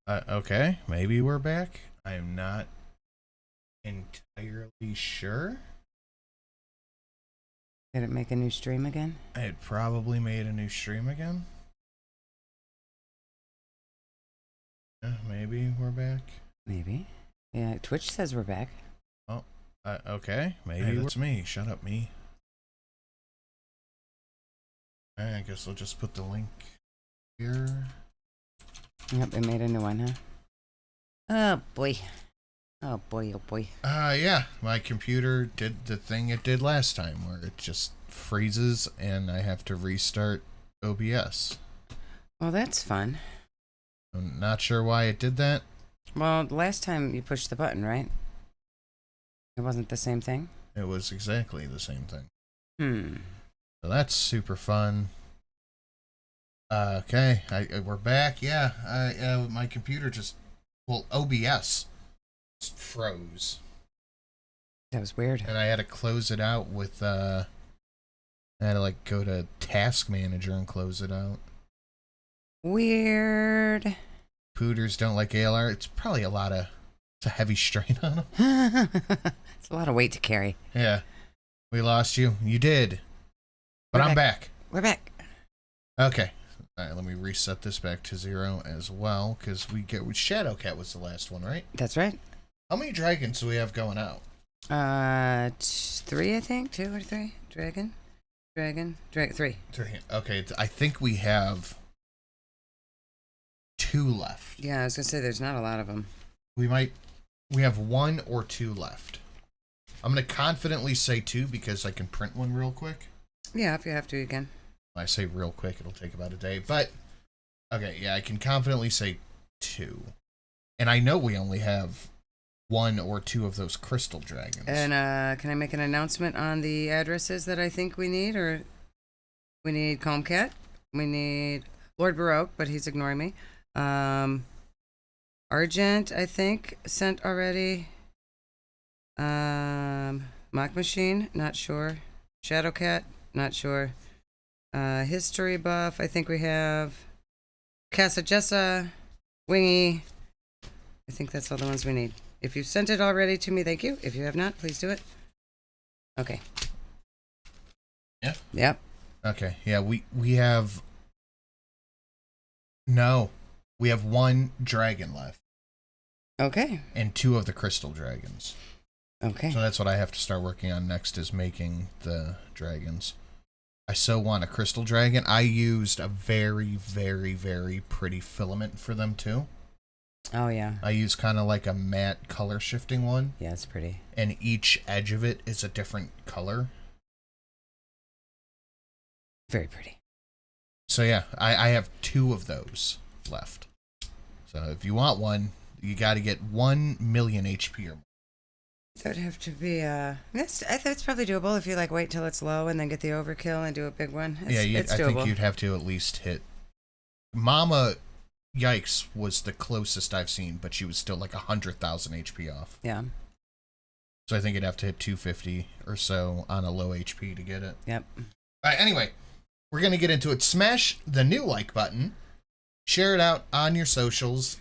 Okay, maybe we're back. I'm not entirely sure. Did it make a new stream again? It probably made a new stream again. Maybe we're back. Maybe. Yeah, Twitch says we're back. Oh, okay. Maybe it's me. Shut up, me. I guess I'll just put the link here. Yep, it made a new one, huh? Oh, boy. Oh, boy, oh, boy. Yeah. My computer did the thing it did last time, where it just freezes and I have to restart OBS. Well, that's fun. I'm not sure why it did that. Well, last time you pushed the button, right? It wasn't the same thing? It was exactly the same thing. So that's super fun. Okay, we're back. Yeah, my computer just, well, OBS just froze. That was weird. And I had to close it out with, I had to, like, go to Task Manager and close it out. Weird. Pooters don't like ALR. It's probably it's a heavy strain on them. It's a lot of weight to carry. Yeah. We lost you. You did. But I'm back. We're back. Okay. All right, let me reset this back to 0 as well, because Shadowcat was the last one, right? That's right. How many dragons do we have going out? 3, I think. 2 or 3. Dragon. 3. 3. Okay, I think we have 2 left. Yeah, I was gonna say there's not a lot of them. We have 1 or 2 left. I'm gonna confidently say 2 because I can print one real quick. Yeah, if you have to again. When I say real quick, it'll take about a day. But okay, yeah, I can confidently say 2. And I know we only have 1 or 2 of those crystal dragons. And can I make an announcement on the addresses that I think we need? Or we need Combcat, we need Lord Baroque, but he's ignoring me. Argent, I think, sent already. Mock Machine, not sure. Shadowcat, not sure. History Buff, I think we have. Casa Jessa, Wingy. I think that's all the ones we need. If you sent it already to me, thank you. If you have not, please do it. Okay. Yeah? Yep. Okay, yeah, we have... No. We have 1 dragon left. Okay. And 2 of the crystal dragons. Okay. So that's what I have to start working on next, is making the dragons. I so want a crystal dragon. I used a very, very, very pretty filament for them too. Oh yeah. I use kind of like a matte color shifting one. Yeah, it's pretty. And each edge of it is a different color. Very pretty. So yeah, I have 2 of those left. So if you want one, you got to get 1 million HP or more. That would have to be I think it's probably doable if you like wait till it's low and then get the overkill and do a big one. Yeah, it's I doable. think you'd have to at least hit. Mama Yikes was the closest I've seen, but she was still like 100,000 HP off. Yeah. So I think you'd have to hit 250 or so on a low HP to get it. Yep. All right, anyway, we're going to get into it. Smash the new like button. Share it out on your socials.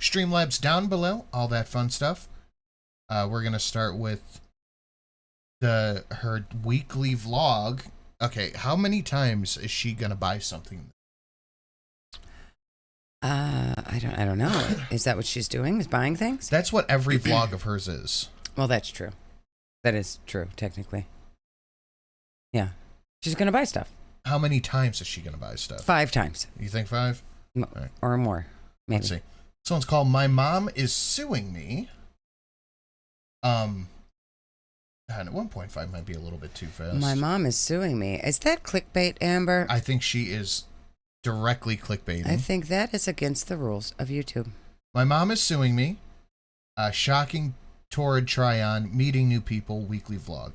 Streamlabs down below, all that fun stuff. We're going to start with her weekly vlog. Okay, how many times is she going to buy something? I don't know. Is that what she's doing? Is buying things? That's what every vlog of hers is. Well, that's true. That is true, technically. Yeah. She's going to buy stuff. How many times is she going to buy stuff? 5 times. You think 5? Right. Or more. Maybe. Let's see. This one's called My Mom Is Suing Me. And 1.5 might be a little bit too fast. My mom is suing me. Is that clickbait, Amber? I think she is directly clickbaiting. I think that is against the rules of YouTube. My mom is suing me. Shocking Torrid try-on, meeting new people, weekly vlog.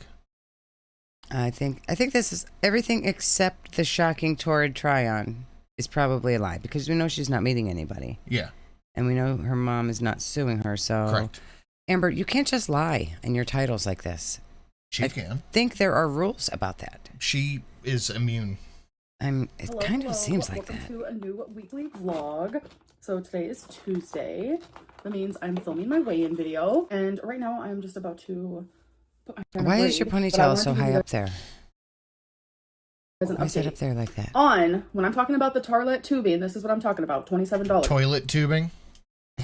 I think this is everything except the shocking Torrid try-on is probably a lie because we know she's not meeting anybody. Yeah. And we know her mom is not suing her, so... Correct. Amber, you can't just lie in your titles like this. She can. I think there are rules about that. She is immune It kind of seems like Welcome that. to a new weekly vlog. So today is Tuesday. That means I'm filming my weigh-in video. And right now I'm just about to put my hair in a Why is your braid, but I ponytail wanted so to give high you up there? guys an Why is it update up there like that? on when I'm talking about the Tarlet tubing. This is what I'm talking about. $27. Toilet tubing.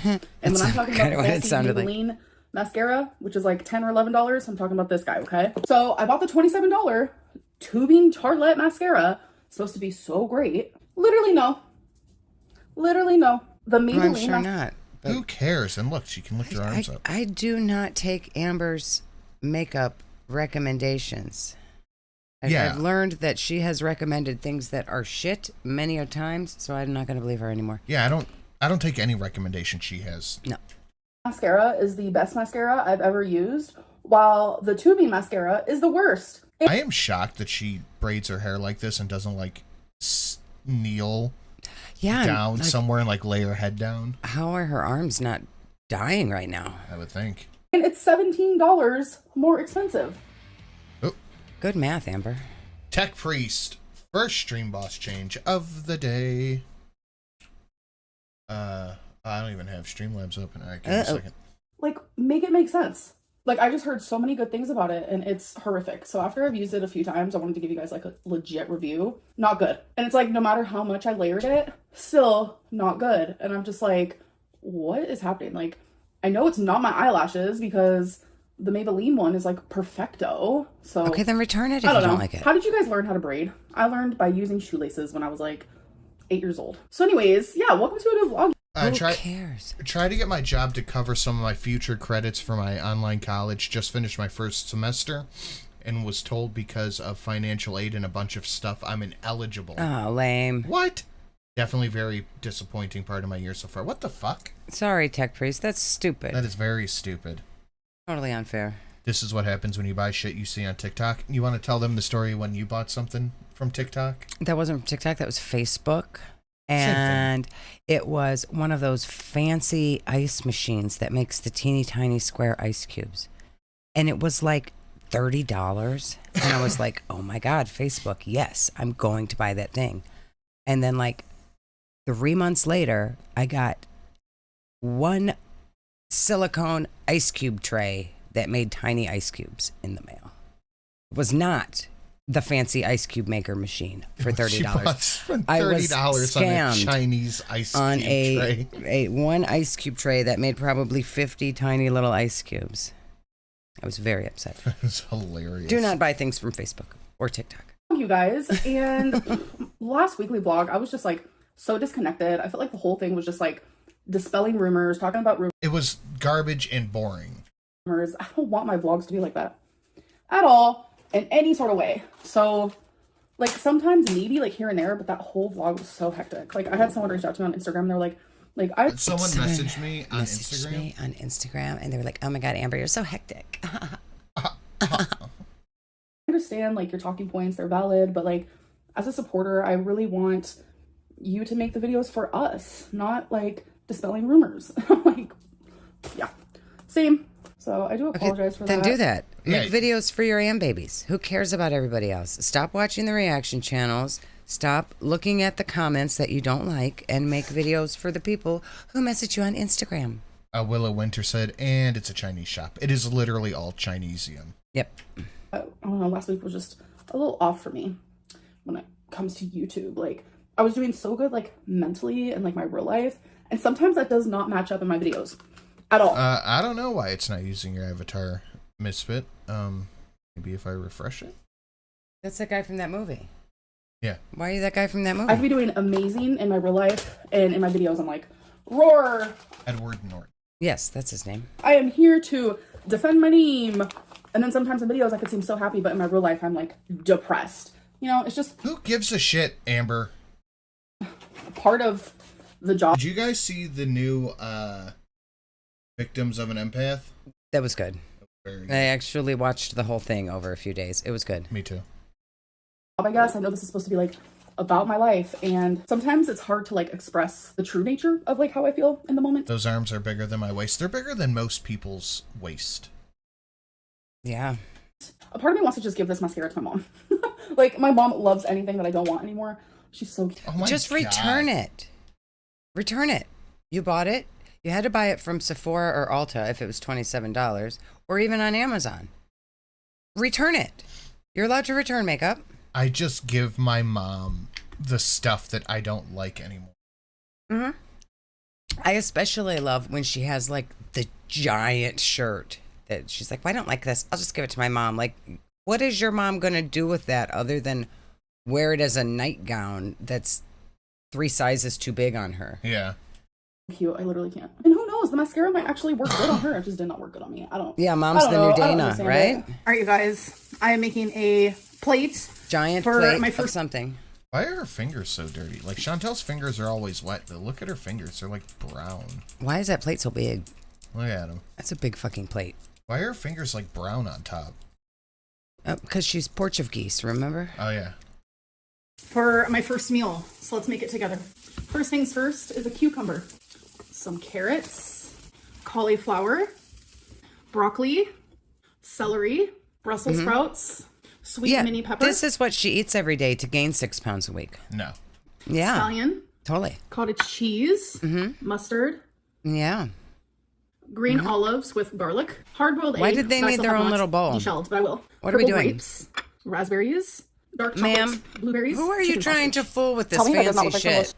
And when I'm talking about the what it fancy sounded like. Maybelline mascara, which is like $10 or $11, I'm talking about this guy, okay? So I bought the $27 tubing Tarlet mascara. It's supposed to be so great. Literally no. Literally no. The Maybelline I'm sure not. but Who cares? And look, she can lift her arms up. I do not take Amber's makeup recommendations. Yeah. I've learned that she has recommended things that are shit many a times, so I'm not going to believe her anymore. Yeah, I don't take any recommendation she has. No. Mascara is the best mascara I've ever used, while the tubing mascara is the worst. I am shocked that she braids her hair like this and doesn't like kneel Yeah. down like, somewhere and like lay her head down. how are her arms not dying right now? I would think. And it's $17 more expensive. Good math, Amber. Tech Priest, first stream boss change of the day. I don't even have Streamlabs open. All right, give me a second. Like, make it make sense. Like, I just heard so many good things about it, and it's horrific. So after I've used it a few times, I wanted to give you guys, like, a legit review. Not good. And it's like, no matter how much I layered it, still not good. And I'm just like, what is happening? Like, I know it's not my eyelashes, because the Maybelline one is, like, perfecto. So, Okay, then return it if I you don't know. don't like it. How did you guys learn how to braid? I learned by using shoelaces when I was, like, 8 years old. So anyways, yeah, welcome to a new vlog. Who cares? Try to get my job to cover some of my future credits for my online college. Just finished my first semester and was told because of financial aid and a bunch of stuff I'm ineligible. Oh, lame. What? Definitely very disappointing part of my year so far. What the fuck? Sorry, Tech Priest. That's stupid. That is very stupid. Totally unfair. This is what happens when you buy shit you see on TikTok. You want to tell them the story when you bought something from TikTok? That wasn't from TikTok. That was Facebook. Same thing. And it was one of those fancy ice machines that makes the teeny tiny square ice cubes. And it was like $30. And I was like, oh my God, Facebook, yes, I'm going to buy that thing. And then like 3 months later, I got one silicone ice cube tray that made tiny ice cubes in the mail. It was not the fancy ice cube maker machine for $30. Spent I was $30 on a scammed Chinese ice on cube tray. a one ice cube tray that made probably 50 tiny little ice cubes. I was very upset. It's hilarious. Do not buy things from Facebook or TikTok. You guys, and last weekly vlog, I was just like so disconnected. I felt like the whole thing was just like dispelling rumors, talking about It was garbage and boring. rumors. I don't want my vlogs to be like that at all in any sort of way. So like sometimes maybe like here and there, but that whole vlog was so hectic. Like I had someone reach out to me on Instagram and they're like Someone messaged me on Instagram. And they were like, oh my God, Amber, you're so hectic. I understand like your talking points, they're valid, but like as a supporter, I really want you to make the videos for us, not like dispelling rumors. Like, yeah, same. So I do apologize for that. Then do that. Make Yeah. videos for your babies. Who cares about everybody else? Stop watching the reaction channels. Stop looking at the comments that you don't like and make videos for the people who message you on Instagram. Willow Winter said, and it's a Chinese shop. It is literally all Chinesium. Yep. I don't know, last week was just a little off for me when it comes to YouTube. Like I was doing so good like mentally and like my real life, and sometimes that does not match up in my videos at all. I don't know why it's not using your avatar, Misfit. Maybe if I refresh it. That's the guy from that movie. Yeah. Why are you that guy from that movie? I could be doing amazing in my real life, and in my videos I'm like, roar, Edward Norton. Yes, that's his name. I am here to defend my name. And then sometimes in videos I could seem so happy, but in my real life I'm like depressed. You know, it's just Who gives a shit, Amber? part of the job. Did you guys see the new Victims of an Empath? That was good. Very I good. actually watched the whole thing over a few days. It was good. Me too. I guess I know this is supposed to be like about my life, and sometimes it's hard to like express the true nature of like how I feel in the moment. Those arms are bigger than my waist. They're bigger than most people's waist. Yeah. A part of me wants to just give this mascara to my mom. Like, my mom loves anything that I don't want anymore. She's so cute. Oh my Just God. return it. Return it. You bought it. You had to buy it from Sephora or Ulta if it was $27, or even on Amazon. Return it. You're allowed to return makeup. I just give my mom the stuff that I don't like anymore. Mm-hmm. I especially love when she has like the giant shirt that she's like, well, I don't like this. I'll just give it to my mom. Like, what is your mom going to do with that other than wear it as a nightgown that's 3 sizes too big on her? Yeah. Cute. I literally can't. And who knows? The mascara might actually work good on her. It just did not work good on me. I don't. Yeah, mom's I don't the know. new I don't Dana, understand right? it. All right, you guys. I am making a plate. Giant For plate my of first- something. Why are her fingers so dirty? Like, Chantel's fingers are always wet, but look at her fingers. They're like brown. Why is that plate so big? Look at them. That's a big fucking plate. Why are her fingers like brown on top? Because she's Portuguese, remember? Oh, yeah. For my first meal. So let's make it together. First things first is a cucumber, some carrots, cauliflower, broccoli, celery, Brussels sprouts, sweet mini pepper, This is what she eats every day to gain 6 pounds a week. No. Yeah, scallion, totally. cottage cheese, mustard, Yeah. green olives with garlic, hard-boiled egg. Why did they that I need still their have own not little bowl? Deshelled, but I will. What are we Purple doing? Grapes, raspberries, dark Ma'am, chocolate, blueberries. Who are you chicken trying to sausage. fool with this Tell me that does not fancy look like the shit? most-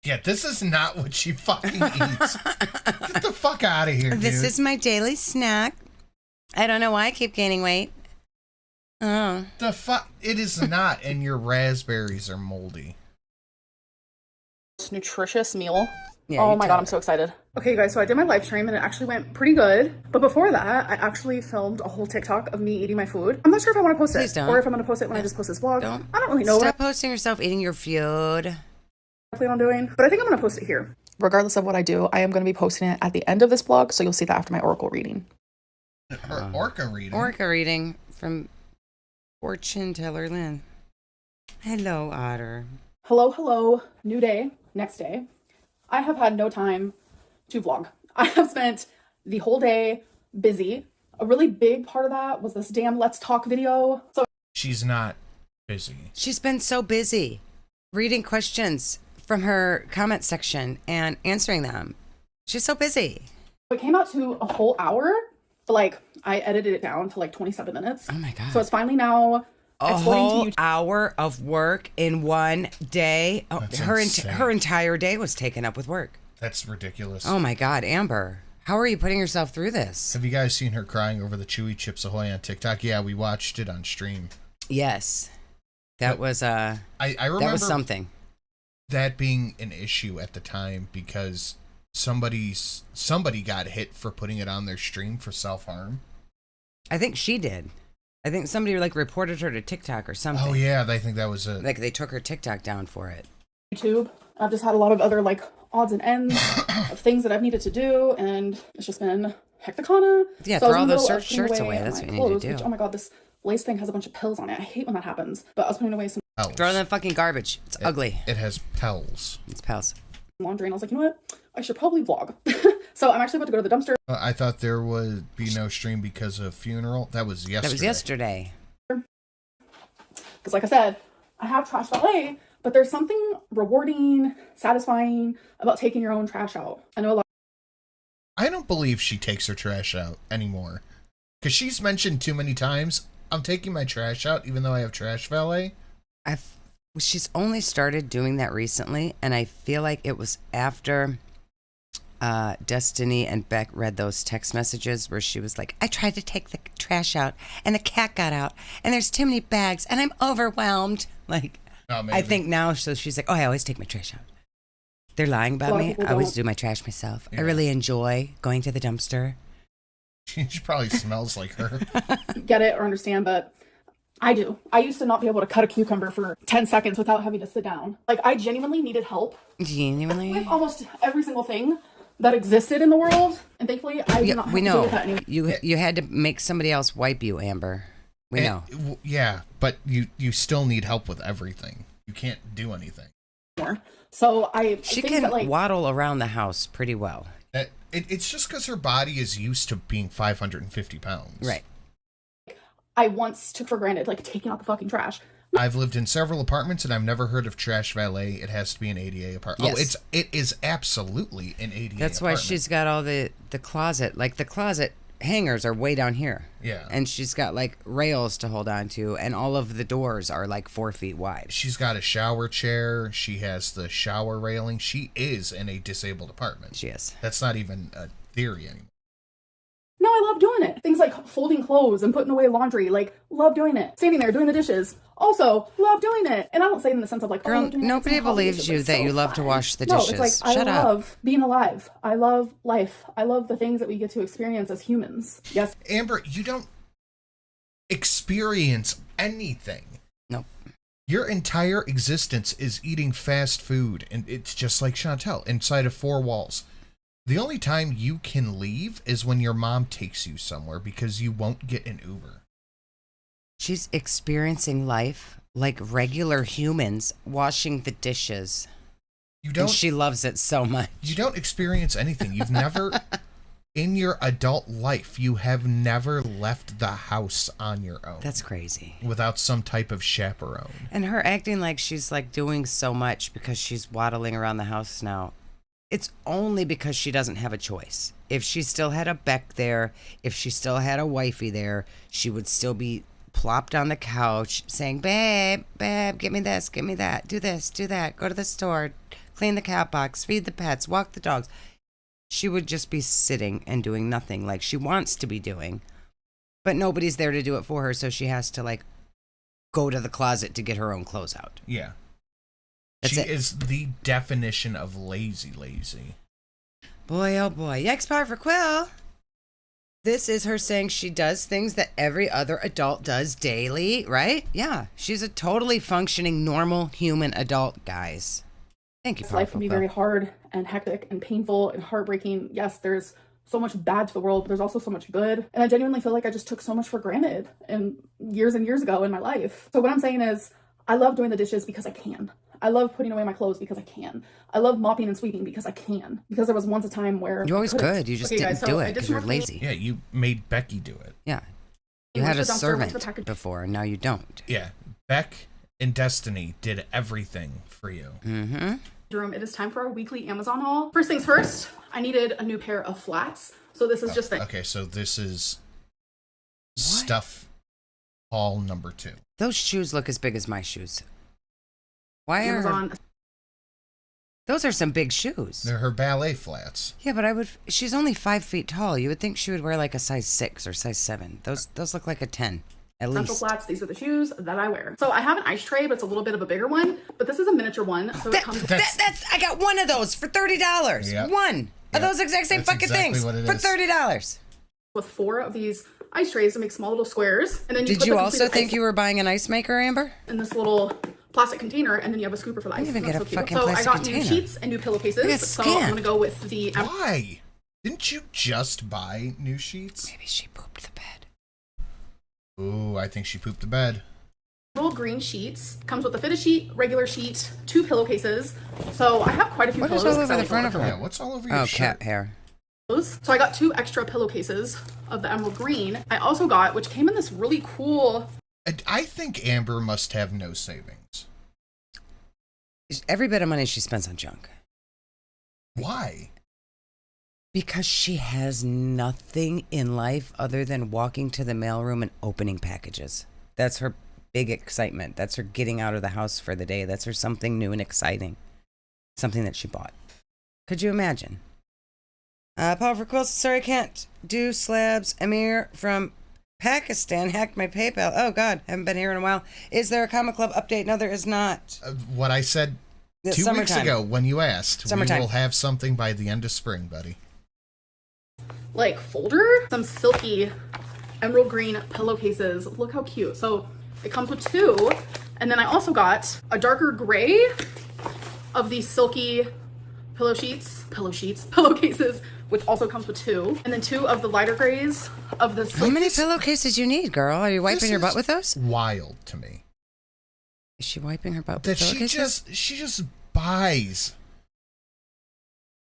Yeah, this is not what she fucking eats. Get the fuck out of here, dude. This is my daily snack. I don't know why I keep gaining weight. Oh. The fuck? It is not, and your raspberries are moldy. Nutritious meal. Yeah, Oh you my tell god, I'm so excited. Okay, you guys, so I did my live stream and it actually went pretty good. But before that, I actually filmed a whole TikTok of me eating my food. I'm not sure if I want to post Please it don't. or if I'm going to post it when I just post this vlog. Don't. I don't really know Stop posting yourself eating your food. what I plan on doing, but I think I'm going to post it here. Regardless of what I do, I am going to be posting it at the end of this vlog, so you'll see that after my oracle reading. Her orca reading. Orca reading from Fortune Teller Lynn. Hello, Otter. Hello, hello, new day, next day. I have had no time to vlog. I have spent the whole day busy. A really big part of that was this damn Let's Talk video. So She's not busy. She's been so busy reading questions from her comment section and answering them. She's so busy. it came out to a whole hour, but like I edited it down to like 27 minutes. Oh my God. So it's finally now A exporting whole to YouTube. hour of work in one day. Oh, That's her insane. her entire day was taken up with work. That's ridiculous. Oh my God, Amber, how are you putting yourself through this? Have you guys seen her crying over the Chewy Chips Ahoy on TikTok? Yeah, we watched it on stream. Yes, that was I remember that was something. that being an issue at the time because somebody got hit for putting it on their stream for self-harm. I think she did. I think somebody like reported her to TikTok or something. Oh yeah, I think that was a Like they took her TikTok down for it. YouTube. I've just had a lot of other like odds and ends of things that I've needed to do, and it's just been hecticana. Yeah, So I was throw all in the those middle of putting shirts away. That's my what you need to clothes, do. Which, oh my god, this lace thing has a bunch of pills on it. I hate when that happens. But I was putting away some pels. Throw them fucking garbage. It's ugly. It has pels. It's pals. laundry, and I was like, you know what? I should probably vlog. So I'm actually about to go to the dumpster. I thought there would be no stream because of funeral. That was yesterday. That was yesterday. Because like I said, I have trash valet, but there's something rewarding, satisfying about taking your own trash out. I know a lot. I don't believe she takes her trash out anymore. Because she's mentioned too many times, I'm taking my trash out even though I have trash valet. She's only started doing that recently, and I feel like it was after Destiny and Beck read those text messages where she was like, I tried to take the trash out, and the cat got out, and there's too many bags, and I'm overwhelmed. Like, Oh, maybe. I think now, so she's like, oh, I always take my trash out. They're lying A about lot of me. people I always don't. do my trash myself. Yeah. I really enjoy going to the dumpster. She probably smells like her. Get it or understand, but I do. I used to not be able to cut a cucumber for 10 seconds without having to sit down. Like, I genuinely needed help Genuinely? with almost every single thing that existed in the world. And thankfully, I do Yeah, not have we to deal know. with that anymore. You had to make somebody else wipe you, Amber. We know. Yeah, but you still need help with everything. You can't do anything. So I She think can that, like, waddle around the house pretty well. It's just because her body is used to being 550 pounds. Right. I once took for granted, like, taking out the fucking trash. I've lived in several apartments and I've never heard of trash valet. It has to be an ADA apartment. Yes. Oh, it is absolutely an ADA That's why apartment. she's got all the closet. Like the closet hangers are way down here. Yeah. And she's got like rails to hold on to, and all of the doors are like 4 feet wide. She's got a shower chair. She has the shower railing. She is in a disabled apartment. She is. That's not even a theory anymore. No, I love doing it. Things like folding clothes and putting away laundry. Like, love doing it. Standing there doing the dishes. Also, love doing it. And I don't say it in the sense of like, Girl, oh, doing it. nobody It's a hobby. believes It's you like that so you love to fun. wash the No, dishes. it's like, Shut I up. love being alive. I love life. I love the things that we get to experience as humans. Yes. Amber, you don't experience anything. Nope. Your entire existence is eating fast food, and it's just like Chantel, inside of 4 walls. The only time you can leave is when your mom takes you somewhere because you won't get an Uber. She's experiencing life like regular humans, washing the dishes. You And don't she loves it so much. you don't experience anything. You've never in your adult life, you have never left the house on your own. That's crazy. Without some type of chaperone. And her acting like she's like doing so much because she's waddling around the house now. It's only because she doesn't have a choice. If she still had a Beck there, if she still had a wifey there, she would still be plopped on the couch saying, babe, get me this, get me that, do this, do that, go to the store, clean the cat box, feed the pets, walk the dogs. She would just be sitting and doing nothing like she wants to be doing, but nobody's there to do it for her, so she has to like go to the closet to get her own clothes out. Yeah. That's She it. is the definition of lazy. Boy, oh boy. Yikes bar for Quill. This is her saying she does things that every other adult does daily, right? Yeah. She's a totally functioning, normal human adult, guys. Thank you, Life can be Quill. very hard and hectic and painful and heartbreaking. Yes, there's so much bad to the world, but there's also so much good. And I genuinely feel like I just took so much for granted and years ago in my life. So what I'm saying is I love doing the dishes because I can. I love putting away my clothes because I can. I love mopping and sweeping because I can. Because there was once a time where You always I couldn't. could. You just Okay, didn't guys, so do I it did because some you're more cleaning. lazy. Yeah, you made Becky do it. Yeah. You Went had to a the dumpster, went to the servant package- before, and now you don't. Yeah. Beck and Destiny did everything for you. Mm-hmm. Room. It is time for our weekly Amazon haul. First things first, I needed a new pair of flats. So this is just the Okay, so this is stuff haul number 2. Those shoes look as big as my shoes. Why are Amazon. those are some big shoes? They're her ballet flats. Yeah, but she's only 5 feet tall. You would think she would wear like a size 6 or size 7. Those look like a 10 at Essential least. flats. These are the shoes that I wear. So I have an ice tray, but it's a little bit of a bigger one. But this is a miniature one, so it comes That's I got one of those for $30. Yep. One Yep. of those exact same That's fucking exactly things what it for is. $30. with 4 of these ice trays to make small little squares. And then Did put you the also completed think ice you were buying an ice maker, Amber? in this little plastic container, and then you have a scooper for the ice. even That's get a so cute. fucking So I plastic got new container. sheets and new pillowcases. Look at So Scan. I'm gonna go with the Why? Didn't you just buy new sheets? Maybe she pooped the bed. Ooh, I think she pooped the bed. Emerald green sheets. Comes with a fitted sheet, regular sheet, 2 pillowcases. So I have quite a few What is pillows. all because I over the like front a of lot her? Yeah, what's all over your Oh, shirt? cat hair. pillows. So I got 2 extra pillowcases of the emerald green. I also got, which came in this really cool. I think Amber must have no savings. Every bit of money she spends on junk. Why? Because she has nothing in life other than walking to the mailroom and opening packages. That's her big excitement. That's her getting out of the house for the day. That's her something new and exciting. Something that she bought. Could you imagine? Paul for Quills, sorry I can't do slabs. Amir from Pakistan hacked my PayPal. Oh God, haven't been here in a while. Is there a comic club update? No, there is not. What I said It's 2 weeks summertime. ago when you asked, Summertime. we will have something by the end of spring, buddy. Like folder, some silky emerald green pillowcases. Look how cute. So it comes with 2, and then I also got a darker gray of these silky pillowcases, which also comes with 2, and then 2 of the lighter grays of the How many pillowcases you need, girl? Are you wiping This your butt is with those? Wild to me Is she wiping her butt that with pillowcases? she just buys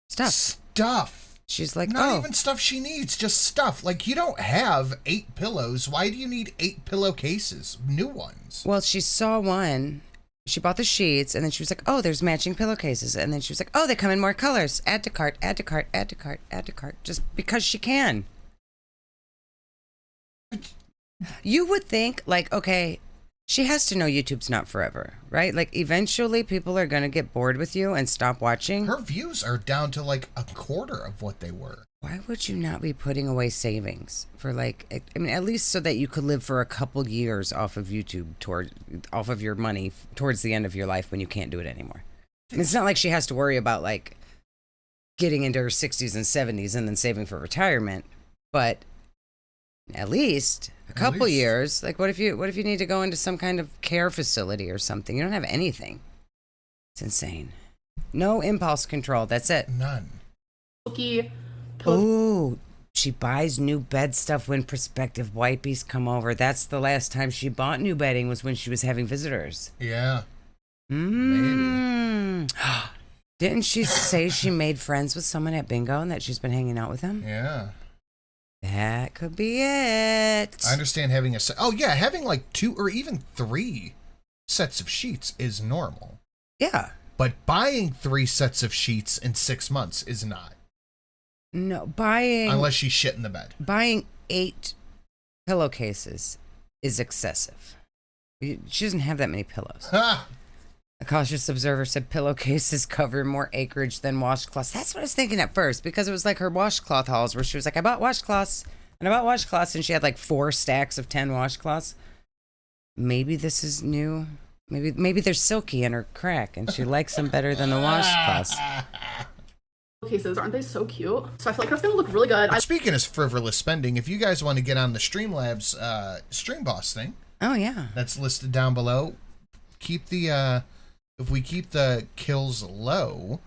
Stuff. stuff She's like, Not oh. even stuff she needs, just stuff. Like, you don't have 8 pillows. Why do you need 8 pillowcases? New ones. Well, she saw one. She bought the sheets, and then she was like, oh, there's matching pillowcases. And then she was like, oh, they come in more colors. Add to cart, add to cart, add to cart, add to cart. Just because she can. You would think, like, okay, she has to know YouTube's not forever, right? Like, eventually people are going to get bored with you and stop watching. Her views are down to like a quarter of what they were. Why would you not be putting away savings for, like, I mean, at least so that you could live for a couple years off of YouTube, off of your money towards the end of your life when you can't do it anymore? I mean, it's not like she has to worry about, like, getting into her 60s and 70s and then saving for retirement, but at least a couple years. Like, what if you need to go into some kind of care facility or something? You don't have anything. It's insane. No impulse control. That's it. None. Oh, she buys new bed stuff when prospective YIPPEEs come over. That's the last time she bought new bedding, was when she was having visitors. Yeah. Maybe. Didn't she say she made friends with someone at bingo and that she's been hanging out with him? Yeah. That could be it. I understand having having like 2 or even 3 sets of sheets is normal. Yeah. But buying 3 sets of sheets in 6 months is not. No, buying... Unless she's shit in the bed. Buying 8 pillowcases is excessive. She doesn't have that many pillows. Ha! A cautious observer said pillowcases cover more acreage than washcloths. That's what I was thinking at first, because it was like her washcloth hauls where she was like, I bought washcloths, and she had like 4 stacks of 10 washcloths. Maybe this is new. Maybe they're silky in her crack, and she likes them better than the washcloths. Cases, aren't they so cute? So I feel like that's gonna look really good. Speaking of frivolous spending, if you guys want to get on the Streamlabs Stream Boss thing, oh yeah, that's listed down below. Keep the if we keep the kills low,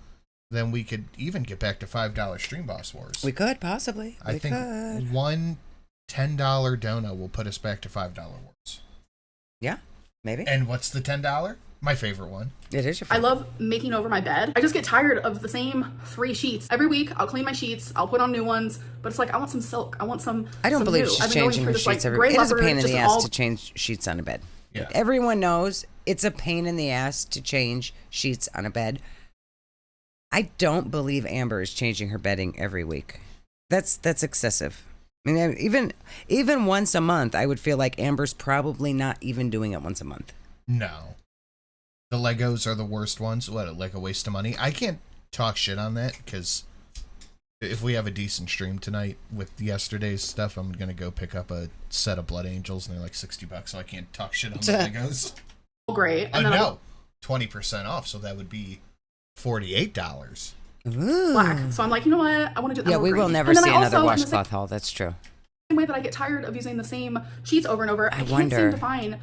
then we could even get back to $5 Stream Boss Wars. We could possibly. I think one $10 dono will put us back to $5 Wars. Yeah, maybe. And what's the $10? My favorite one. It is your favorite. I love making over my bed. I just get tired of the same 3 sheets. Every week, I'll clean my sheets, I'll put on new ones, but it's like, I want some silk. I want some I don't believe new. she's changing her sheets every week. It is a pain in the ass to change sheets on a bed. Yeah. Like, everyone knows it's a pain in the ass to change sheets on a bed. I don't believe Amber is changing her bedding every week. That's excessive. I mean, even once a month, I would feel like Amber's probably not even doing it once a month. No. The Legos are the worst ones. What, like a waste of money? I can't talk shit on that, because if we have a decent stream tonight with yesterday's stuff, I'm going to go pick up a set of Blood Angels, and they're like $60, so I can't talk shit on the Legos. Great. And no, 20% off, so that would be $48. Ooh. Black. So I'm like, you know what? I want to do that. Yeah, we will never see another washcloth haul. That's true. Same way that I get tired of using the same sheets over and over. I can't wonder. seem to find.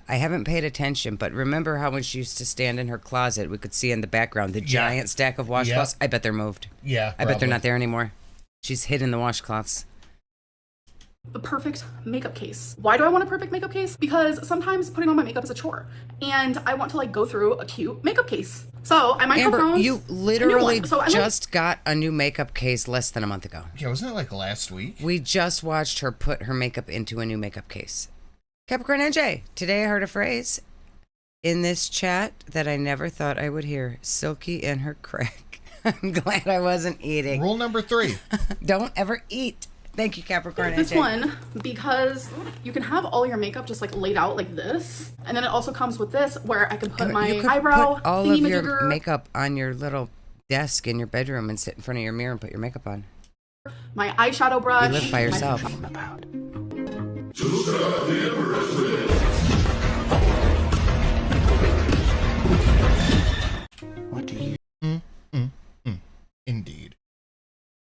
I haven't paid attention, but remember how when she used to stand in her closet, we could see in the background the giant stack of washcloths? I bet they're moved. Yeah, I bet they're not there anymore. She's hidden the washcloths. The perfect makeup case. Why do I want a perfect makeup case? Because sometimes putting on my makeup is a chore, and I want to like go through a cute makeup case. So I might Amber, you literally just got a new makeup case less than a month ago. Yeah, wasn't it like last week? We just watched her put her makeup into a new makeup case. Capricorn NJ, today I heard a phrase in this chat that I never thought I would hear. Silky in her crack. I'm glad I wasn't eating. Rule number 3. Don't ever eat. Thank you, Capricorn NJ. This one, because you can have all your makeup just like laid out like this. And then it also comes with this where I can put my you could eyebrow put all of your makeup on your little desk in your bedroom and sit in front of your mirror and put your makeup on. My eyeshadow brush. You live by yourself. What do you... Indeed.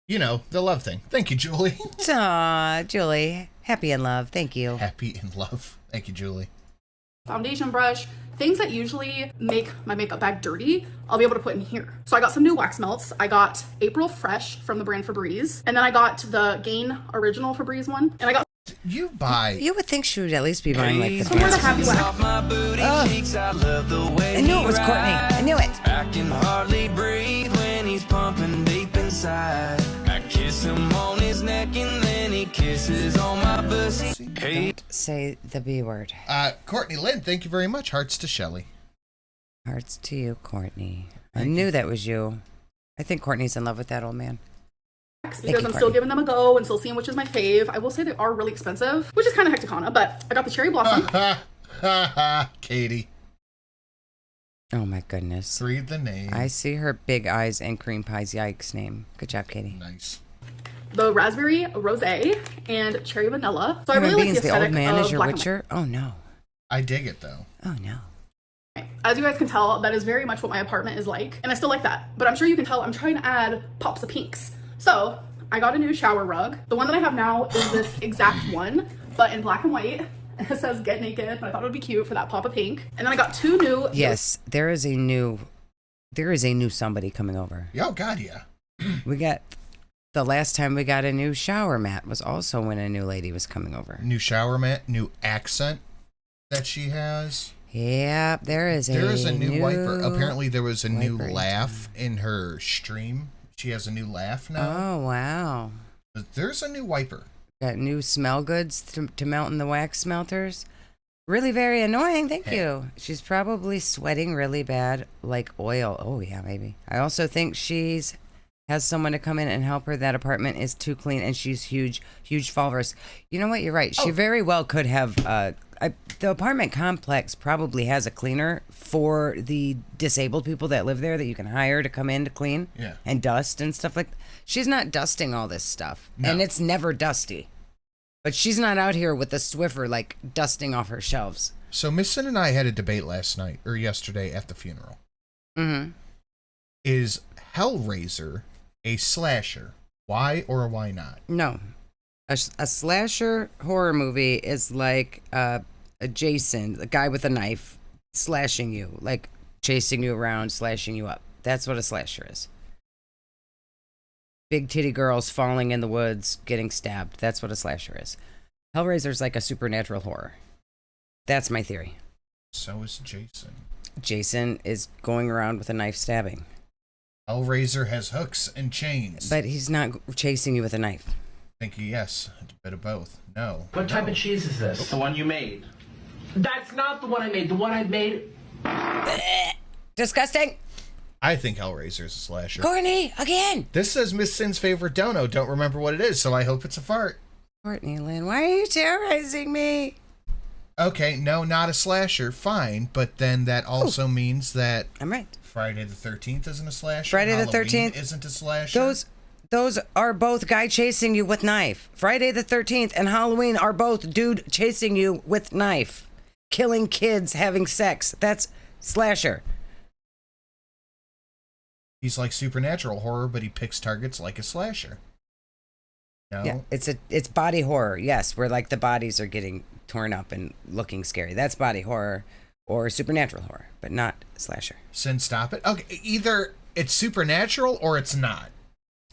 You know, the love thing. Thank you, Julie. Aw, Julie. Happy in love. Thank you. Happy in love. Thank you, Julie. Foundation brush. Things that usually make my makeup bag dirty, I'll be able to put in here. So I got some new wax melts. I got April Fresh from the brand Febreze. And then I got the Gain Original Febreze one. And I got... You buy... You would think she would at least be buying like the some more fancy. happy wax. I knew it was Courtney. I knew it. I can hardly breathe when he's pumping deep inside. side. I kiss him on his neck and then he kisses on my pussy. Hey. Don't say the B word. Courtney Lynn, thank you very much. Hearts to Shelley. Hearts to you, Courtney. I knew that was you. I think Courtney's in love with that old man. Because I'm still giving them a go and still seeing which is my fave. I will say they are really expensive, which is kind of hecticana, but I got the cherry blossom. Katie. Oh my goodness. Read the name. I see her big eyes and cream pies. Yikes name. Good job, Katie. Nice. The raspberry rosé and cherry vanilla. So I Human really like the the aesthetic old man of is your black and witcher? Oh no. I dig it though. Oh no. white. As you guys can tell, that is very much what my apartment is like, and I still like that. But I'm sure you can tell I'm trying to add pops of pinks. So I got a new shower rug. The one that I have now is this exact one, but in black and white. It says get naked, but I thought it would be cute for that pop of pink. And then I got two new. Yes, there is a new somebody coming over. Oh God, yeah. We got the last time we got a new shower mat was also when a new lady was coming over. New shower mat, new accent that she has. Yeah, there is a new wiper. Apparently there was a new wiper laugh in her stream. She has a new laugh now. Oh wow. But there's a new wiper. Got new smell goods to melt in the wax melters. Really very annoying, thank you. She's probably sweating really bad, like oil. Oh yeah, maybe. I also think has someone to come in and help her. That apartment is too clean, and she's huge fall risk. You know what? You're right. She very well could have. The apartment complex probably has a cleaner for the disabled people that live there that you can hire to come in to clean and dust and stuff like that. She's not dusting all this stuff, and it's never dusty. But she's not out here with a Swiffer, like, dusting off her shelves. So Miss Sin and I had a debate yesterday at the funeral. Mm-hmm. Is Hellraiser a slasher? Why or why not? No. A slasher horror movie is like a Jason, the guy with a knife, slashing you, like chasing you around, slashing you up. That's what a slasher is. Big titty girls falling in the woods, getting stabbed. That's what a slasher is. Hellraiser's like a supernatural horror. That's my theory. So is Jason. Jason is going around with a knife stabbing. Hellraiser has hooks and chains. But he's not chasing you with a knife. Thank you, yes. A bit of both. No. What type of cheese is this? The one you made. That's not the one I made. The one I made... Disgusting. I think Hellraiser is a slasher. Courtney, again. This says Miss Sin's favorite dono. Don't remember what it is, so I hope it's a fart. Courtney Lynn, why are you terrorizing me? Okay, no, not a slasher. Fine, but then that also means that I'm right. Friday the 13th isn't a slasher. Friday the Halloween 13th isn't a slasher. Those are both guy chasing you with knife. Friday the 13th and Halloween are both dude chasing you with knife. Killing kids, having sex. That's slasher. He's like supernatural horror, but he picks targets like a slasher. No? Yeah, it's body horror. Yes, where like the bodies are getting torn up and looking scary. That's body horror or supernatural horror, but not slasher. Sin, stop it. Okay, either it's supernatural or it's not.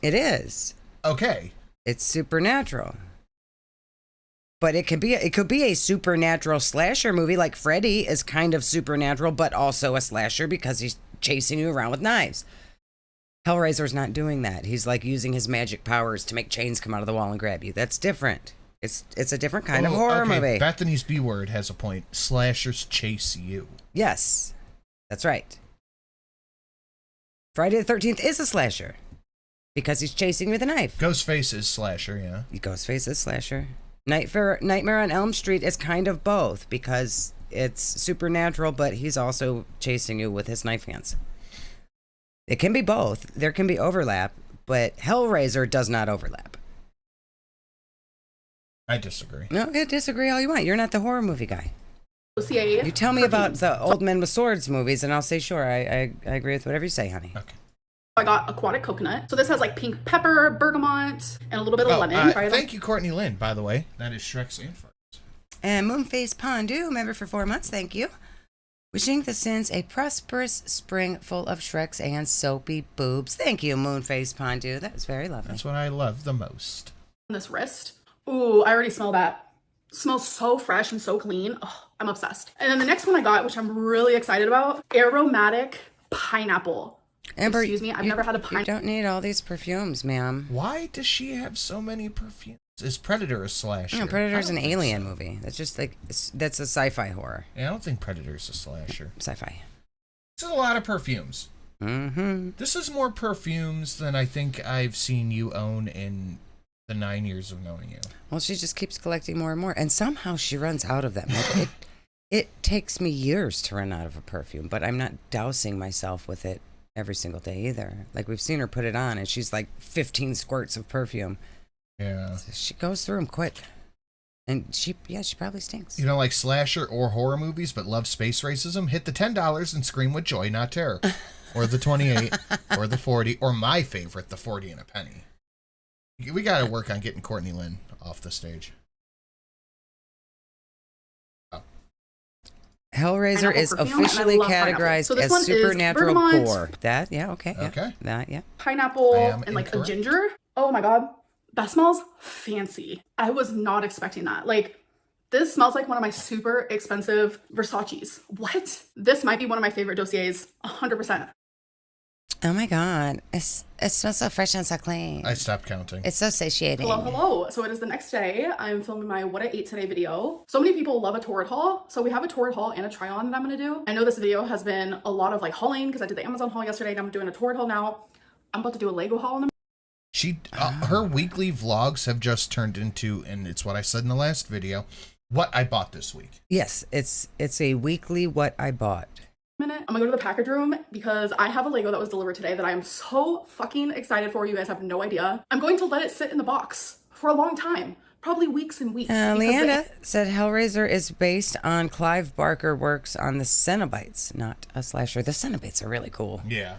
It is. Okay. It's supernatural. But it could be a supernatural slasher movie, like Freddy is kind of supernatural, but also a slasher because he's chasing you around with knives. Hellraiser's not doing that. He's like using his magic powers to make chains come out of the wall and grab you. That's different. It's a different kind of horror movie. Bethany's B word has a point. Slashers chase you. Yes, that's right. Friday the 13th is a slasher because he's chasing you with a knife. Ghostface is slasher, yeah. Ghostface is slasher. Nightmare on Elm Street is kind of both because it's supernatural, but he's also chasing you with his knife hands. It can be both. There can be overlap, but Hellraiser does not overlap. I disagree. No, disagree all you want. You're not the horror movie guy. You tell me about the Old Men with Swords movies, and I'll say sure. I agree with whatever you say, honey. Okay. I got aquatic coconut. So this has like pink pepper, bergamot, and a little bit of lemon. Thank you, Courtney Lynn, by the way. That is Shrek's and farts. And Moonface Pondu, member for 4 months. Thank you. Wishing the Sins a prosperous spring full of Shreks and soapy boobs. Thank you, Moonface Pondu. That was very lovely. That's what I love the most. This Rsist. Ooh, I already smell that. It smells so fresh and so clean. Oh, I'm obsessed. And then the next one I got, which I'm really excited about, aromatic pineapple. Amber, Excuse me, I've never had a You pineapple. don't need all these perfumes, ma'am. Why does she have so many perfumes? Is Predator a slasher? No, Predator's I an don't think alien so. movie. That's just like, that's a sci-fi horror. Yeah, I don't think Predator's a slasher. Sci-fi. This is a lot of perfumes. Mm-hmm. This is more perfumes than I think I've seen you own in the 9 years of knowing you. Well, she just keeps collecting more and more, and somehow she runs out of them. Like, it takes me years to run out of a perfume, but I'm not dousing myself with it every single day either. Like, we've seen her put it on, and she's like 15 squirts of perfume. Yeah. She goes through them quick. And she probably stinks. You don't like slasher or horror movies but love space racism? Hit the $10 and scream with joy, not terror. Or the 28, or the 40, or my favorite, the 40 and a penny. We gotta work on getting Courtney Lynn off the stage. Hellraiser Pineapple is perfume, and I officially love pineapple. categorized So this as one is supernatural bergamot. gore. That, yeah, okay. Yeah, Okay. That, yeah. Pineapple I am and like incorrect. a ginger. Oh my god, that smells fancy. I was not expecting that. Like, this smells like one of my super expensive Versace's. What? This might be one of my favorite dossiers, 100%. Oh my god. It smells so fresh and so clean. I stopped counting. It's so satiating. Hello. So it is the next day. I'm filming my What I Ate Today video. So many people love a Torrid haul. So we have a Torrid haul and a try on that I'm gonna do. I know this video has been a lot of like hauling because I did the Amazon haul yesterday and I'm doing a Torrid haul now. I'm about to do a Lego haul in a She, her weekly vlogs have just turned into, and it's what I said in the last video, what I bought this week. Yes, it's a weekly what I bought. minute. I'm gonna go to the package room because I have a Lego that was delivered today that I am so fucking excited for. You guys have no idea. I'm going to let it sit in the box for a long time, probably weeks and weeks. because Leanda said Hellraiser is based on Clive Barker works on the Cenobites, not a slasher. The Cenobites are really cool. Yeah.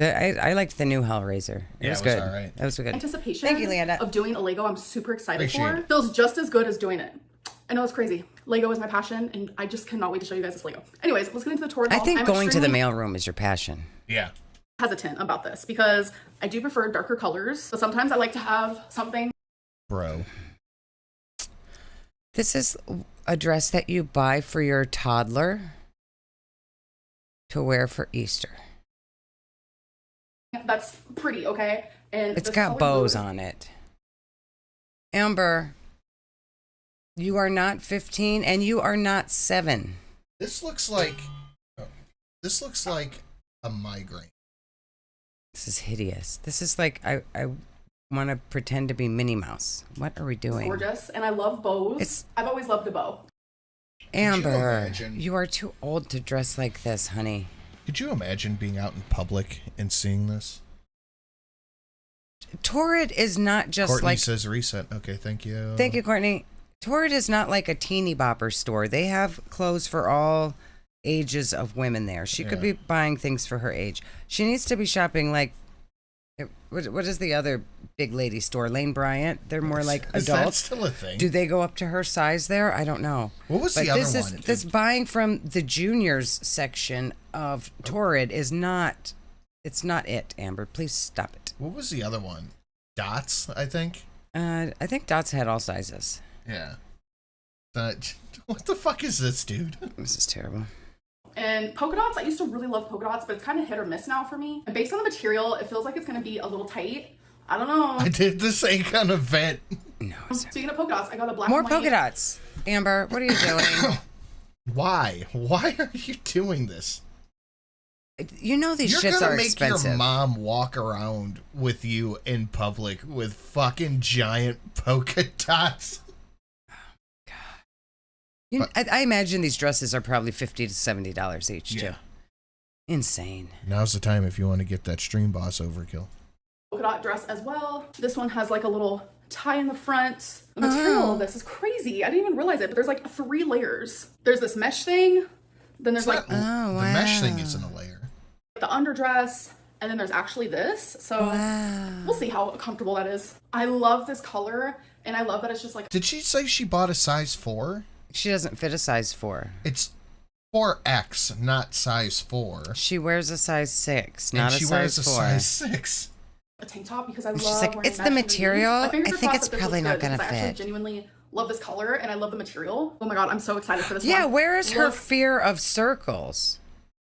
I liked the new Hellraiser. It was good. all right. That was good. Anticipation Thank you, Leanda. of doing a Lego I'm super excited Appreciate for it. feels just as good as doing it. I know it's crazy. Lego is my passion and I just cannot wait to show you guys this Lego. Anyways, let's get into the Torrid I haul. think I'm going to the extremely mailroom is your passion. Yeah. hesitant about this because I do prefer darker colors, but sometimes I like to have something. Bro. This is a dress that you buy for your toddler to wear for Easter. That's pretty, okay? And It's this got color bows blue- on it. Amber, you are not 15 and you are not 7. This looks like a migraine. This is hideous. This is like, I want to pretend to be Minnie Mouse. What are we It's doing? gorgeous, and I love bows. It's- I've always loved a bow. Amber, imagine? you are too old to dress like this, honey. Could you imagine being out in public and seeing this? Torrid is not just Courtney like... says reset. Okay, thank you. Thank you, Courtney. Torrid is not like a teeny bopper store. They have clothes for all ages of women there. She could be Yeah. buying things for her age. She needs to be shopping like... What is the other big lady store? Lane Bryant? They're more like Is that adults. still a thing? Do they go up to her size there? I don't know. What was But the other this is one? this buying from the juniors section of Torrid is not... It's not it, Amber. Please stop it. What was the other one? Dots, I think. I think Dot's had all sizes. Yeah. What the fuck is this, dude? This is terrible. And polka dots, I used to really love polka dots, but it's kind of hit or miss now for me. And based on the material, it feels like it's going to be a little tight. I don't know. I did the same kind of vent. No, it's Speaking of polka dots, I got a black more and white. polka dots. Amber, what are you doing? Why? Why are you doing this? You know these You're shits gonna are make expensive. your mom walk around with you in public with fucking giant polka dots. I imagine these dresses are probably $50 to $70 each, Yeah. too. Insane. Now's the time if you want to get that Stream Boss overkill. Polka dot dress as well. This one has like a little tie in the front. The material of this is crazy. I didn't even realize it, but there's like 3 layers. There's this mesh thing. Then there's like the mesh thing isn't a layer. the underdress. And then there's actually this. So Wow. we'll see how comfortable that is. I love this color. And I love that it's just like Did she say she bought a size 4? She doesn't fit a size 4. It's 4X, not size 4. She wears a size 6, not And she a wears size a 4. size 6. a tank top because I She's love like, wearing "It's the mesh material. underneath." I think crossed it's that this probably looks not good gonna because I actually fit. genuinely love this color and I love the material. Oh my god, I'm so excited for this Yeah, one. where is her Look, fear of circles?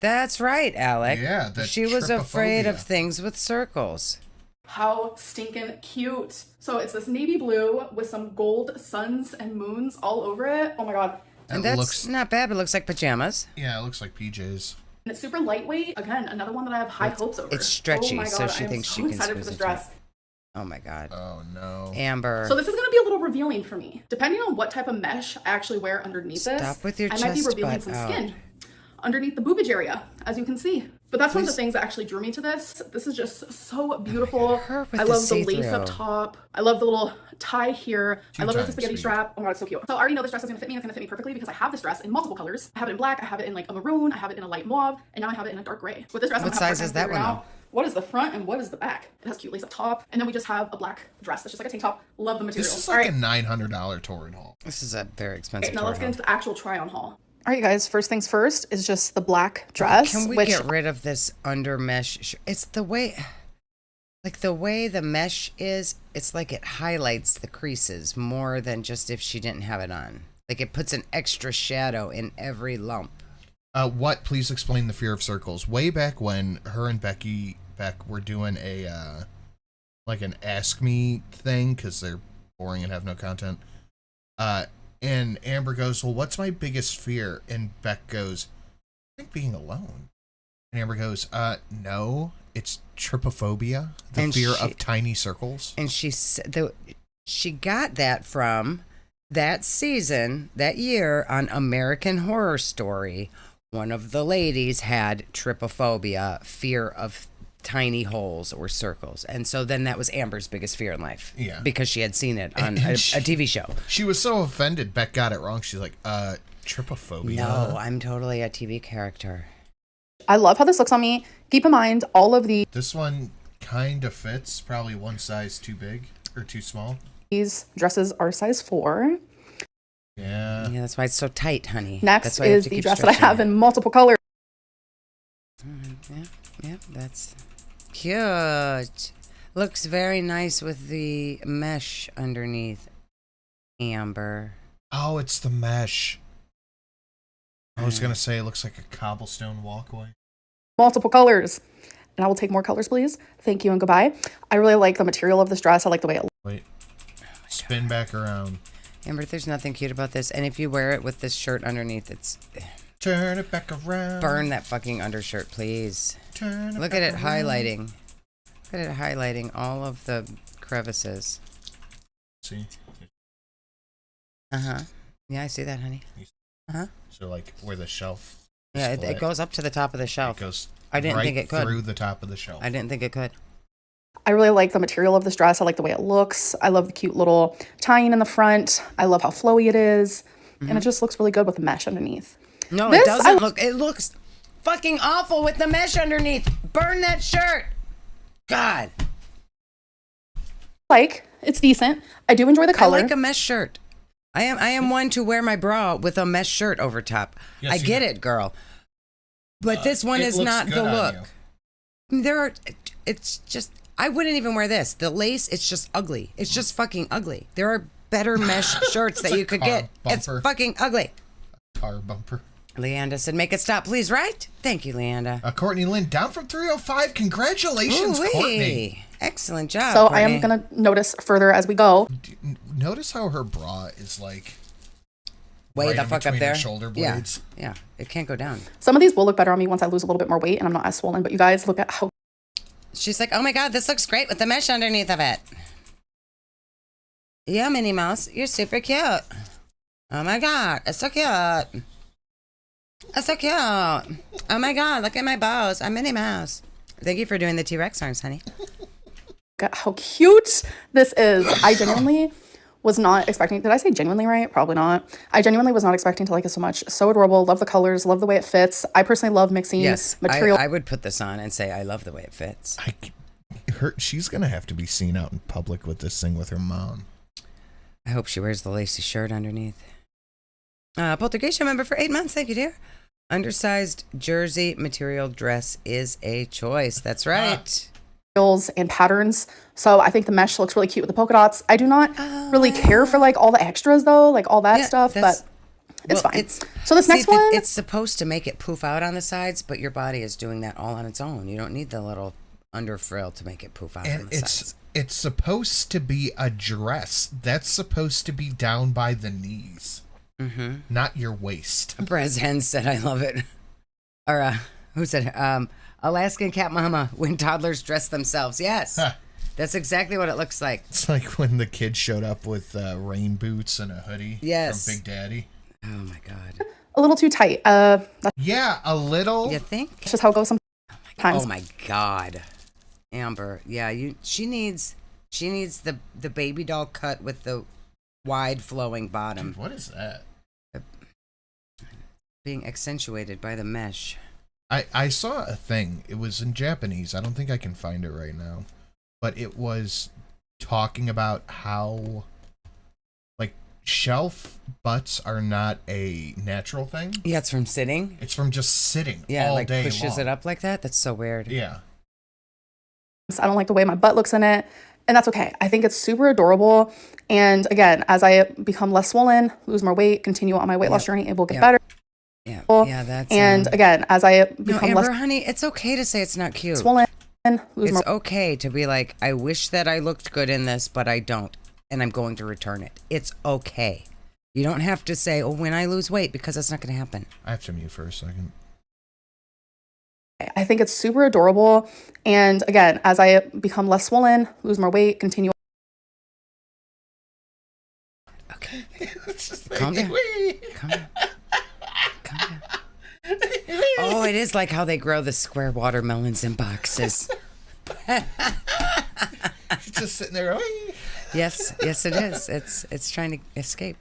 That's right, Alec. Yeah, that she was afraid of trypophobia. things with circles. Yeah, that She was afraid of trypophobia. things with circles. How stinking cute. So it's this navy blue with some gold suns and moons all over it. Oh my god. And That that's looks, not bad, but it looks like pajamas. yeah, it looks like PJs. And it's super lightweight. Again, another one that I have high hopes over. It's stretchy, oh my god, so she I am thinks so she can excited for squeeze this into it. dress. Oh my god. Oh no. Amber. So this is going to be a little revealing for me. Depending on what type of mesh I actually wear underneath this, Stop with your I might be chest revealing butt some out. skin underneath the boobage area, as you can see. But that's one of the things that actually drew me to this. This is just so beautiful. Her with I the love the lace up see-through. top. I love the little tie here. I love the times spaghetti sweet. strap. Oh my god, it's so cute. So I already know this dress is going to fit me. It's going to fit me perfectly because I have this dress in multiple colors. I have it in black. I have it in like a maroon. I have it in a light mauve. And now I have it in a dark gray. With this dress, I'm What gonna have size a hard is time that figuring one, out what is the front and what is the back. It has cute lace up top. And then we just have a black dress that's just like a tank top. Love the material. This is All like right. a $900 Torrid haul. This is a very expensive Okay, now let's Torrid get into the actual try on haul. All right, you guys, first things first is just the black dress, Can we which get rid of this under mesh? It's the way, like the way the mesh is, it's like it highlights the creases more than just if she didn't have it on. Like it puts an extra shadow in every lump. What? Please explain the fear of circles. Way back when her and Beck were doing a like an Ask Me thing because they're boring and have no content. And Amber goes, "Well, what's my biggest fear?" And Beck goes, "I think being alone." And Amber goes, "No, it's trypophobia, the And fear she- of tiny circles." And she got that from that season, that year on American Horror Story. One of the ladies had trypophobia, fear of tiny holes or circles. And so then that was Amber's biggest fear in life. Yeah. Because she had seen it on And a she- TV show. She was so offended. Beck got it wrong. She's like, trypophobia. No, I'm totally a TV character. I love how this looks on me. Keep in mind, all of This one kind of fits. Probably one size too big or too small. these dresses are size 4. Yeah. Yeah, that's why it's so tight, honey. Next That's why you have is to the keep dress that I stretching have it. in multiple colors. Yeah, that's cute. Looks very nice with the mesh underneath. Amber. Oh, it's the mesh. I was gonna say it looks like a cobblestone walkway. Multiple colors. And I will take more colors, please. Thank you and goodbye. I really like the material of this dress. I like the way it Wait. Spin back around. Amber, there's nothing cute about this. And if you wear it with this shirt underneath, it's... Turn it back around. Burn that fucking undershirt, please. Turn it Look back at it around. highlighting. Look at it highlighting all of the crevices. See? Uh-huh. Yeah, I see that, honey. Uh-huh. So like where the shelf. is Yeah, it split, goes up to the top of the shelf. It goes. I didn't right think it could. through the top of the shelf. I didn't think it could. I really like the material of this dress. I like the way it looks. I love the cute little tying in the front. I love how flowy it is. And it just looks really good with the mesh underneath. No, This, it I doesn't look... It looks fucking awful with the mesh underneath. Burn that shirt. God. Like, it's decent. I do enjoy the color. I like a mesh shirt. I am one to wear my bra with a mesh shirt over top. Yes, I you get do. it, girl. But this one it is looks not good the on look. you. There are... It's just... I wouldn't even wear this. The lace, it's just ugly. It's just fucking ugly. There are better mesh shirts that a you could car get. It's bumper. fucking ugly. Car bumper. Leanda said, make it stop, please, right? Thank you, Leanda. Courtney Lynn down from 305. Congratulations, Ooh-wee. Courtney. Excellent job, so I am Courtney. going to notice further as we go. Notice how her bra is like Way right the in fuck up between her there. shoulder blades. Yeah, it can't go down. Some of these will look better on me once I lose a little bit more weight and I'm not as swollen. But you guys, look at how She's like, oh my God, this looks great with the mesh underneath of it. Yeah, Minnie Mouse, you're super cute. Oh my God, it's so cute. It's so cute. Oh my God, look at my bows. I'm Minnie Mouse. Thank you for doing the T-Rex arms, honey. look at how cute this is. I genuinely was not expecting. Did I say genuinely right? Probably not. I genuinely was not expecting to like it so much. So adorable. Love the colors. Love the way it fits. I personally love mixing Yes, material. I would put this on and say I love the way it fits. She's gonna have to be seen out in public with this thing with her mom. I hope she wears the lacy shirt underneath. Poltergeist member for 8 months. Thank you, dear. Undersized jersey material dress is a choice. That's right. And patterns. So I think the mesh looks really cute with the polka dots. I do not really care for like all the extras though, like all that Yeah, stuff, but It's Well, fine. So this next one, it's supposed to make it poof out on the sides, but your body is doing that all on its own. You don't need the little under frill to make it poof out on And the sides. it's supposed to be a dress. That's supposed to be down by the knees, not your waist. Brez Hen said, I love it. Or, who said, Alaskan Cat Mama, when toddlers dress themselves. Yes. That's exactly what it looks like. It's like when the kid showed up with rain boots and a hoodie Yes. from Big Daddy. Oh, my God. a little too tight. Yeah, a little. You think? That's just how it goes sometimes. Oh, my God. Amber, yeah, she needs the baby doll cut with the wide flowing bottom. Dude, what is that? Being accentuated by the mesh. I saw a thing. It was in Japanese. I don't think I can find it right now. But it was talking about how, like, shelf butts are not a natural thing. Yeah, it's from sitting. It's from just sitting Yeah, all like day pushes long. it up like that. That's so weird. Yeah. I don't like the way my butt looks in it, and that's okay. I think it's super adorable. And again, as I become less swollen, lose more weight, continue on my weight loss journey, it will get better. Yeah, that's. And again, as I become Amber, less honey, it's okay to say it's not cute. swollen, lose It's more. okay to be like, I wish that I looked good in this, but I don't, and I'm going to return it. It's okay. You don't have to say, oh, when I lose weight, because that's not going to happen. I have to mute for a second. I think it's super adorable. And again, as I become less swollen, lose more weight, continue. Okay. It's just Calm down. Calm down. Calm down. Oh, it is like how they grow the square watermelons in boxes. She's just sitting there. Wee. Yes, yes, it is. It's trying to escape.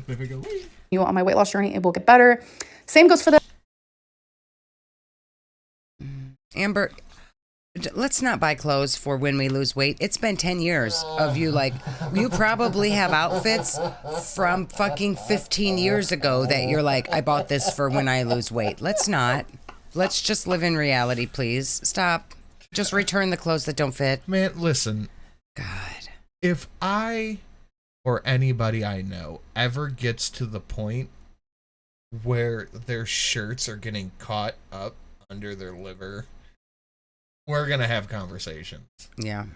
There we go. Wee. Continue on my weight loss journey, it will get better. Same goes for the. Amber, let's not buy clothes for when we lose weight. It's been 10 years of you, like, you probably have outfits from fucking 15 years ago that you're like, I bought this for when I lose weight. Let's not. Let's just live in reality, please. Stop. Just return the clothes that don't fit. Man, listen. God. If I or anybody I know ever gets to the point where their shirts are getting caught up under their liver, we're gonna have conversations. Yeah.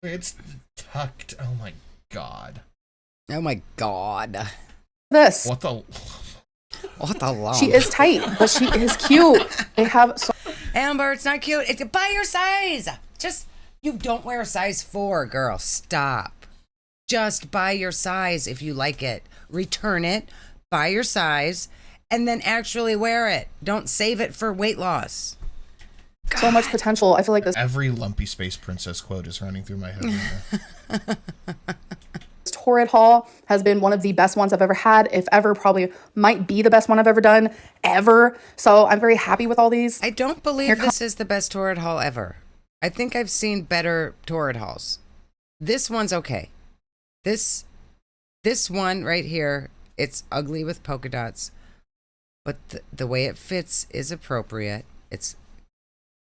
It's tucked. Oh my god. Oh my God. This. What the? What the long? She is tight, but she is cute. They have so Amber, it's not cute. It's buy your size. Just, you don't wear a size 4, girl. Stop. Just buy your size if you like it. Return it, buy your size, and then actually wear it. Don't save it for weight loss. so much potential. I feel like this Every lumpy space princess quote is running through my head right now. Torrid haul has been one of the best ones I've ever had, if ever, probably might be the best one I've ever done, ever. So I'm very happy with all these. I don't believe this is the best Torrid haul ever. I think I've seen better Torrid hauls. This one's okay. This one right here, it's ugly with polka dots, but the way it fits is appropriate.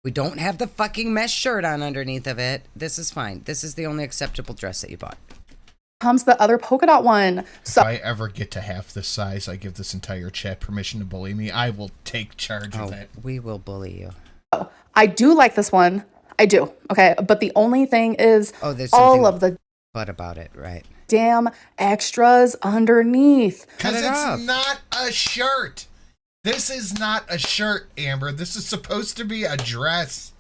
We don't have the fucking mesh shirt on underneath of it. This is fine. This is the only acceptable dress that you bought. Comes the other polka dot one. So If I ever get to half this size, I give this entire chat permission to bully me. I will take charge of it. We will bully you. I do like this one. I do. Okay. But the only thing is There's all something of the but about it, right? damn extras underneath. Because it off. it's not a shirt. This is not a shirt, Amber. This is supposed to be a dress.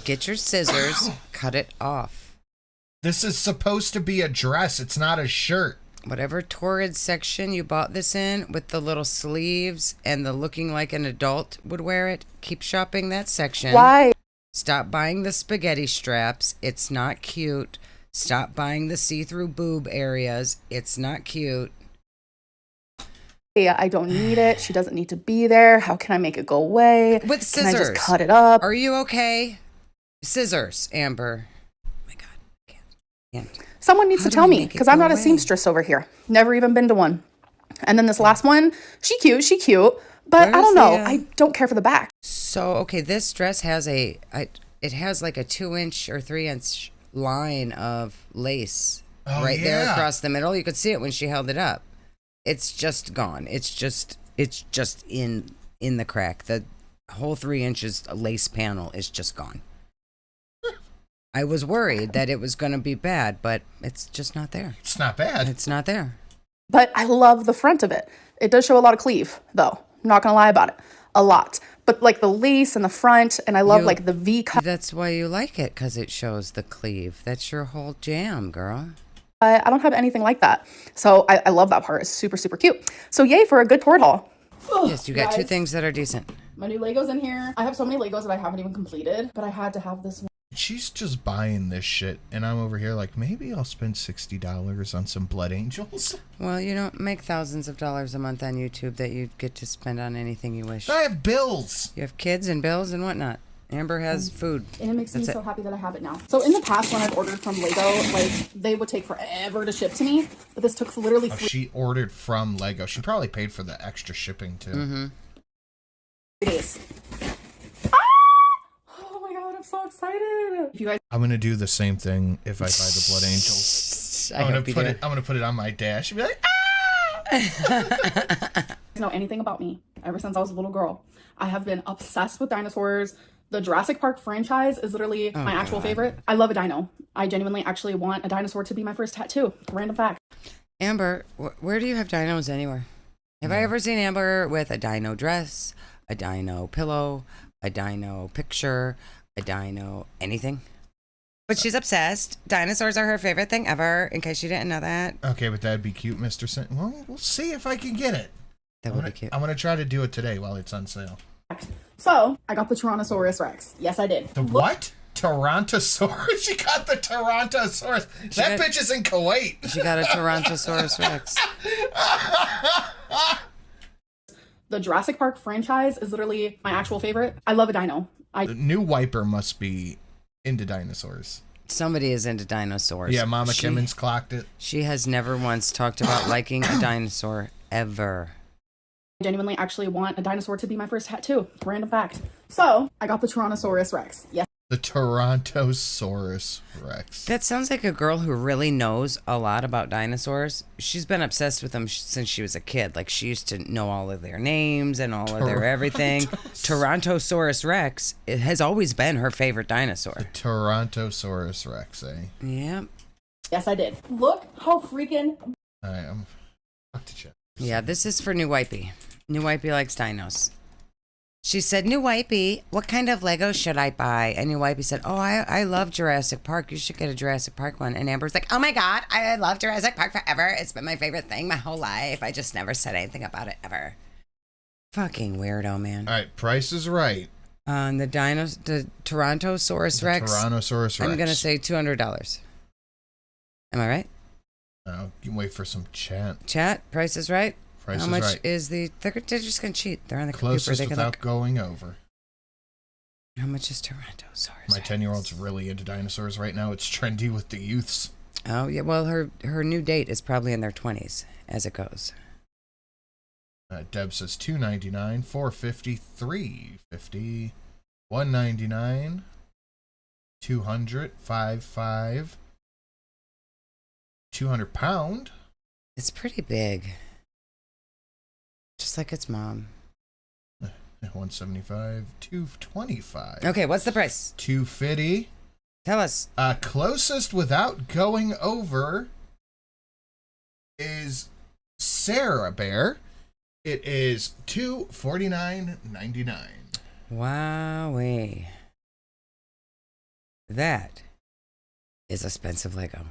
Get your scissors, cut it off. This is supposed to be a dress. It's not a shirt. Whatever Torrid section you bought this in with the little sleeves and the looking like an adult would wear it, keep shopping that section. Why? Stop buying the spaghetti straps. It's not cute. Stop buying the see-through boob areas. It's not cute. Yeah, I don't need it. She doesn't need to be there. How can I make it go away? With Can I scissors. just cut it up? Are you okay? Scissors, Amber. Oh my God. Can't. Someone needs How to do tell we me, make it because I'm go not a away? seamstress over here. Never even been to one. And then this last one, she cute, but I Where's don't know. the, I don't care for the back. So, okay, this dress has it has like a 2-inch or 3-inch line of lace Oh, right there yeah. across the middle. You could see it when she held it up. it's just gone. It's just in the crack. The whole 3 inches lace panel is just gone. I was worried that it was going to be bad, but it's just not there. It's not bad. It's not there. But I love the front of it. It does show a lot of cleave, though. I'm not gonna lie about it. A lot. But like the lace in the front, and I love like the V cut. That's why you like it, because it shows the cleave. That's your whole jam, girl. I don't have anything like that. So I love that part. It's super, super cute. So yay for a good Torrid haul. Yes, you got 2 things that are decent. My new Legos in here. I have so many Legos that I haven't even completed, but I had to have this one. She's just buying this shit, and I'm over here like, maybe I'll spend $60 on some Blood Angels. Well, you don't make thousands of dollars a month on YouTube that you get to spend on anything you wish. I have bills. You have kids and bills and whatnot. Amber has food. And it makes me That's so happy that I have it now. So in the past, when I've ordered from Lego, like they would take forever to ship to me, but this took literally 3 She ordered from Lego. She probably paid for the extra shipping too. days. Oh my god, I'm so excited! If you guys I'm gonna do the same thing if I buy the Blood Angels. I'm gonna put it on my dash and be like, know anything about me, ever since I was a little girl, I have been obsessed with dinosaurs. The Jurassic Park franchise is literally my actual favorite. I love a dino. I genuinely actually want a dinosaur to be my first tattoo. Random fact. Amber, where do you have dinos anywhere? Have I ever seen Amber with a dino dress, a dino pillow, a dino picture, a dino anything? But she's obsessed. Dinosaurs are her favorite thing ever, in case you didn't know that. okay, but that'd be cute, Mr. Well, we'll see if I can get it. That would be cute. I'm gonna try to do it today while it's on sale. So I got the Tyrannosaurus Rex. Yes, I did. The what? Tyrannosaurus? She got the Tyrannosaurus. That bitch is in Kuwait. She got a Tyrannosaurus Rex. The Jurassic Park franchise is literally my actual favorite. I love a dino. The new wiper must be into dinosaurs. Somebody is into dinosaurs. Yeah, Mama Kimmins clocked it. She has never once talked about liking a dinosaur, ever. I genuinely actually want a dinosaur to be my first tattoo. Random fact. So I got the Tyrannosaurus Rex. Yes. The Tyrannosaurus Rex. That sounds like a girl who really knows a lot about dinosaurs. She's been obsessed with them since she was a kid. Like, she used to know all of their names and all of their everything. Tyrannosaurus Rex, it has always been her favorite dinosaur. The Tyrannosaurus Rex, eh? Yeah. Yes, I did. Look how freaking... Alright, I'm up to check. Yeah, this is for New Wipey. New Wipey likes dinos. She said, New Wipey, what kind of Lego should I buy? And New Wipey said, oh, I love Jurassic Park. You should get a Jurassic Park one. And Amber's like, oh my God, I love Jurassic Park forever. It's been my favorite thing my whole life. I just never said anything about it ever. Fucking weirdo, man. Alright, Price is Right. The Tyrannosaurus Rex. Tyrannosaurus Rex. I'm going to say $200. Am I right? No, you can wait for some chat. Chat, Price is Right. Price How is much Right. is the... They're just going to cheat. They're on the Closest computer. They can without look. going over. How much is Tyrannosaurus My Rex? 10-year-old's really into dinosaurs right now. It's trendy with the youths. Oh, yeah. Well, her new date is probably in their 20s as it goes. Deb says $299, $450, $350, $199, $200, $55, £200. It's pretty big. Just like its mom. $175, $225. Okay, what's the price? $250. Tell us. Closest without going over is Sarah Bear. It is $249.99. Wowee. That is expensive Lego.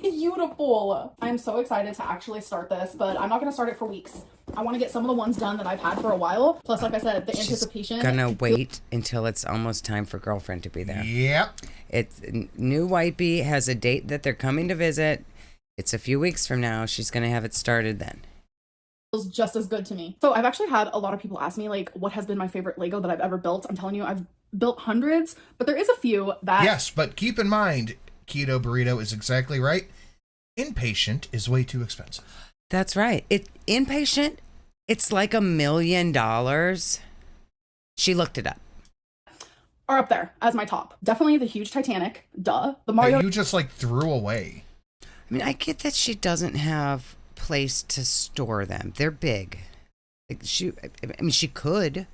Beautiful. I'm so excited to actually start this, but I'm not going to start it for weeks. I want to get some of the ones done that I've had for a while. Plus, like I said, the anticipation. Gonna wait until it's almost time for girlfriend to be there. Yep. It's New Wipey has a date that they're coming to visit. It's a few weeks from now. She's gonna have it started then. Feels just as good to me. So I've actually had a lot of people ask me, like, what has been my favorite Lego that I've ever built. I'm telling you, I've built hundreds, but there is a few that... Yes, but keep in mind, Keto Burrito is exactly right. Inpatient is way too expensive. That's right. Inpatient, it's like $1 million. She looked it up. are up there as my top. Definitely the huge Titanic. Duh. The Mario... That you just, like, threw away. I mean, I get that she doesn't have place to store them. They're big. Like she could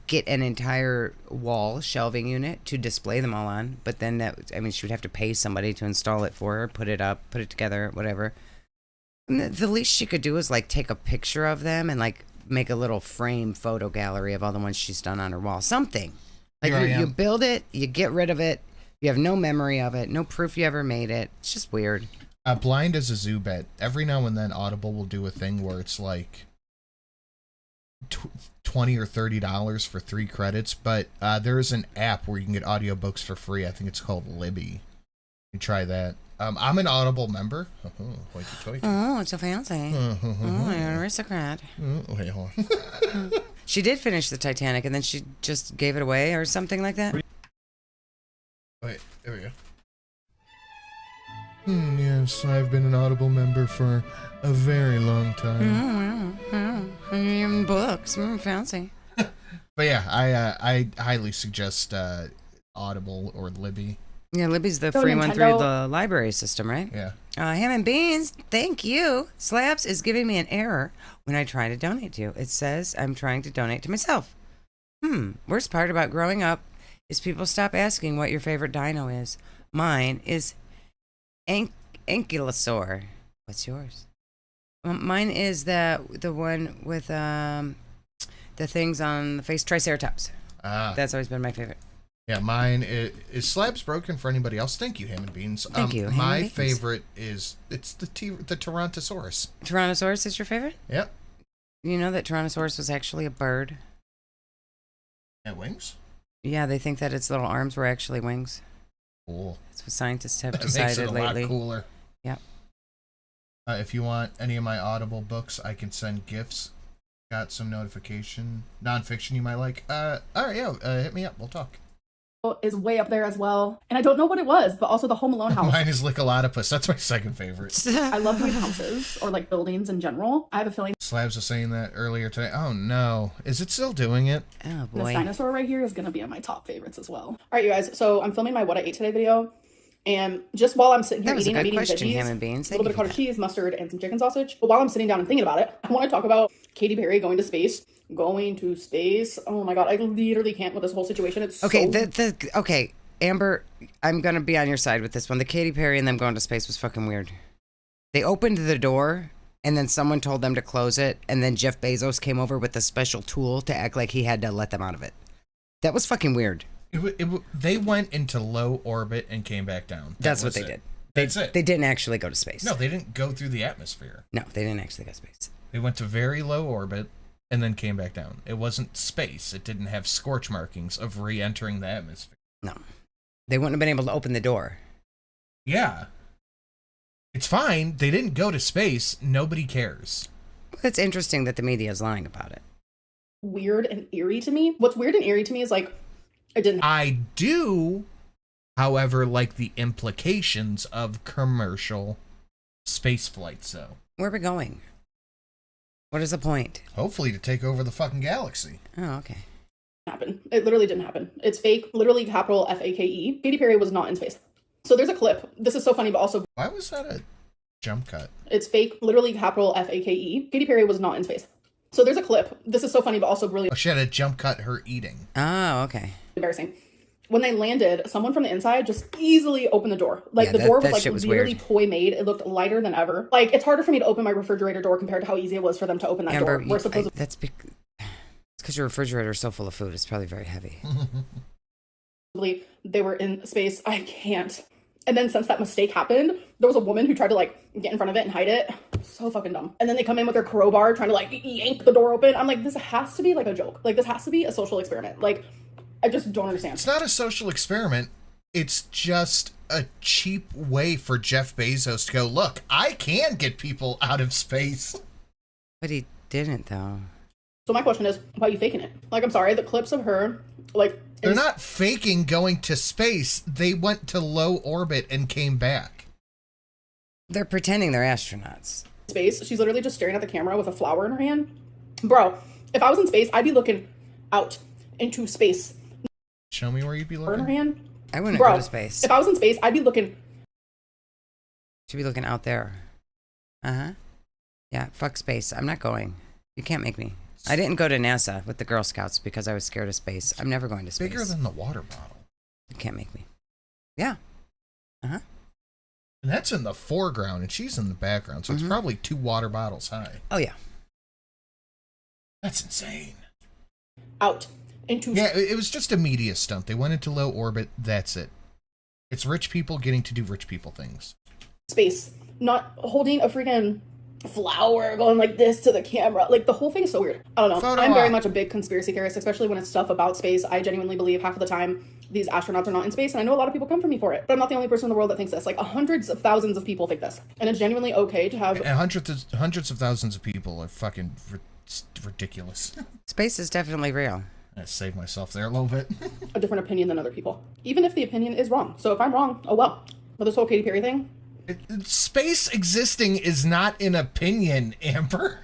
get an entire wall shelving unit to display them all on, but then she would have to pay somebody to install it for her, put it up, put it together, whatever. And the least she could do is like take a picture of them and like make a little frame photo gallery of all the ones she's done on her wall. Something. Like you build it, you get rid of it, you have no memory of it, no proof you ever made it. It's just weird. Blind as a zoo bet. Every now and then Audible will do a thing where it's like $20 or $30 for 3 credits, but there's an app where you can get audiobooks for free. I think it's called Libby. You try that. I'm an Audible member. Oh, it's so fancy. Oh, you're an aristocrat. Wait, hold on. She did finish the Titanic, and then she just gave it away or something like that. Wait, there we go. Yes, I've been an Audible member for a very long time. Even books, fancy. But yeah, I highly suggest Audible or Libby. Yeah, Libby's the free one through the library system, right? Yeah. Ham and Beans, thank you. Slabs is giving me an error when I try to donate to you. It says I'm trying to donate to myself. Worst part about growing up is people stop asking what your favorite dino is. Mine is Ankylosaur. What's yours? Mine is the one with the things on the face, Triceratops. That's always been my favorite. Yeah, mine is Slabs broken for anybody else. Thank you, Ham and Beans. Thank you. My favorite is the Tyrannosaurus. Tyrannosaurus is your favorite? Yep. You know that Tyrannosaurus was actually a bird? And wings? Yeah, they think that its little arms were actually wings. Cool. That's what scientists have That decided makes it a lately. lot cooler. Yep. If you want any of my Audible books, I can send gifts. Got some nonfiction you might like. All right, hit me up. We'll talk. Is way up there as well. And I don't know what it was, but also the Home Alone house. Mine is Lickalotopus. That's my second favorite. I love doing houses or like buildings in general. I have a feeling Slabs was saying that earlier today. Oh no. Is it still doing it? Oh boy. this dinosaur right here is going to be on my top favorites as well. All right, you guys. So I'm filming my What I Ate Today video. And just while I'm sitting here eating, I'm eating veggies, Ham and Beans. a little bit of cottage cheese, mustard, and some chicken sausage. But while I'm sitting down and thinking about it, I want to talk about Katy Perry going to space. Going to space. Oh my god, I literally can't with this whole situation. It's okay. So... Okay, Amber, I'm gonna be on your side with this one. The Katy Perry and them going to space was fucking weird. They opened the door, and then someone told them to close it, and then Jeff Bezos came over with a special tool to act like he had to let them out of it. That was fucking weird. They went into low orbit and came back down. That's what they did. That's it. They didn't actually go to space. No, they didn't go through the atmosphere. No, they didn't actually go to space. They went to very low orbit and then came back down. It wasn't space. It didn't have scorch markings of re-entering the atmosphere. No. They wouldn't have been able to open the door. Yeah. It's fine. They didn't go to space. Nobody cares. It's interesting that the media is lying about it. Weird and eerie to me. What's weird and eerie to me is like, I do, however, like the implications of commercial space flights, though. Where are we going? What is the point? Hopefully to take over the fucking galaxy. Oh, okay. Happen. It literally didn't happen. It's fake. Literally capital Fake. Katy Perry was not in space. So there's a clip. This is so funny, but also... Why was that a jump cut? It's fake. Literally capital Fake. Katy Perry was not in space. So there's a clip. This is so funny, but also really... Oh, she had a jump cut her eating. Oh, okay. Embarrassing. When they landed, someone from the inside just easily opened the door. Like, the door was like literally toy made. It looked lighter than ever. Like, it's harder for me to open my refrigerator door compared to how easy it was for them to open that door. We're supposed to... It's because your refrigerator is so full of food. It's probably very heavy. They were in space. I can't. And then since that mistake happened, there was a woman who tried to like get in front of it and hide it. So fucking dumb. And then they come in with their crowbar trying to like yank the door open. I'm like, this has to be like a joke. Like, this has to be a social experiment. Like, I just don't understand. It's not a social experiment. It's just a cheap way for Jeff Bezos to go, look, I can get people out of space. But he didn't, though. So my question is, why are you faking it? Like, I'm sorry, the clips of her, like... They're not faking going to space. They went to low orbit and came back. They're pretending they're astronauts. Space. She's literally just staring at the camera with a flower in her hand. Bro, if I was in space, I'd be looking out into space. Show me where you'd be looking. In her hand. I wouldn't go to space. If I was in space, I'd be looking... She'd be looking out there. Uh-huh. Yeah, fuck space. I'm not going. You can't make me. I didn't go to NASA with the Girl Scouts because I was scared of space. I'm never going to space. Bigger than the water bottle. You can't make me. Yeah. Uh-huh. And that's in the foreground, and she's in the background, so it's probably 2 water bottles high. Oh, yeah. That's insane. Out into Yeah, it was just a media stunt. They went into low orbit. That's it. It's rich people getting to do rich people things. space, not holding a freaking flower going like this to the camera. Like, the whole thing is so weird. I don't know. Photo I'm very op. much a big conspiracy theorist, especially when it's stuff about space. I genuinely believe half of the time these astronauts are not in space, and I know a lot of people come for me for it, but I'm not the only person in the world that thinks this. Like, hundreds of thousands of people think this, and it's genuinely okay to have... And hundreds of thousands of people are fucking ridiculous. Space is definitely real. I saved myself there a little bit. a different opinion than other people, even if the opinion is wrong. So if I'm wrong, oh well. But this whole Katy Perry thing, Space existing is not an opinion, Amber.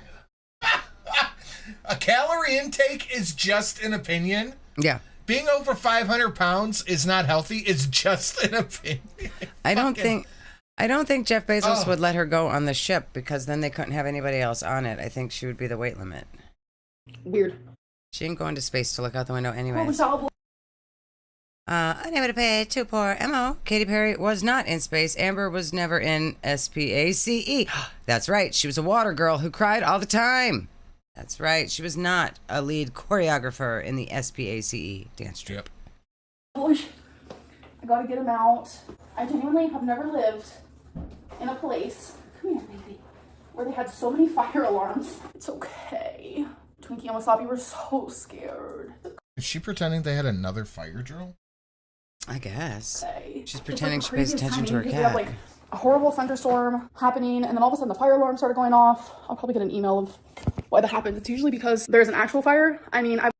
A calorie intake is just an opinion. Yeah. Being over 500 pounds is not healthy. It's just an opinion. I don't think Jeff Bezos would let her go on the ship because then they couldn't have anybody else on it. I think she would be the weight limit. weird. She ain't going to space to look out the window Oh, anyways. solid. Unable to pay too poor. MO. Katy Perry was not in space. Amber was never in SPACE. That's right. She was a water girl who cried all the time. That's right. She was not a lead choreographer in the SPACE dance troupe. Boy, I gotta get him out. I genuinely have never lived in a place, come here, baby, where they had so many fire alarms. It's okay. Twinkie and Wasabi were so scared. Is she pretending they had another fire drill? I guess. Okay. She's It's pretending the she pays craziest attention to her timing because we have, cat. like, a horrible thunderstorm happening, and then all of a sudden the fire alarm started going off. I'll probably get an email of why that happened. It's usually because there's an actual fire. I mean, I've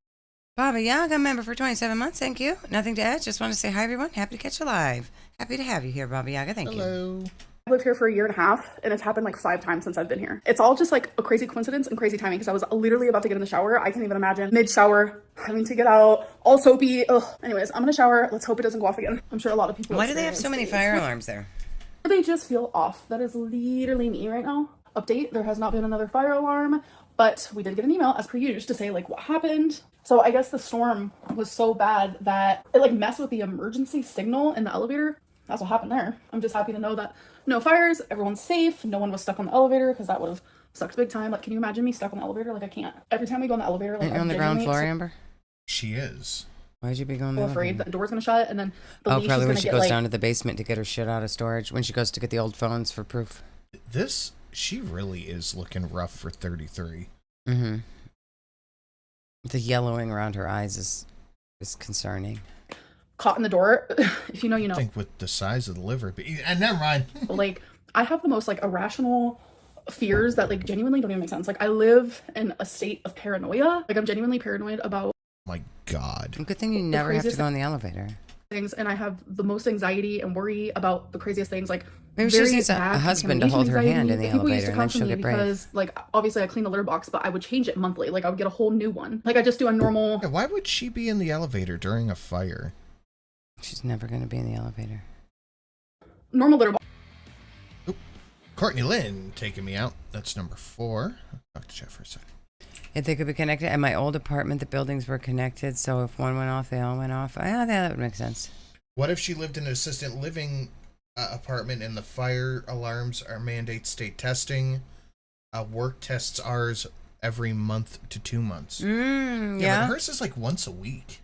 Baba Yaga member for 27 months. Thank you. Nothing to add. Just want to say hi, everyone. Happy to catch you live. Happy to have you here, Baba Yaga. Thank you. Hello. lived here for a year and a half, and it's happened like 5 times since I've been here. It's all just like a crazy coincidence and crazy timing because I was literally about to get in the shower. I can't even imagine mid-shower having to get out all soapy. Ugh. Anyways, I'm gonna shower. Let's hope it doesn't go off again. I'm sure a lot of people. Why do they have so many experience fire it. alarms there? They just feel off. That is literally me right now. Update, there has not been another fire alarm, but we did get an email as per usual to say like what happened. So I guess the storm was so bad that it like messed with the emergency signal in the elevator. That's what happened there. I'm just happy to know that no fires, everyone's safe, no one was stuck on the elevator because that would have sucked big time. Like, can you imagine me stuck on the elevator? Like, I can't. Every time we go on the elevator, like, Aren't you on the ground floor, Amber? She is. Why'd you be going there? afraid that the door's gonna shut, and then the Oh, leash probably is when gonna she get goes like down to the basement to get her shit out of storage. When she goes to get the old phones for proof. She really is looking rough for 33. Mm-hmm. The yellowing around her eyes is concerning. caught in the door. If you know, you know. I think with the size of the liver, but and never mind. Like, I have the most like irrational fears that like genuinely don't even make sense. Like, I live in a state of paranoia. Like, I'm genuinely paranoid about My God. Good thing you never have to craziest go in the elevator. things, and I have the most anxiety and worry about the craziest things. Like, Maybe she very just needs a bad husband to hold her contamination hand in the anxiety. People used elevator, to and come then for she'll me get brave. because, like, obviously I clean the litter box, but I would change it monthly. Like, I would get a whole new one. Like, I just do a normal. Yeah, why would she be in the elevator during a fire? She's never going to be in the elevator. Normal litter box. Courtney Lynn taking me out. That's number 4. I'll talk to Jeff for a second. If they could be connected, at my old apartment, the buildings were connected, so if one went off, they all went off. Yeah, that would make sense. What if she lived in an assisted living apartment and the fire alarms are mandate state testing? Work tests ours every month to 2 months. Yeah. But hers is like once a week.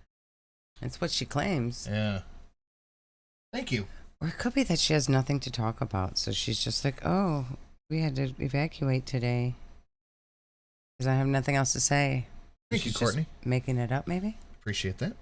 That's what she claims. Yeah. Thank you. Or it could be that she has nothing to talk about, so she's just like, oh, we had to evacuate today because I have nothing else to say. Thank you, She's Courtney. just making it up, maybe? Appreciate that.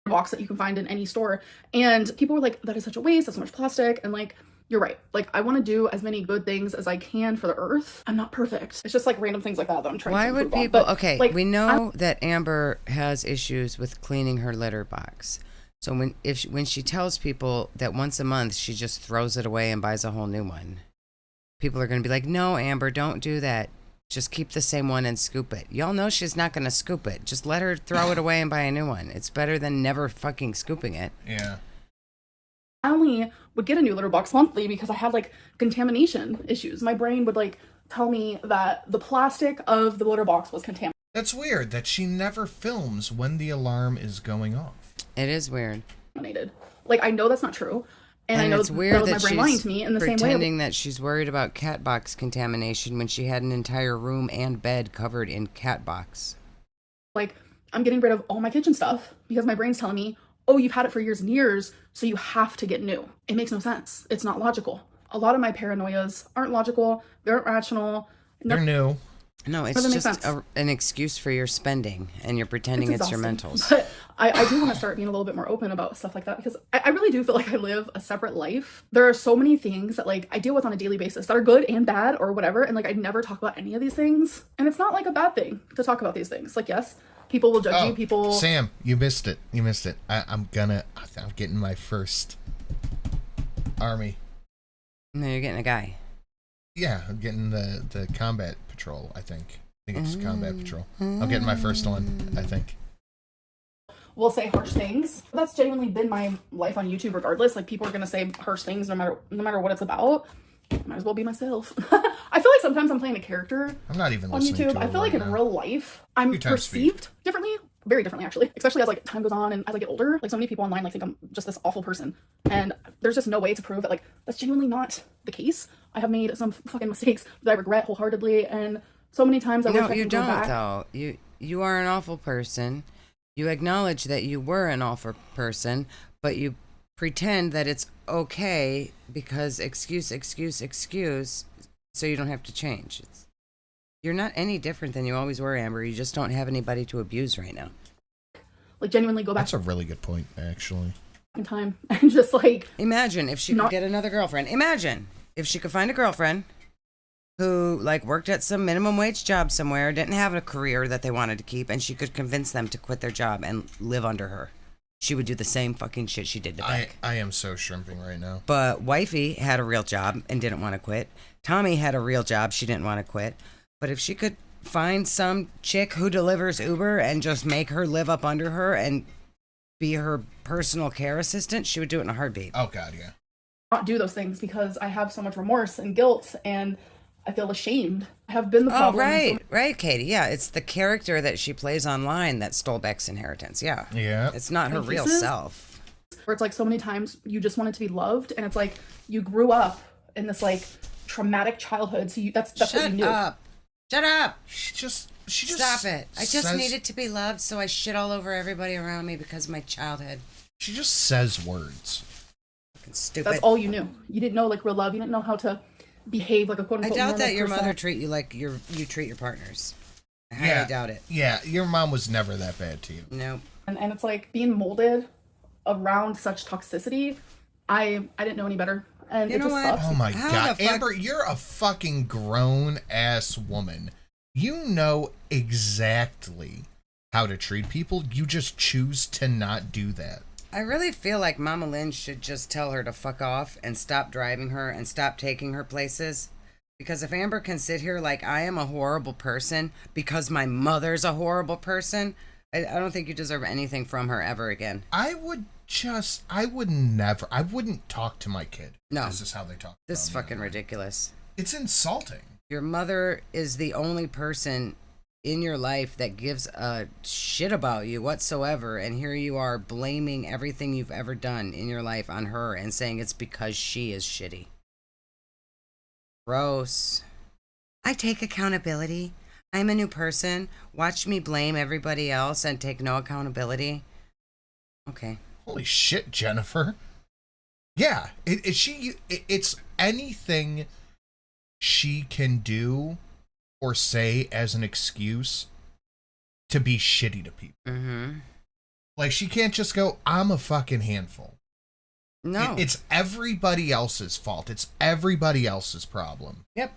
Box that you can find in any store, and people were like, that is such a waste, that's so much plastic. And like, you're right, like, I want to do as many good things as I can for the earth. I'm not perfect. It's just like random things like that I'm trying Why to would improve on. people... But, Okay, like, we know that Amber has issues with cleaning her litter box. So when she tells people that once a month she just throws it away and buys a whole new one, people are going to be like, no, Amber, don't do that. Just keep the same one and scoop it. Y'all know she's not going to scoop it. Just let her throw it away and buy a new one. It's better than never fucking scooping it. Yeah. I only would get a new litter box monthly because I had like contamination issues. My brain would like tell me that the plastic of the litter box was That's weird that she never films when the alarm is going off. It is weird. contaminated. Like, I know that's not true. And I know it's weird that was that my brain lying she's to me in the same way. pretending that she's worried about cat box contamination when she had an entire room and bed covered in cat box. Like, I'm getting rid of all my kitchen stuff because my brain's telling me, oh, you've had it for years and years, so you have to get new. It makes no sense. It's not logical. A lot of my paranoias aren't logical. They aren't rational. They're new. No, it's Doesn't make just sense. an excuse for your spending, and you're pretending it's your exhausting. mentals. But I do want to start being a little bit more open about stuff like that because I really do feel like I live a separate life. There are so many things that like I deal with on a daily basis that are good and bad or whatever, and like I never talk about any of these things. And it's not like a bad thing to talk about these things. Like, yes, people will judge you. People. Sam, you missed it. You missed it. I'm getting my first army. No, you're getting a guy. Yeah, I'm getting the combat patrol, I think. I think it's combat patrol. I'm getting my first one, I think. Will say harsh things. That's genuinely been my life on YouTube regardless. Like, people are gonna say harsh things no matter what it's about. Might as well be myself. I feel like sometimes I'm playing a character I'm not even on listening YouTube. to I it feel like right in now. real life I'm Your time speed. perceived differently. Very differently, actually. Especially as like time goes on and as I get older. Like, so many people online like think I'm just this awful person. And there's just no way to prove that like that's genuinely not the case. I have made some fucking mistakes that I regret wholeheartedly, and so many times I wish No, I you could go don't, back. though. You are an awful person. You acknowledge that you were an awful person, but you pretend that it's okay because excuse, so you don't have to change. You're not any different than you always were, Amber. You just don't have anybody to abuse right now. Like, genuinely go back That's a really good point, actually. in time and just like Imagine if she could Not- get another girlfriend. Imagine if she could find a girlfriend who like worked at some minimum wage job somewhere, didn't have a career that they wanted to keep, and she could convince them to quit their job and live under her. She would do the same fucking shit she did to Beck. I am so shrimping right now. But Wifey had a real job and didn't want to quit. Tommy had a real job, she didn't want to quit. But if she could find some chick who delivers Uber and just make her live up under her and be her personal care assistant, she would do it in a heartbeat. Oh, God, yeah. not do those things because I have so much remorse and guilt and I feel ashamed. I have been the problem. Right, Katie. Yeah, it's the character that she plays online that stole Beck's inheritance. Yeah. Yeah. It's not her real Cases? self. Where it's like so many times you just wanted to be loved, and it's like you grew up in this like traumatic childhood, so that's what you Shut knew. up. Shut up. She just Stop it. I just says- needed to be loved, so I shit all over everybody around me because of my childhood. She just says words. Fucking stupid. That's all you knew. You didn't know like real love. You didn't know how to behave like a quote I unquote. doubt normal that your person. mother treat you like you treat your partners. I highly doubt it. Yeah, your mom was never that bad to you. Nope. And it's like being molded around such toxicity. I didn't know any better, and You it know just what? sucks. Oh my How God. the fuck- Amber, you're a fucking grown ass woman. You know exactly how to treat people. You just choose to not do that. I really feel like Mama Lynn should just tell her to fuck off and stop driving her and stop taking her places. Because if Amber can sit here like I am a horrible person because my mother's a horrible person, I don't think you deserve anything from her ever again. I wouldn't talk to my kid. No. This is how they talk. This is about me. fucking ridiculous. It's insulting. Your mother is the only person in your life that gives a shit about you whatsoever, and here you are blaming everything you've ever done in your life on her and saying it's because she is shitty. Gross. I take accountability. I'm a new person. Watch me blame everybody else and take no accountability. Okay. Holy shit, Jennifer. Yeah, it's anything she can do or say as an excuse to be shitty to people. Mm-hmm. Like, she can't just go, I'm a fucking handful. No. It's everybody else's fault. It's everybody else's problem. Yep.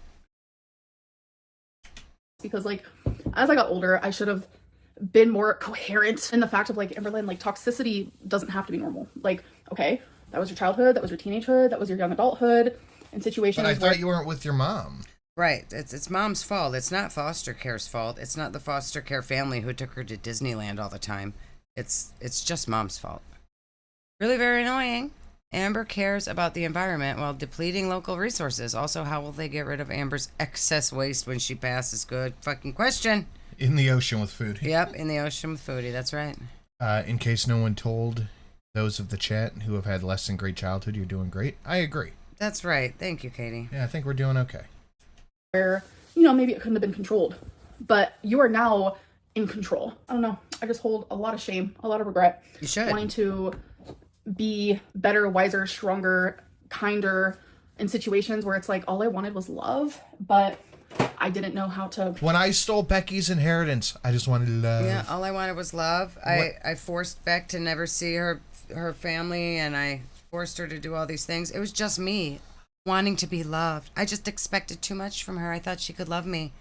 Because like as I got older, I should have been more coherent in the fact of like Amberlynn, like toxicity doesn't have to be normal. Like, okay, that was your childhood, that was your teenagehood, that was your young adulthood, in situations But I where thought you weren't with your mom. Right. It's mom's fault. It's not foster care's fault. It's not the foster care family who took her to Disneyland all the time. It's just mom's fault. Really very annoying. Amber cares about the environment while depleting local resources. Also, how will they get rid of Amber's excess waste when she passes? Good fucking question. In the ocean with food. Yep, in the ocean with foodie. That's right. In case no one told those of the chat who have had less than great childhood, you're doing great. I agree. That's right. Thank you, Katie. Yeah, I think we're doing okay. Where, you know, maybe it couldn't have been controlled, but you are now in control. I don't know. I just hold a lot of shame, a lot of regret. You should. Wanting to be better, wiser, stronger, kinder in situations where it's like all I wanted was love, but I didn't know how to. When I stole Becky's inheritance, I just wanted love. Yeah, all I wanted was love. I forced Beck to never see her family, and I forced her to do all these things. It was just me wanting to be loved. I just expected too much from her. I thought she could love me.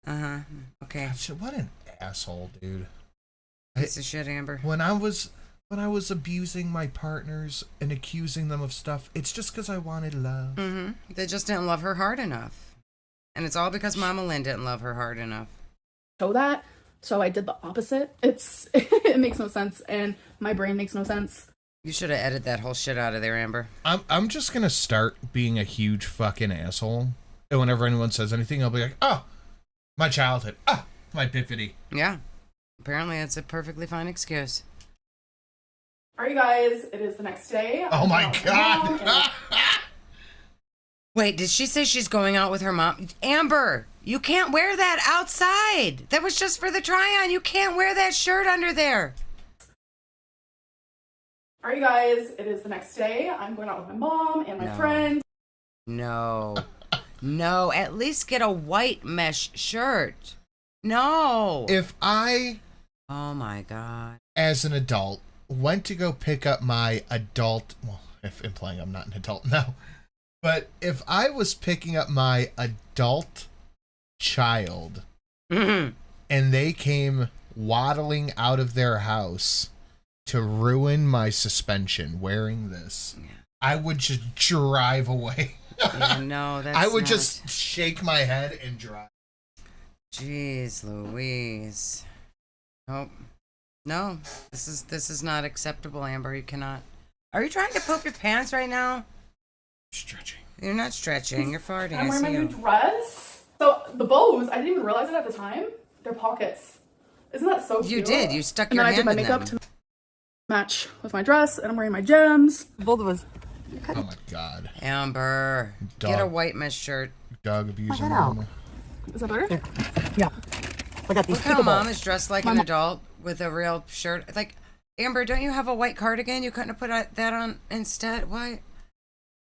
Okay. God, what an asshole, dude. Piece of shit, Amber. When I was abusing my partners and accusing them of stuff, it's just because I wanted love. They just didn't love her hard enough. And it's all because Mama Lynn didn't love her hard enough. Show that. So I did the opposite. It makes no sense, and my brain makes no sense. You should have edited that whole shit out of there, Amber. I'm just gonna start being a huge fucking asshole. And whenever anyone says anything, I'll be like, oh, my childhood. Ah, my Piccolo. Yeah. Apparently it's a perfectly fine excuse. All right, guys, it is the next day. Oh my god. Wait, did she say she's going out with her mom? Amber, you can't wear that outside. That was just for the try-on. You can't wear that shirt under there. All right, guys, it is the next day. I'm going out with my mom and my friends. No. No, at least get a white mesh shirt. No. If I, Oh my god. as an adult, went to go pick up my adult, well, if implying I'm not an adult now, but if I was picking up my adult child and they came waddling out of their house to ruin my suspension wearing this, I would just drive away. Yeah, no, that's I would not... just shake my head and drive. Jeez Louise. Nope. No, this is not acceptable, Amber. You cannot. Are you trying to poop your pants right now? Stretching. You're not stretching. You're farting. I'm I wearing my see new you. dress. So the bows, I didn't even realize it at the time. They're pockets. Isn't that so cute? You did. You stuck And your then I did hand my in makeup them. to match with my dress, and I'm wearing my gems. Both of us. Oh my god. Amber, get a white mesh shirt. Dog abuse. Check that out. Is that better? Yeah. I got these Look how pickle mom balls. is dressed like an adult with a real shirt. Like, Amber, don't you have a white cardigan? You couldn't have put that on instead? Why?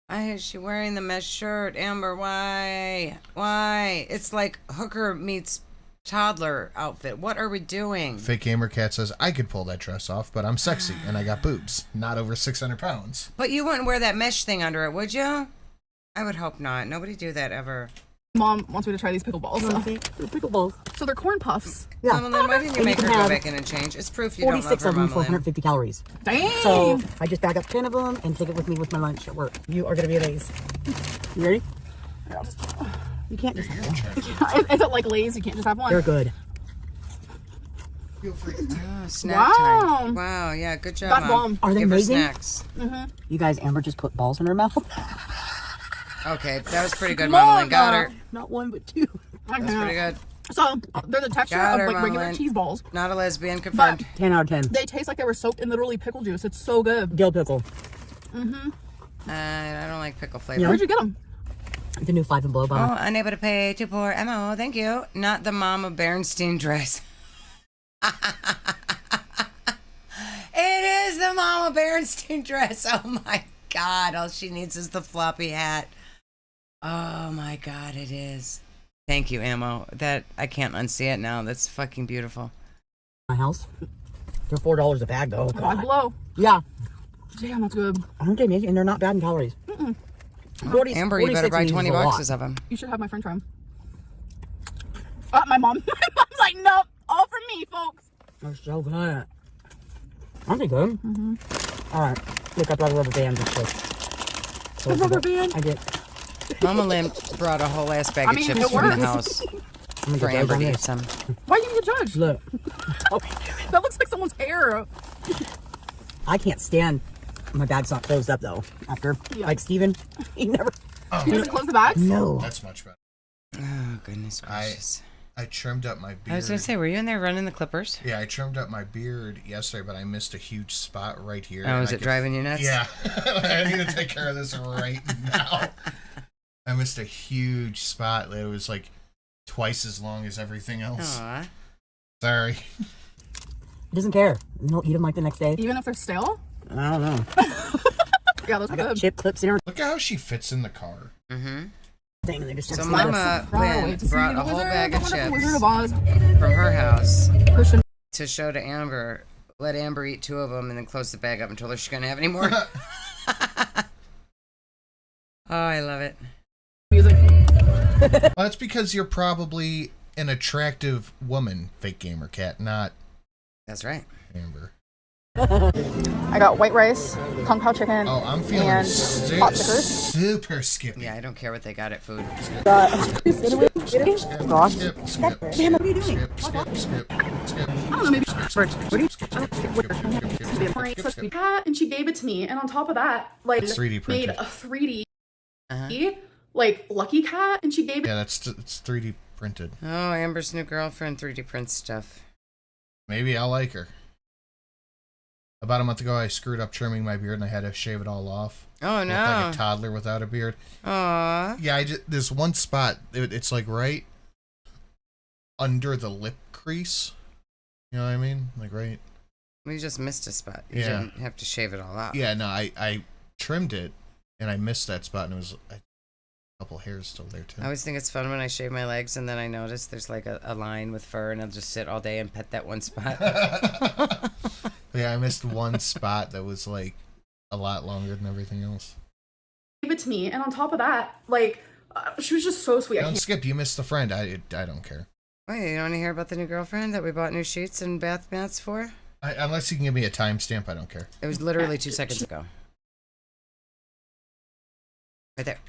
Why is she wearing the mesh shirt? Amber, why? Why? It's like hooker meets toddler outfit. What are we doing? Fake Gamer Cat says, I could pull that dress off, but I'm sexy and I got boobs. Not over 600 pounds. But you wouldn't wear that mesh thing under it, would you? I would hope not. Nobody do that ever. Mom wants me to try these pickle balls. Pickle balls. So they're corn puffs. Yeah. Mama Lynn, why didn't you And make you her can go have back in and change? It's proof you don't love 46 her, of them Mama for Lynn. 150 calories. Dang. So I just bag up 10 of them and take it with me with my lunch at work. You are going to be amazed. You ready? You can't just have one. Is it like Lay's? You can't just have one. They're good. Feel free. Oh, snack time. Wow, yeah, good job, That's Mom. bomb. Are they Give her amazing? snacks. You guys, Amber just put balls in her mouth. Okay, that was pretty good, Mama Lynn. Got her. Not one, but two. That's pretty good. So they're the texture Got of her, like Mama regular Lynn. cheese balls. Not a lesbian, confirmed. 10 out of 10. They taste like they were soaked in literally pickle juice. It's so good. Dill pickle. I don't like pickle flavor. Yeah. Where'd you get them? The new 5 and Blow Bomb. Oh, unable to pay too poor. MO, thank you. Not the Mama Bernstein dress. It is the Mama Bernstein dress. Oh my God. All she needs is the floppy hat. Oh my God, it is. Thank you, Ammo. That I can't unsee it now. That's fucking beautiful. My house. They're $4 a bag, though. Five God. below. Yeah. Damn, that's good. Aren't they amazing? And they're not bad in calories. 40, Amber, you better 46 buy means 20 a lot. boxes of them. You should have my friend try 'em. My mom. My mom's like, nope, all for me, folks. They're so good. Aren't they good? All right. Look, I brought a rubber band. Just quick. So A rubber band? I did. Mama Lynn brought a whole ass bag I of mean, chips it from the works. house I'm for gonna get Amber those to on eat this. some. Why are you the judge? Look. That looks like someone's hair. I can't stand My bag's not closed up though. After, Yeah. like Steven, he never. He doesn't close the bags? No. That's much better. Oh, goodness gracious. I trimmed up my beard. I was going to say, were you in there running the clippers? Yeah, I trimmed up my beard yesterday, but I missed a huge spot right here. Oh, is it driving you nuts? Yeah. I need to take care of this right now. I missed a huge spot that was like twice as long as everything else. Aw. Sorry. He doesn't care. He'll eat them like the next day. Even if they're stale? I don't know. Yeah, those I are got good. chip clips in her Look at how she fits in the car. Mm-hmm. thing. And they just So started seeing Mama Right, Lynn wait to see brought the a whole Wizard, bag the of Wonderful Wizard chips of Oz. from her house Christian. to show to Amber. Let Amber eat 2 of them and then close the bag up and told her she couldn't have any more. Oh, I love it. Music. Well, that's because you're probably an attractive woman, fake gamer cat, not That's right. Amber. I got white rice, kung pao chicken, Oh, I'm feeling and popsicles. super skippy. Yeah, I don't care what they got at food. Got Gosh. Skip, skip, Damn, what are you doing? skip, skip, skip. I don't know, maybe Skip. cat, and she gave it to me. And on top of that, like, It's 3D made printed. a 3D, Uh-huh. like, lucky cat, and she gave it. Yeah, it's 3D printed. Oh, Amber's new girlfriend 3D prints stuff. Maybe I'll like her. About a month ago, I screwed up trimming my beard and I had to shave it all off. Oh, I looked no. like a toddler without a beard. Aw. Yeah, there's one spot. It's like right under the lip crease. You know what I mean? Like right. We just missed a spot. You Yeah. didn't have to shave it all off. Yeah, no, I trimmed it and I missed that spot and it was a couple hairs still there too. I always think it's fun when I shave my legs and then I notice there's like a line with fur and I'll just sit all day and pet that one spot. Yeah, I missed one spot that was like a lot longer than everything else. Gave it to me, and on top of that, like, she was just so sweet. I Don't can't skip. You missed the friend. I don't care. Wait, you don't want to hear about the new girlfriend that we bought new sheets and bath mats for? Unless you can give me a timestamp, I don't care. It was literally 2 seconds ago. Right there.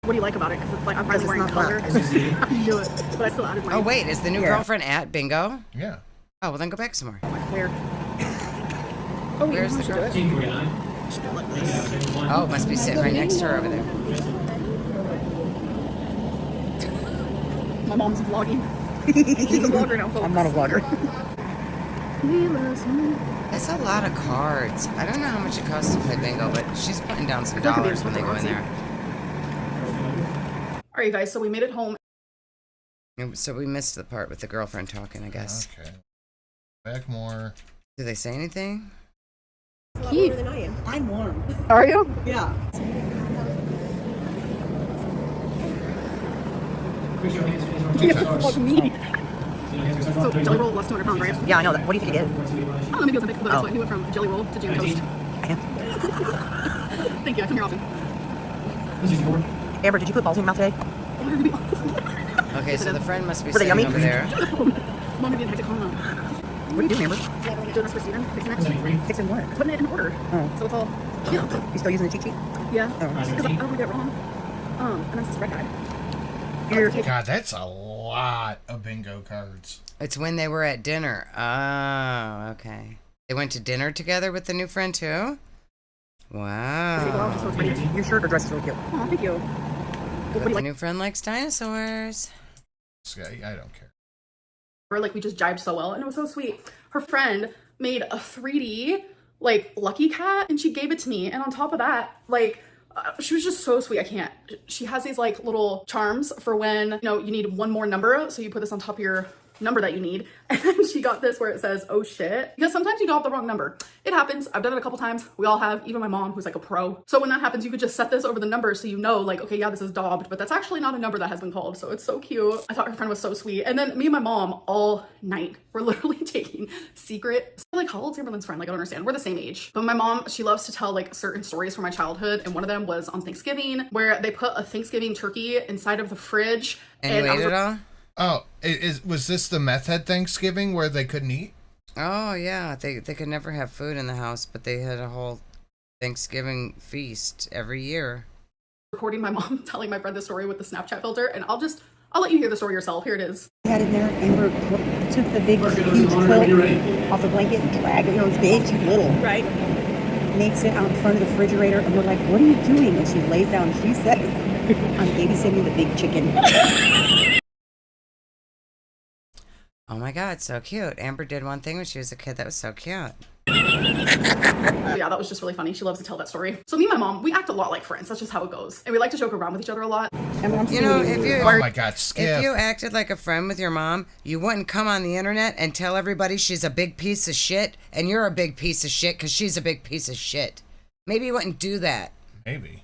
What do you like about it? Because it's like I'm finally Because wearing it's color. not I knew it, but I still added my Oh, wait, is the new Yeah. girlfriend at bingo? Yeah. Oh, well then go back some more. hair. Oh, wait, Where's you the want me to do it? Oh, it must be sitting right next to her over there. My mom's vlogging. She's a vlogger now, folks. I'm not a vlogger. That's a lot of cards. I don't know how much it costs to play bingo, but she's putting down some I feel like dollars when they go in there. All right, you guys. So we made it home. So we missed the part with the girlfriend talking, I guess. Okay. Back more. Do they say anything? Warmer than I am. I'm warm. Are you? Yeah. Fuck me. So jelly roll less 200 pounds, right? Yeah, I know that. What do you think it is? I don't know, maybe it was a big, but that's why he went from jelly roll to jam toast. Thank you. I come here often. Amber, did you put balls in your mouth today? Okay, so the friend must be Were they sitting yummy? over there. Mom didn't hectic home. What are you doing, Amber? Doing this for Steven. Fixing it. Fixing what? Putting it in order. Oh. So it's all, yeah. You still using the cheat sheet? Yeah. Oh. Because I don't want to get it wrong. And that's this red guy. God, that's a lot of bingo cards. It's when they were at dinner. Oh, okay. They went to dinner together with the new friend too? Wow. So it's ready. Your shirt or dress is really cute. Oh, thank you. But the new friend likes dinosaurs. This guy, I don't care. Or like we just jibed so well, and it was so sweet. Her friend made a 3D like lucky cat, and she gave it to me. And on top of that, like she was just so sweet. I can't. She has these like little charms for when you need one more number, so you put this on top of your number that you need. And then she got this where it says, oh shit, because sometimes you got the wrong number. It happens. I've done it a couple times. We all have, even my mom who's like a pro. So when that happens, you could just set this over the number so you know like, okay, yeah, this is DAUM'd, but that's actually not a number that has been called. So it's so cute. I thought her friend was so sweet. And then me and my mom all night were literally taking secret, like how old's Amberlynn's friend? Like I don't understand. We're the same age. But my mom, she loves to tell like certain stories from my childhood. And one of them was on Thanksgiving where they put a Thanksgiving turkey inside of the fridge. And you ate it all? Oh, was this the meth head Thanksgiving where they couldn't eat? Oh, yeah. They could never have food in the house, but they had a whole Thanksgiving feast every year. Recording my mom telling my friend the story with the Snapchat filter, and I'll let you hear the story yourself. Here it is. Had in there, Amber took the big, huge quilt off the blanket and dragged it. It's big, she's little. Right. makes it out in front of the refrigerator, and we're like, what are you doing? And she lays down and she says, I'm babysitting the big chicken. Oh my God, so cute. Amber did one thing when she was a kid that was so cute. Yeah, that was just really funny. She loves to tell that story. So me and my mom, we act a lot like friends. That's just how it goes. And we like to joke around with each other a lot. You know, Oh my God, Skip. if you acted like a friend with your mom, you wouldn't come on the internet and tell everybody she's a big piece of shit and you're a big piece of shit because she's a big piece of shit. Maybe you wouldn't do that. Maybe.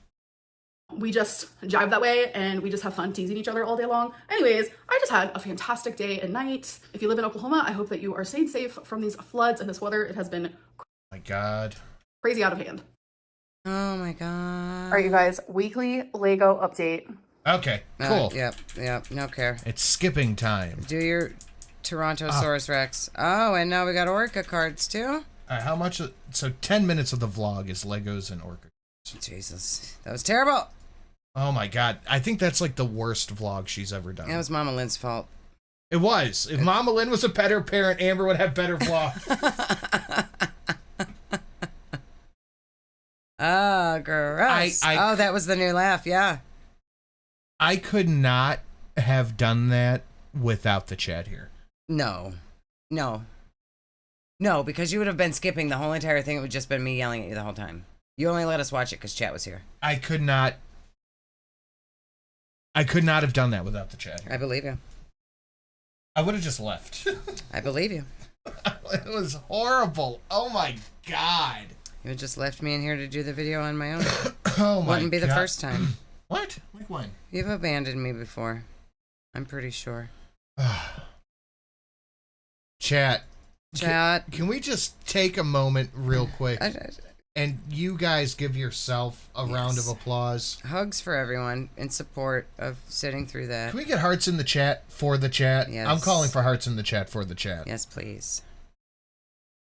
We just jive that way and we just have fun teasing each other all day long. Anyways, I just had a fantastic day and night. If you live in Oklahoma, I hope that you are staying safe from these floods and this weather. It has been Oh my God. crazy out of hand. Oh my God. All right, you guys, weekly Lego update. Okay, cool. Yep, no care. It's skipping time. Do your Torontosaurus Rex. Oh, and now we got Orca cards too? All right, how much? So 10 minutes of the vlog is Legos and Orca. Jesus, that was terrible. Oh my God. I think that's like the worst vlog she's ever done. That was Mama Lynn's fault. It was. If Mama Lynn was a better parent, Amber would have better vlogs. Oh, gross. Oh, that was the new laugh, yeah. I could not have done that without the chat here. No, because you would have been skipping the whole entire thing. It would have just been me yelling at you the whole time. You only let us watch it because chat was here. I could not have done that without the chat here. I believe you. I would have just left. I believe you. It was horrible. Oh my God. You had just left me in here to do the video on my own. Oh my Wouldn't be the God. first time. What? Like when? You've abandoned me before. I'm pretty sure. Chat. Chat. Can we just take a moment real quick and you guys give yourself a round of applause? Hugs for everyone in support of sitting through that. Can we get hearts in the chat for the chat? Yes. I'm calling for hearts in the chat for the chat. Yes, please.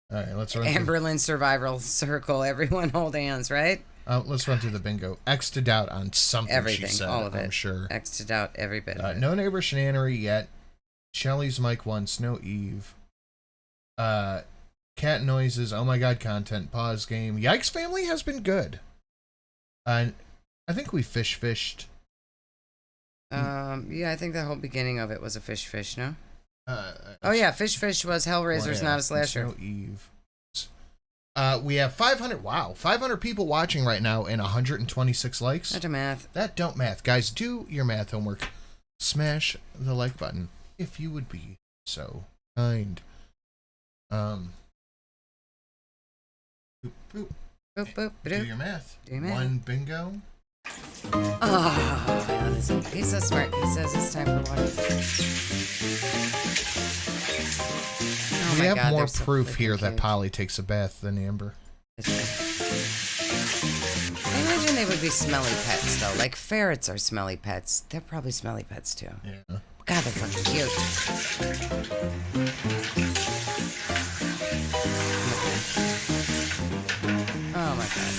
All right, let's run Amberlynn survival circle. Everyone hold hands, right? let's run through the bingo. X to doubt on something Everything, she said, all of it. I'm sure. X to doubt every bit of it. No neighbor shenanery yet. Shelly's mic 1, Snow Eve. Cat noises, oh my God, content, pause game. Yikes family has been good. I think we fished. Yeah, I think the whole beginning of it was a fish, no? Oh yeah, fish was Hellraiser's not a slasher. Snow Eve. We have 500 people watching right now and 126 likes. Not a math. That don't math. Guys, do your math homework. Smash the like button if you would be so kind. Boop, boop. Boop, boop, Do your math. Do your math. 1 bingo. Oh, he's so smart. He says it's time for water. Oh We my have God, more they're so proof freaking here that cute. Polly takes a bath than Amber. I imagine they would be smelly pets, though. Like ferrets are smelly pets. They're probably smelly pets, too. Yeah. God, they're fucking cute. Oh my God.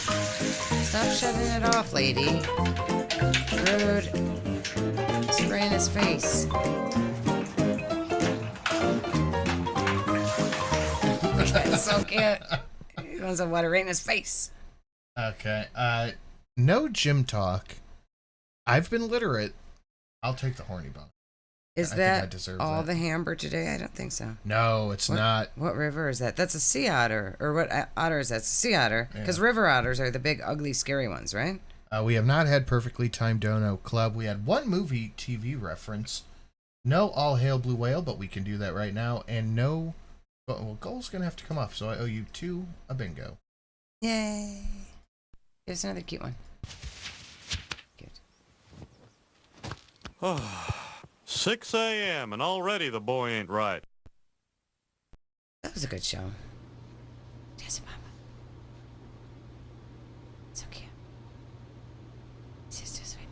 Stop shutting it off, lady. Rude. Spray in his face. That's so cute. He wants some water right in his face. Okay. No gym talk. I've been literate. I'll take the horny bone. Is I think I that deserve all that. the hamber today? I don't think so. No, it's not. What river is that? That's a sea otter. Or what otter is that? It's a sea otter. Because river otters are the big, ugly, scary ones, right? We have not had Perfectly Timed Dono Club. We had one movie TV reference. No All Hail Blue Whale, but we can do that right now. And no... Well, goal's going to have to come off, so I owe you 2 a bingo. Yay. Give us another cute one. Cute. 6 a.m. and already the boy ain't right. That was a good show. Yes, Mama. So cute. Sister, sweet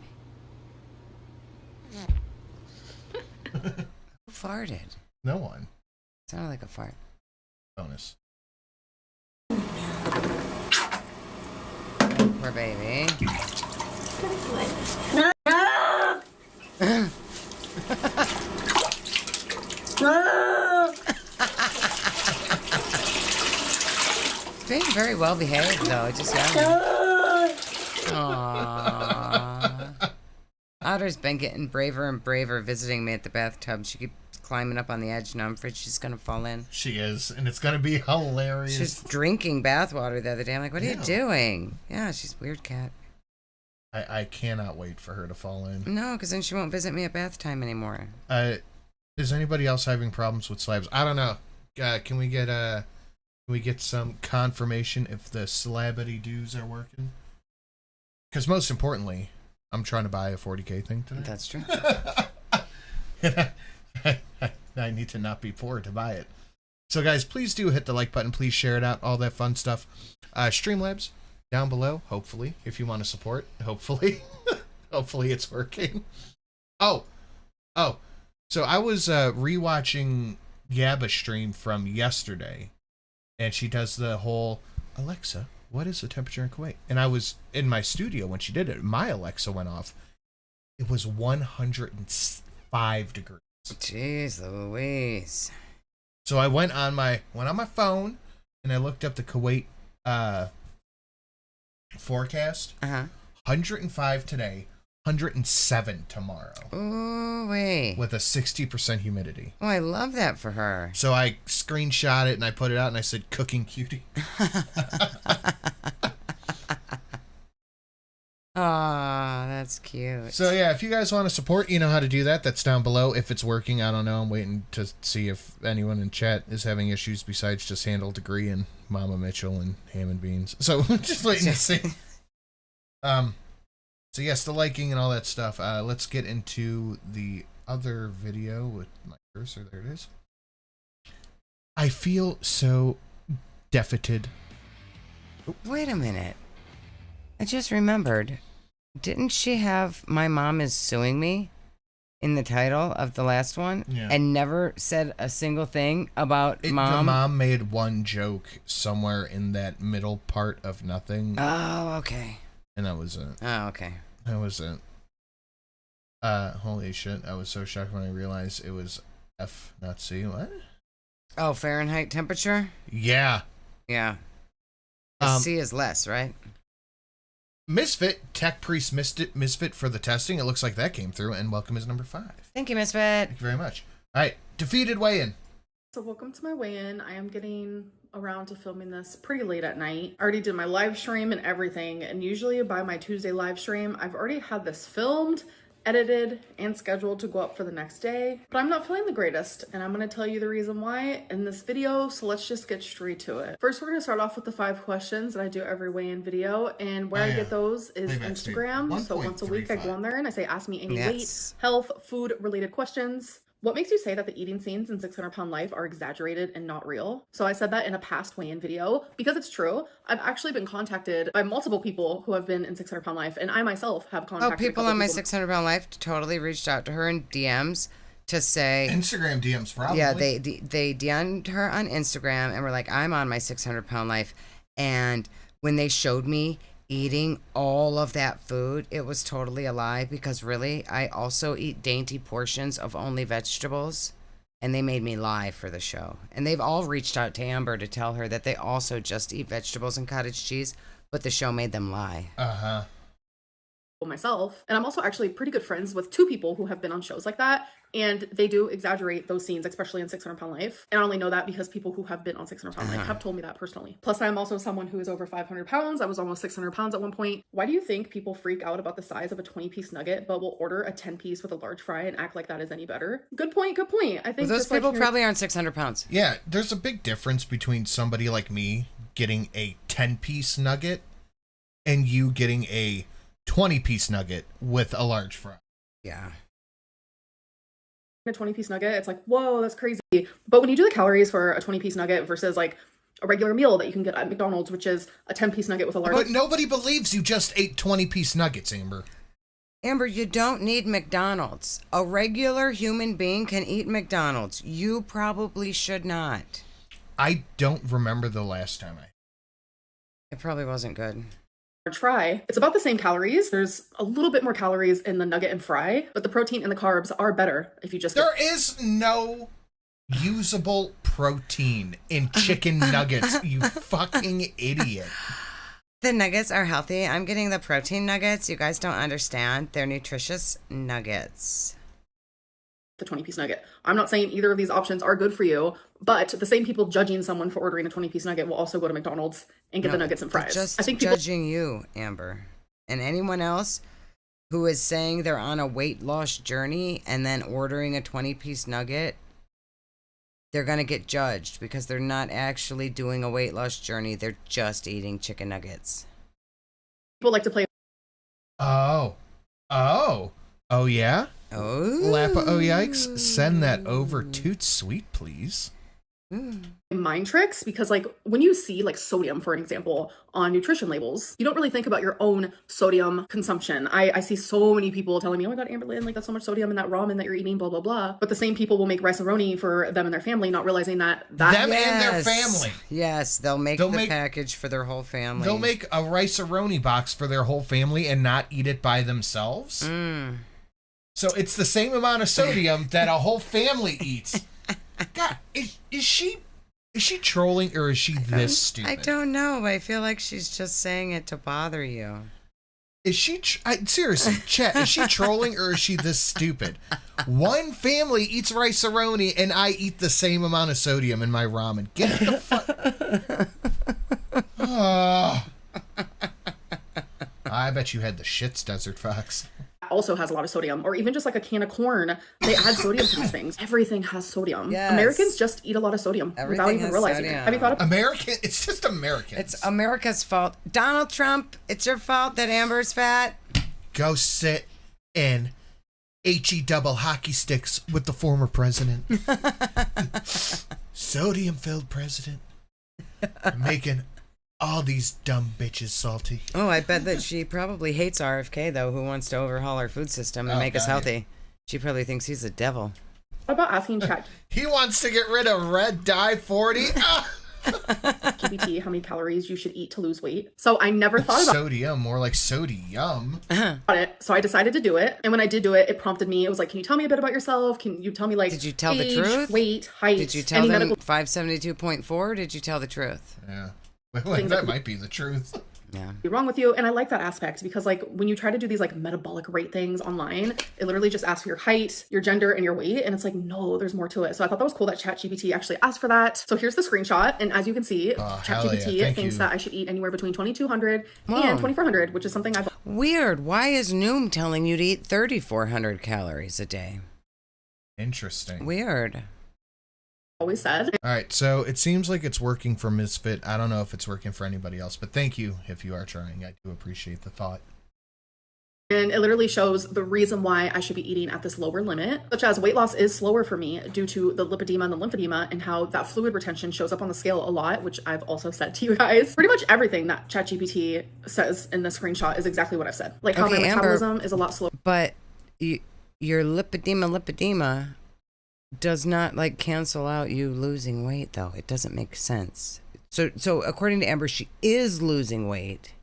me. Who farted? No one. Sounded like a fart. Bonus. Poor baby. Being very well behaved, though. Just yelling. Aww. Otter's been getting braver and braver visiting me at the bathtub. She keeps climbing up on the edge, and I'm afraid she's going to fall in. She is, and it's going to be hilarious. She's drinking bathwater the other day. I'm like, what are you doing? Yeah, she's a weird cat. I cannot wait for her to fall in. No, because then she won't visit me at bath time anymore. Is anybody else having problems with slabs? I don't know. Can we get some confirmation if the slabity doos are working? Because most importantly, I'm trying to buy a 40K thing today. That's true. I need to not be poor to buy it. So guys, please do hit the like button. Please share it out. All that fun stuff. Streamlabs down below. Hopefully, if you want to support. Hopefully, hopefully it's working. Oh. So I was rewatching Yabba stream from yesterday, and she does the whole Alexa, what is the temperature in Kuwait? And I was in my studio when she did it. My Alexa went off. It was 105 degrees. Jeez Louise. So I went on my phone and I looked up the Kuwait forecast. 105 today, 107 tomorrow. Ooh wait. With a 60% humidity. Oh, I love that for her. So I screenshot it and I put it out and I said cooking cutie. Aw, that's cute. So yeah, if you guys want to support, you know how to do that. That's down below. If it's working, I don't know. I'm waiting to see if anyone in chat is having issues besides just Handle Degree and Mama Mitchell and Ham and Beans. So just waiting to see. So yes, the liking and all that stuff. Let's get into the other video with my cursor. There it is. I feel so defeated. Wait a minute. I just remembered. Didn't she have My Mom Is Suing Me in the title of the last one? Yeah. And never said a single thing about mom? The mom made one joke somewhere in that middle part of nothing. Oh, okay. And that was it. Oh, okay. That was it. Holy shit. I was so shocked when I realized it was F, not C. What? Oh, Fahrenheit temperature? Yeah. Yeah. C is less, right? Misfit, Tech Priest Misfit for the testing. It looks like that came through, and welcome is number 5. Thank you, Misfit. Thank you very much. All right, defeated weigh-in. So welcome to my weigh-in. I am getting around to filming this pretty late at night. I already did my live stream and everything, and usually by my Tuesday live stream, I've already had this filmed, edited, and scheduled to go up for the next day. But I'm not feeling the greatest, and I'm going to tell you the reason why in this video, so let's just get straight to it. First, we're going to start off with the 5 questions that I do every weigh-in video, and where I get those is Instagram. So once a week, I go on there and I say, ask me any weight, health, food-related questions. What makes you say that the eating scenes in 600 Pound Life are exaggerated and not real? So I said that in a past weigh-in video because it's true. I've actually been contacted by multiple people who have been in 600 Pound Life, and I myself have contacted people on my 600 Pound Life totally reached out to her in DMs to say Instagram DMs probably. Yeah, they DM'd her on Instagram and were like, I'm on my 600 Pound Life, and when they showed me eating all of that food, it was totally a lie, because really I also eat dainty portions of only vegetables, and they made me lie for the show. And they've all reached out to Amber to tell her that they also just eat vegetables and cottage cheese, but the show made them lie. Myself, and I'm also actually pretty good friends with 2 people who have been on shows like that, and they do exaggerate those scenes, especially in 600 Pound Life. And I only know that because people who have been on 600 Pound Life have told me that personally. Plus, I'm also someone who is over 500 pounds. I was almost 600 pounds at one point. Why do you think people freak out about the size of a 20-piece nugget, but will order a 10-piece with a large fry and act like that is any better? Good point, good point. I think those people probably aren't 600 pounds. Yeah, there's a big difference between somebody like me getting a 10-piece nugget and you getting a 20-piece nugget with a large fry. Yeah. A 20-piece nugget, it's like, whoa, that's crazy. But when you do the calories for a 20-piece nugget versus like a regular meal that you can get at McDonald's, which is a 10-piece nugget with a large... But nobody believes you just ate 20-piece nuggets, Amber. Amber, you don't need McDonald's. A regular human being can eat McDonald's. You probably should not. I don't remember the last time It probably wasn't good. Fry. It's about the same calories. There's a little bit more calories in the nugget and fry, but the protein and the carbs are better if you just... There is no usable protein in chicken nuggets, you fucking idiot. The nuggets are healthy. I'm getting the protein nuggets. You guys don't understand. They're nutritious nuggets. The 20-piece nugget. I'm not saying either of these options are good for you, but the same people judging someone for ordering a 20-piece nugget will also go to McDonald's and get the nuggets and fries. Just I think people judging you, Amber, and anyone else who is saying they're on a weight loss journey and then ordering a 20-piece nugget, they're going to get judged because they're not actually doing a weight loss journey. They're just eating chicken nuggets. people like to play Oh, yeah? Oh. Lappa, oh yikes. Send that over toot sweet, please. mind tricks, because like when you see like sodium, for an example, on nutrition labels, you don't really think about your own sodium consumption. I see so many people telling me, oh my god, Amberlynn, like that's so much sodium in that ramen that you're eating, blah blah blah. But the same people will make rice-a-roni for them and their family, not realizing that Them and their family. Yes, they'll make the package for their whole family. They'll make a rice-a-roni box for their whole family and not eat it by themselves. So it's the same amount of sodium that a whole family eats. God, is she trolling or is she this stupid? I don't know. I feel like she's just saying it to bother you. Is she seriously, chat? Is she trolling or is she this stupid? One family eats rice-a-roni and I eat the same amount of sodium in my ramen. Get the fuck. I bet you had the shits, Desert Fox. also has a lot of sodium, or even just like a can of corn, they add sodium to these things. Everything has sodium. Yes. Americans just eat a lot of sodium without even realizing it. Have you thought of It's just Americans. It's America's fault. Donald Trump, it's your fault that Amber's fat. Go sit in HE double hockey sticks with the former president. Sodium-filled president. Making all these dumb bitches salty. Oh, I bet that she probably hates RFK, though, who wants to overhaul our food system and make us healthy. She probably thinks he's the devil. What about asking Chat He wants to get rid of Red Dye 40. GPT how many calories you should eat to lose weight? So I never thought about Sodium, more like sodium. it. So I decided to do it. And when I did do it, it prompted me. It was like, can you tell me a bit about yourself? Can you tell me like Did you tell age, the truth? weight, height? Did you tell any them medical 572.4? Did you tell the truth? Yeah. That might be the truth. Yeah. be wrong with you? And I like that aspect because like when you try to do these like metabolic rate things online, it literally just asks for your height, your gender, and your weight. And it's like, no, there's more to it. So I thought that was cool that ChatGPT actually asked for that. So here's the screenshot. And as you can see, ChatGPT thinks that I should eat anywhere between 2,200 and 2,400, which is something I've Weird. Why is nOoOo telling you to eat 3,400 calories a day? Interesting. Weird. always said. All right, so it seems like it's working for Misfit. I don't know if it's working for anybody else, but thank you if you are trying. I do appreciate the thought. And it literally shows the reason why I should be eating at this lower limit, such as weight loss is slower for me due to the lipedema and the lymphedema and how that fluid retention shows up on the scale a lot, which I've also said to you guys. Pretty much everything that ChatGPT says in the screenshot is exactly what I've said. Like how my metabolism is a lot slower. But your lipedema does not like cancel out you losing weight, though. It doesn't make sense. So according to Amber, she is losing weight,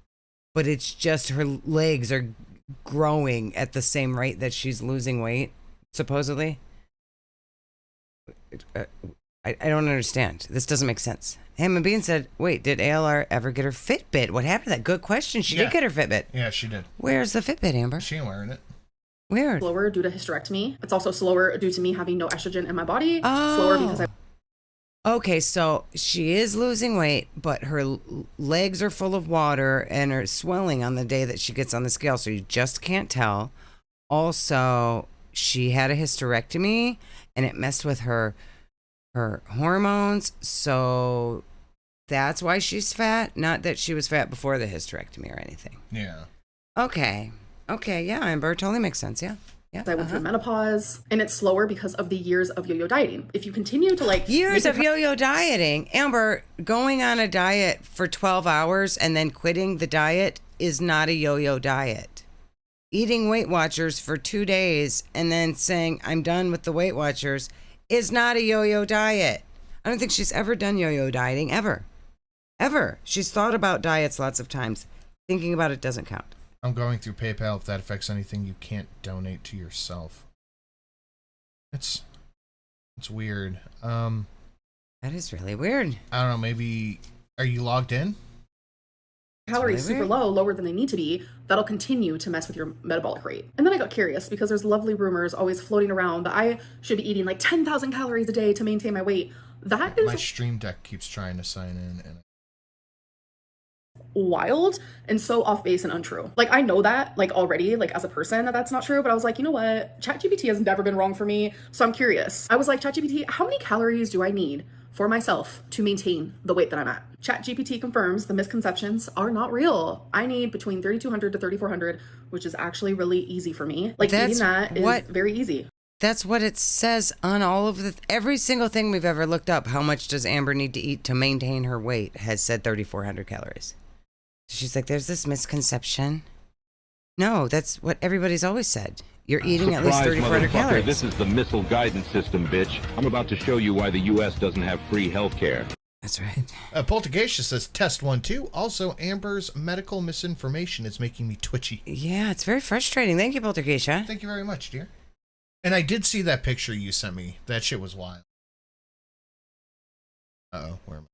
but it's just her legs are growing at the same rate that she's losing weight, supposedly. I don't understand. This doesn't make sense. Hamma Bean said, wait, did ALR ever get her Fitbit? What happened to that? Good question. She did get her Fitbit. Yeah, she did. Where's the Fitbit, Amber? She ain't wearing it. Weird. Slower due to hysterectomy. It's also slower due to me having no estrogen in my body. Oh. Slower because I Okay, so she is losing weight, but her legs are full of water and are swelling on the day that she gets on the scale, so you just can't tell. Also, she had a hysterectomy, and it messed with her hormones, so that's why she's fat. Not that she was fat before the hysterectomy or anything. Yeah. Okay, yeah, Amber, totally makes sense, yeah. Yeah, I went through menopause, and it's slower because of the years of yo-yo dieting. If you continue to like years of yo-yo dieting, Amber, going on a diet for 12 hours and then quitting the diet is not a yo-yo diet. Eating Weight Watchers for 2 days and then saying I'm done with the Weight Watchers is not a yo-yo diet. I don't think she's ever done yo-yo dieting ever. She's thought about diets lots of times. Thinking about it doesn't count. I'm going through PayPal. If that affects anything, you can't donate to yourself. It's weird. I That is really weird. I don't know, maybe, are you logged in? calories really super weird. low, lower than they need to be, that'll continue to mess with your metabolic rate. And then I got curious because there's lovely rumors always floating around that I should be eating like 10,000 calories a day to maintain my weight. That is My stream deck keeps trying to sign in, and wild and so off base and untrue. Like, I know that, like, already, like, as a person, that's not true, but I was like, you know what? ChatGPT has never been wrong for me, so I'm curious. I was like, ChatGPT, how many calories do I need for myself to maintain the weight that I'm at? ChatGPT confirms the misconceptions are not real. I need between 3,200 to 3,400, which is actually really easy for me. Like, That's eating that is what- very easy. That's what it says on all of the every single thing we've ever looked up. How much does Amber need to eat to maintain her weight? Has said 3,400 calories. She's like, there's this misconception. No, that's what everybody's always said. You're eating at least 3,400 calories. This is the missile guidance system, bitch. I'm about to show you why the U.S. doesn't have free health care. That's right. Poltergeist says test 1 2. Also, Amber's medical misinformation is making me twitchy. Yeah, it's very frustrating. Thank you, Poltergeist. Thank you very much, dear. And I did see that picture you sent me. That shit was wild. Uh-oh, where am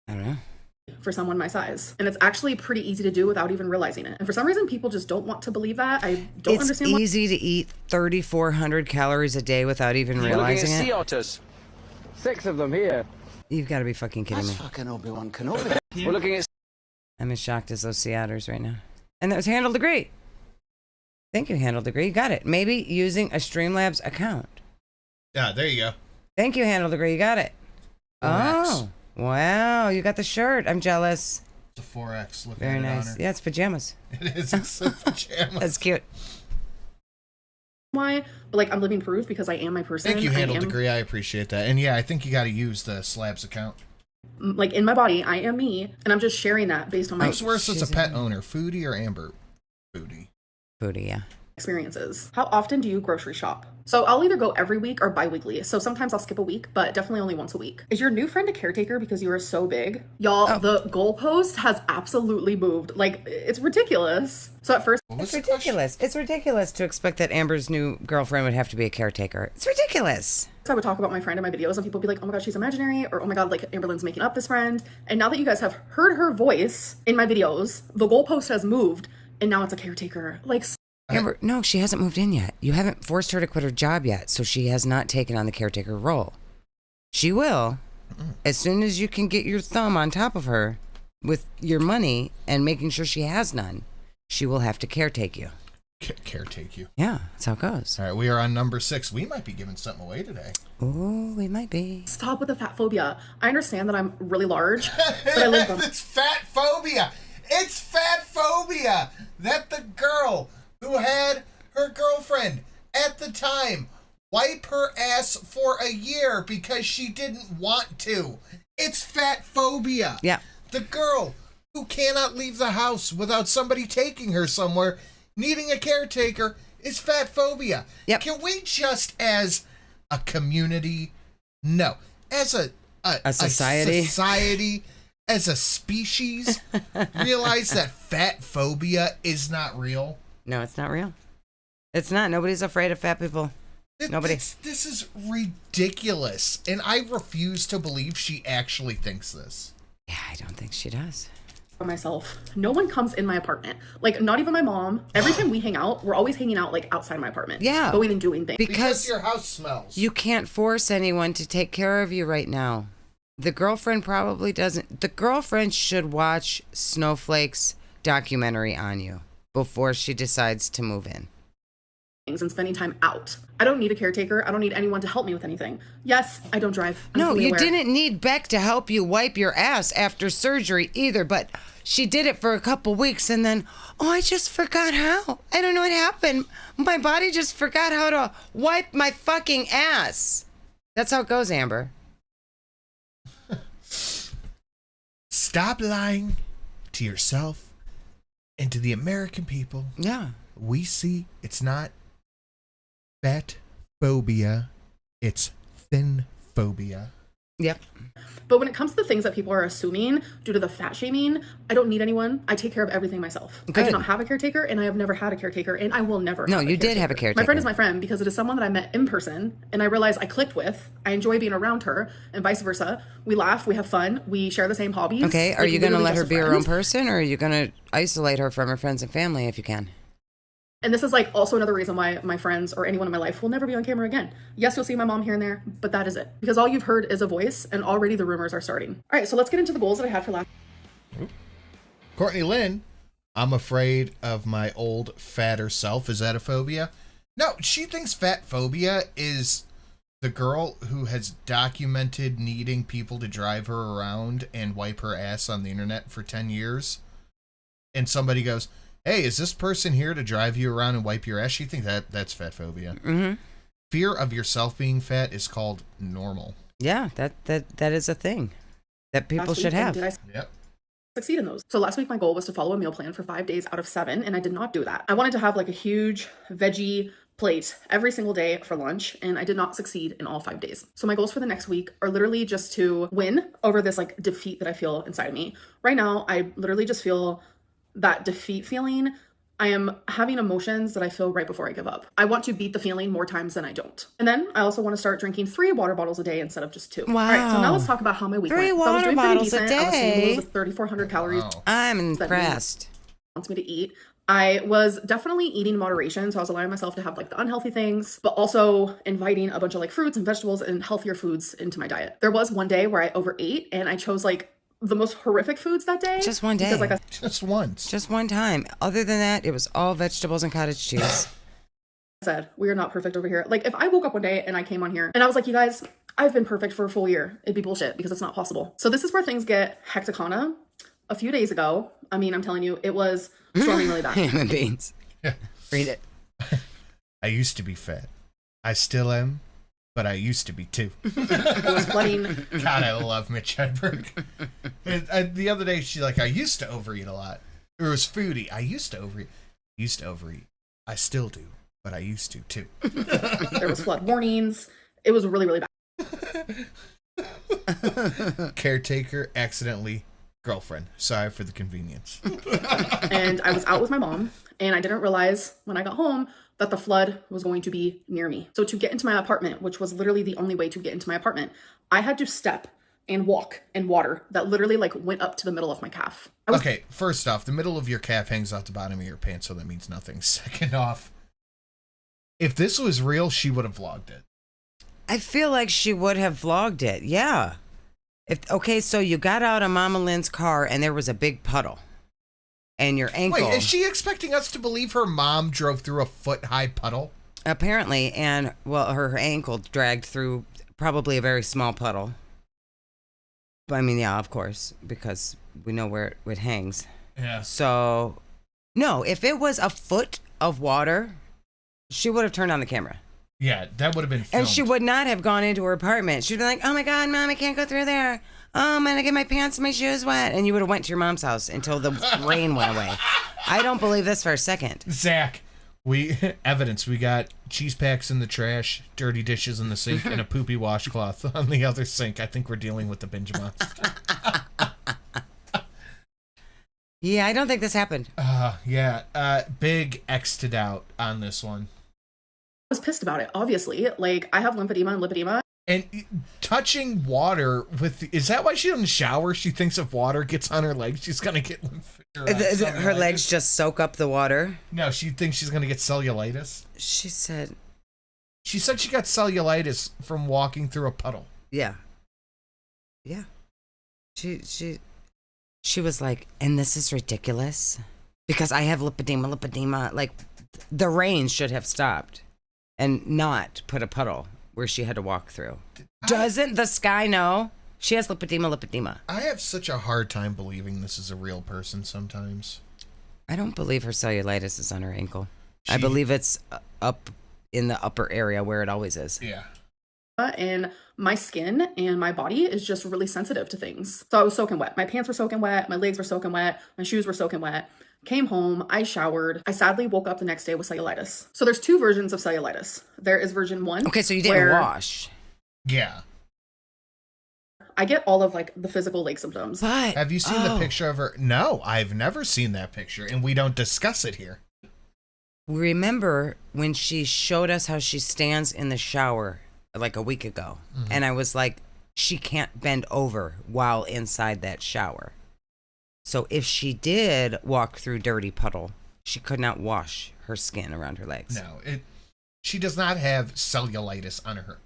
I don't know. For someone my size. And it's actually pretty easy to do without even realizing it. And for some reason, people just don't want to believe that. I don't understand why. It's easy to eat 3,400 calories a day without even realizing it. Sea otters. 6 of them here. You've got to be fucking kidding me. Fucking Obi-Wan Kenobi. We're looking at... I'm as shocked as those sea otters right now. And that was Handle Degree. Thank you, Handle Degree. You got it. Maybe using a Streamlabs account. Yeah, there you go. Thank you, Handle Degree. You got it. 4X. Oh, wow. You got the shirt. I'm jealous. It's a 4X. Look Very at it on nice. her. Yeah, it's pajamas. It is. It's pajamas. That's cute. Why, but like, I'm living proof because I am my person. Thank you, Handle I am, Degree. I appreciate that. And yeah, I think you got to use the Slabs account. like, in my body, I am me, and I'm just sharing that based on my Who's worse as a pet owner, Foodie or Amber? Foodie. Foodie, yeah. experiences. How often do you grocery shop? So I'll either go every week or bi-weekly. So sometimes I'll skip a week, but definitely only once a week. Is your new friend a caretaker because you are so big? Y'all, the goalpost has absolutely moved. Like, it's ridiculous. So at first, It's ridiculous. It's ridiculous to expect that Amber's new girlfriend would have to be a caretaker. It's ridiculous. I would talk about my friend in my videos and people would be like, oh my god, she's imaginary, or oh my god, like, Amberlynn's making up this friend. And now that you guys have heard her voice in my videos, the goalpost has moved and now it's a caretaker. Like, Amber, no, she hasn't moved in yet. You haven't forced her to quit her job yet, so she has not taken on the caretaker role. She will, as soon as you can get your thumb on top of her with your money and making sure she has none, she will have to caretake you. Caretake you. Yeah, that's how it goes. All right, we are on number 6. We might be giving something away today. Oh, we might be. stop with the fat phobia. I understand that I'm really large, but I live on... It's fat phobia. It's fat phobia. That the girl who had her girlfriend at the time wipe her ass for a year because she didn't want to. It's fat phobia. Yeah. The girl who cannot leave the house without somebody taking her somewhere, needing a caretaker, is fat phobia. Yep. Can we just, as a community, no, as a society, as a species, realize that fat phobia is not real? No, it's not real. It's not. Nobody's afraid of fat people. Nobody. This is ridiculous, and I refuse to believe she actually thinks this. Yeah, I don't think she does. myself. No one comes in my apartment. Like, not even my mom. Every time we hang out, we're always hanging out, like, outside my apartment. Yeah. Going and doing things. Because your house smells. You can't force anyone to take care of you right now. The girlfriend probably doesn't. The girlfriend should watch Snowflake's documentary on you before she decides to move in. And spending time out. I don't need a caretaker. I don't need anyone to help me with anything. Yes, I don't drive. I'm No, fully you aware. didn't need Beck to help you wipe your ass after surgery either, but she did it for a couple weeks and then, oh, I just forgot how. I don't know what happened. My body just forgot how to wipe my fucking ass. That's how it goes, Amber. Stop lying to yourself and to the American people. Yeah. We see it's not fat phobia, it's thin phobia. Yep. But when it comes to the things that people are assuming due to the fat shaming, I don't need anyone. I take care of everything myself. Good. I do not have a caretaker, and I have never had a caretaker, and I will never No, have a you did have a caretaker. My friend is my friend because it is someone that I met in person, and I realized I clicked with. I enjoy being around her, and vice versa. We laugh, we have fun, we share the same hobbies. Okay, are Like, you going to literally let her just be a her own friend. person, or are you going to isolate her from her friends and family if you can? And this is like also another reason why my friends or anyone in my life will never be on camera again. Yes, you'll see my mom here and there, but that is it. Because all you've heard is a voice, and already the rumors are starting. All right, so let's get into the goals that I had for last. Courtney Lynn, I'm afraid of my old fatter self. Is that a phobia? No, she thinks fat phobia is the girl who has documented needing people to drive her around and wipe her ass on the internet for 10 years. And somebody goes, hey, is this person here to drive you around and wipe your ass? She thinks that's fat phobia. Mm-hmm. Fear of yourself being fat is called normal. Yeah, that is a thing that people should have. Yep. Succeed in those. So last week my goal was to follow a meal plan for 5 days out of 7, and I did not do that. I wanted to have like a huge veggie plate every single day for lunch, and I did not succeed in all 5 days. So my goals for the next week are literally just to win over this like defeat that I feel inside me. Right now, I literally just feel that defeat feeling. I am having emotions that I feel right before I give up. I want to beat the feeling more times than I don't. And then I also want to start drinking 3 water bottles a day instead of just 2. Wow. All right, so now let's talk about how my week 3 went. So I was water doing pretty bottles a decent. I was eating day? meals with 3,400 calories. Wow. I'm That impressed. wants me to eat. I was definitely eating in moderation, so I was allowing myself to have like the unhealthy things, but also inviting a bunch of like fruits and vegetables and healthier foods into my diet. There was one day where I overate, and I chose like the most horrific foods that day. Just one day. Because like I Just once. Just one time. Other than that, it was all vegetables and cottage cheese. said, we are not perfect over here. Like if I woke up one day and I came on here and I was like, you guys, I've been perfect for a full year, it'd be bullshit because it's not possible. So this is where things get hecticana. A few days ago, I mean, I'm telling you, it was storming really bad. Ham and beans. Yeah. Read it. I used to be fat. I still am, but I used to be too. It was flooding. God, I love Mitch Hedberg. The other day, she's like, I used to overeat a lot. It was foodie. I used to overeat. I still do, but I used to too. There was flood warnings. It was really, really bad. Caretaker, accidentally girlfriend. Sorry for the convenience. And I was out with my mom, and I didn't realize when I got home that the flood was going to be near me. So to get into my apartment, which was literally the only way to get into my apartment, I had to step and walk in water that literally like went up to the middle of my calf. Okay, first off, the middle of your calf hangs out the bottom of your pants, so that means nothing. Second off, if this was real, she would have vlogged it. I feel like she would have vlogged it. Yeah. Okay, so you got out of Mama Lynn's car and there was a big puddle. And your ankle. Wait, is she expecting us to believe her mom drove through a foot-high puddle? Apparently, and well, her ankle dragged through probably a very small puddle. But I mean, yeah, of course, because we know where it hangs. Yeah. So, no, if it was a foot of water, she would have turned on the camera. Yeah, that would have been filmed. And she would not have gone into her apartment. She'd be like, oh my God, Mom, I can't go through there. Oh, I'm going to get my pants and my shoes wet. And you would have went to your mom's house until the rain went away. I don't believe this for a second. Zach, evidence. We got cheese packs in the trash, dirty dishes in the sink, and a poopy washcloth on the other sink. I think we're dealing with the binge monster. Yeah, I don't think this happened. Yeah. Big X'd out on this one. I was pissed about it, obviously. Like, I have lymphedema and lipedema. And touching water with... Is that why she doesn't shower? She thinks if water gets on her legs, she's going to get... Her legs just soak up the water? No, she thinks she's going to get cellulitis. She said she got cellulitis from walking through a puddle. Yeah. Yeah. She was like, and this is ridiculous because I have lipedema. Like, the rain should have stopped and not put a puddle where she had to walk through. Doesn't the sky know? She has lipedema. I have such a hard time believing this is a real person sometimes. I don't believe her cellulitis is on her ankle. I believe it's up in the upper area where it always is. Yeah. And my skin and my body is just really sensitive to things. So I was soaking wet. My pants were soaking wet. My legs were soaking wet. My shoes were soaking wet. Came home, I showered. I sadly woke up the next day with cellulitis. So there's 2 versions of cellulitis. There is version 1. Okay, so you didn't wash. Yeah. I get all of like the physical leg symptoms. But Have you seen the picture of her? No, I've never seen that picture, and we don't discuss it here. remember when she showed us how she stands in the shower like a week ago, and I was like, she can't bend over while inside that shower. So if she did walk through dirty puddle, she could not wash her skin around her legs. No, she does not have cellulitis on her.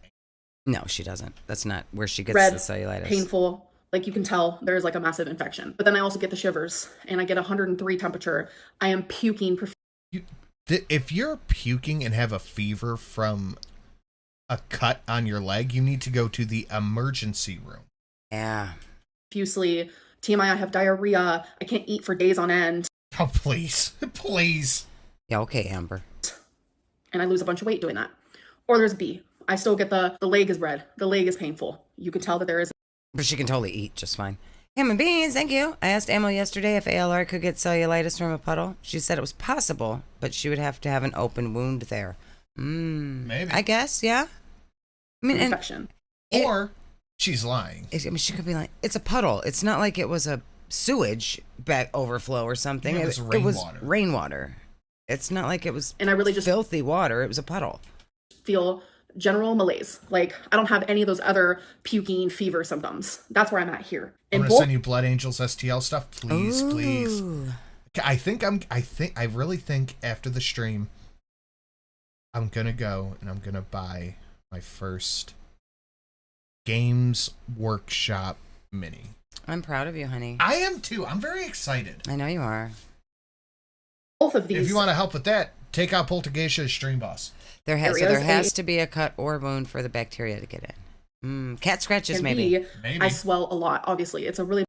No, she doesn't. That's not where she gets Red, the cellulitis. painful. Like you can tell there's like a massive infection. But then I also get the shivers and I get 103 temperature. I am puking. If you're puking and have a fever from a cut on your leg, you need to go to the emergency room. Yeah. Profusely. TMI, I have diarrhea. I can't eat for days on end. Oh, please. Please. Yeah, okay, Amber. And I lose a bunch of weight doing that. Or there's B. I still get the leg is red. The leg is painful. You can tell that there is. But she can totally eat just fine. Ham and beans, thank you. I asked Amo yesterday if ALR could get cellulitis from a puddle. She said it was possible, but she would have to have an open wound there. Maybe. I guess, yeah. I mean, infection. Or she's lying. I mean, she could be like, it's a puddle. It's not like it was a sewage back overflow or something. Yeah, it was it was rainwater. Rainwater. It's not like it was and I really just filthy water. It was a puddle. Feel general malaise. Like I don't have any of those other puking fever symptoms. That's where I'm at here. I'm gonna send you Blood Angels STL stuff, please, please. I really think after the stream, I'm gonna go and I'm gonna buy my first Games Workshop mini. I'm proud of you, honey. I am too. I'm very excited. I know you are. Both of these. If you want to help with that, take out Poltergeisha as stream boss. There has to be a cut or wound for the bacteria to get in. Cat scratches, and maybe. B, I swell a lot. Obviously, it's a really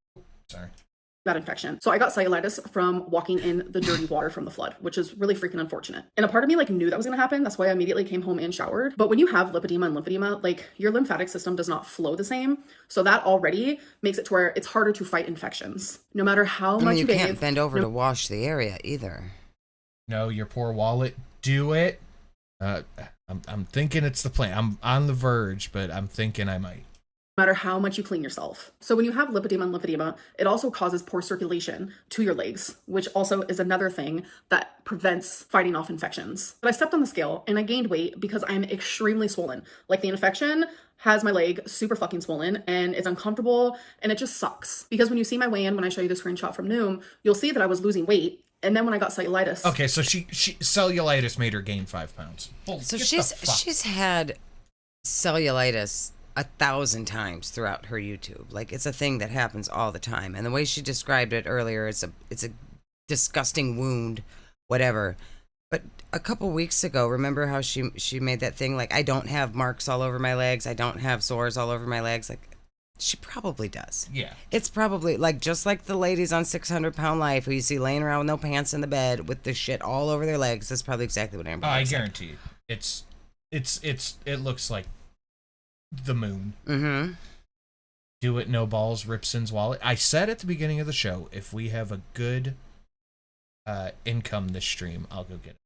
bad infection. So I got cellulitis from walking in the dirty water from the flood, which is really freaking unfortunate. And a part of me like knew that was going to happen. That's why I immediately came home and showered. But when you have lipedema and lymphedema, like your lymphatic system does not flow the same. So that already makes it to where it's harder to fight infections. No matter how much you bathe, can't bend over to wash the area either. No, your poor wallet. Do it. I'm thinking it's the plan. I'm on the verge, but I'm thinking I might. No matter how much you clean yourself. So when you have lipedema and lymphedema, it also causes poor circulation to your legs, which also is another thing that prevents fighting off infections. But I stepped on the scale and I gained weight because I'm extremely swollen. Like the infection has my leg super fucking swollen and it's uncomfortable and it just sucks. Because when you see my weigh-in, when I show you the screenshot from nOoOo, you'll see that I was losing weight. And then when I got cellulitis. Okay, so she cellulitis made her gain 5 pounds. So she's had cellulitis 1,000 times throughout her YouTube. Like it's a thing that happens all the time. And the way she described it earlier, it's a disgusting wound, whatever. But a couple weeks ago, remember how she made that thing like I don't have marks all over my legs, I don't have sores all over my legs. Like she probably does. Yeah. It's probably like just like the ladies on 600 Pound Life who you see laying around with no pants in the bed with the shit all over their legs. That's probably exactly what Amber. I guarantee you. It looks like the moon. Mm-hmm. Do it, no balls, Ripson's wallet. I said at the beginning of the show, if we have a good income this stream, I'll go get it.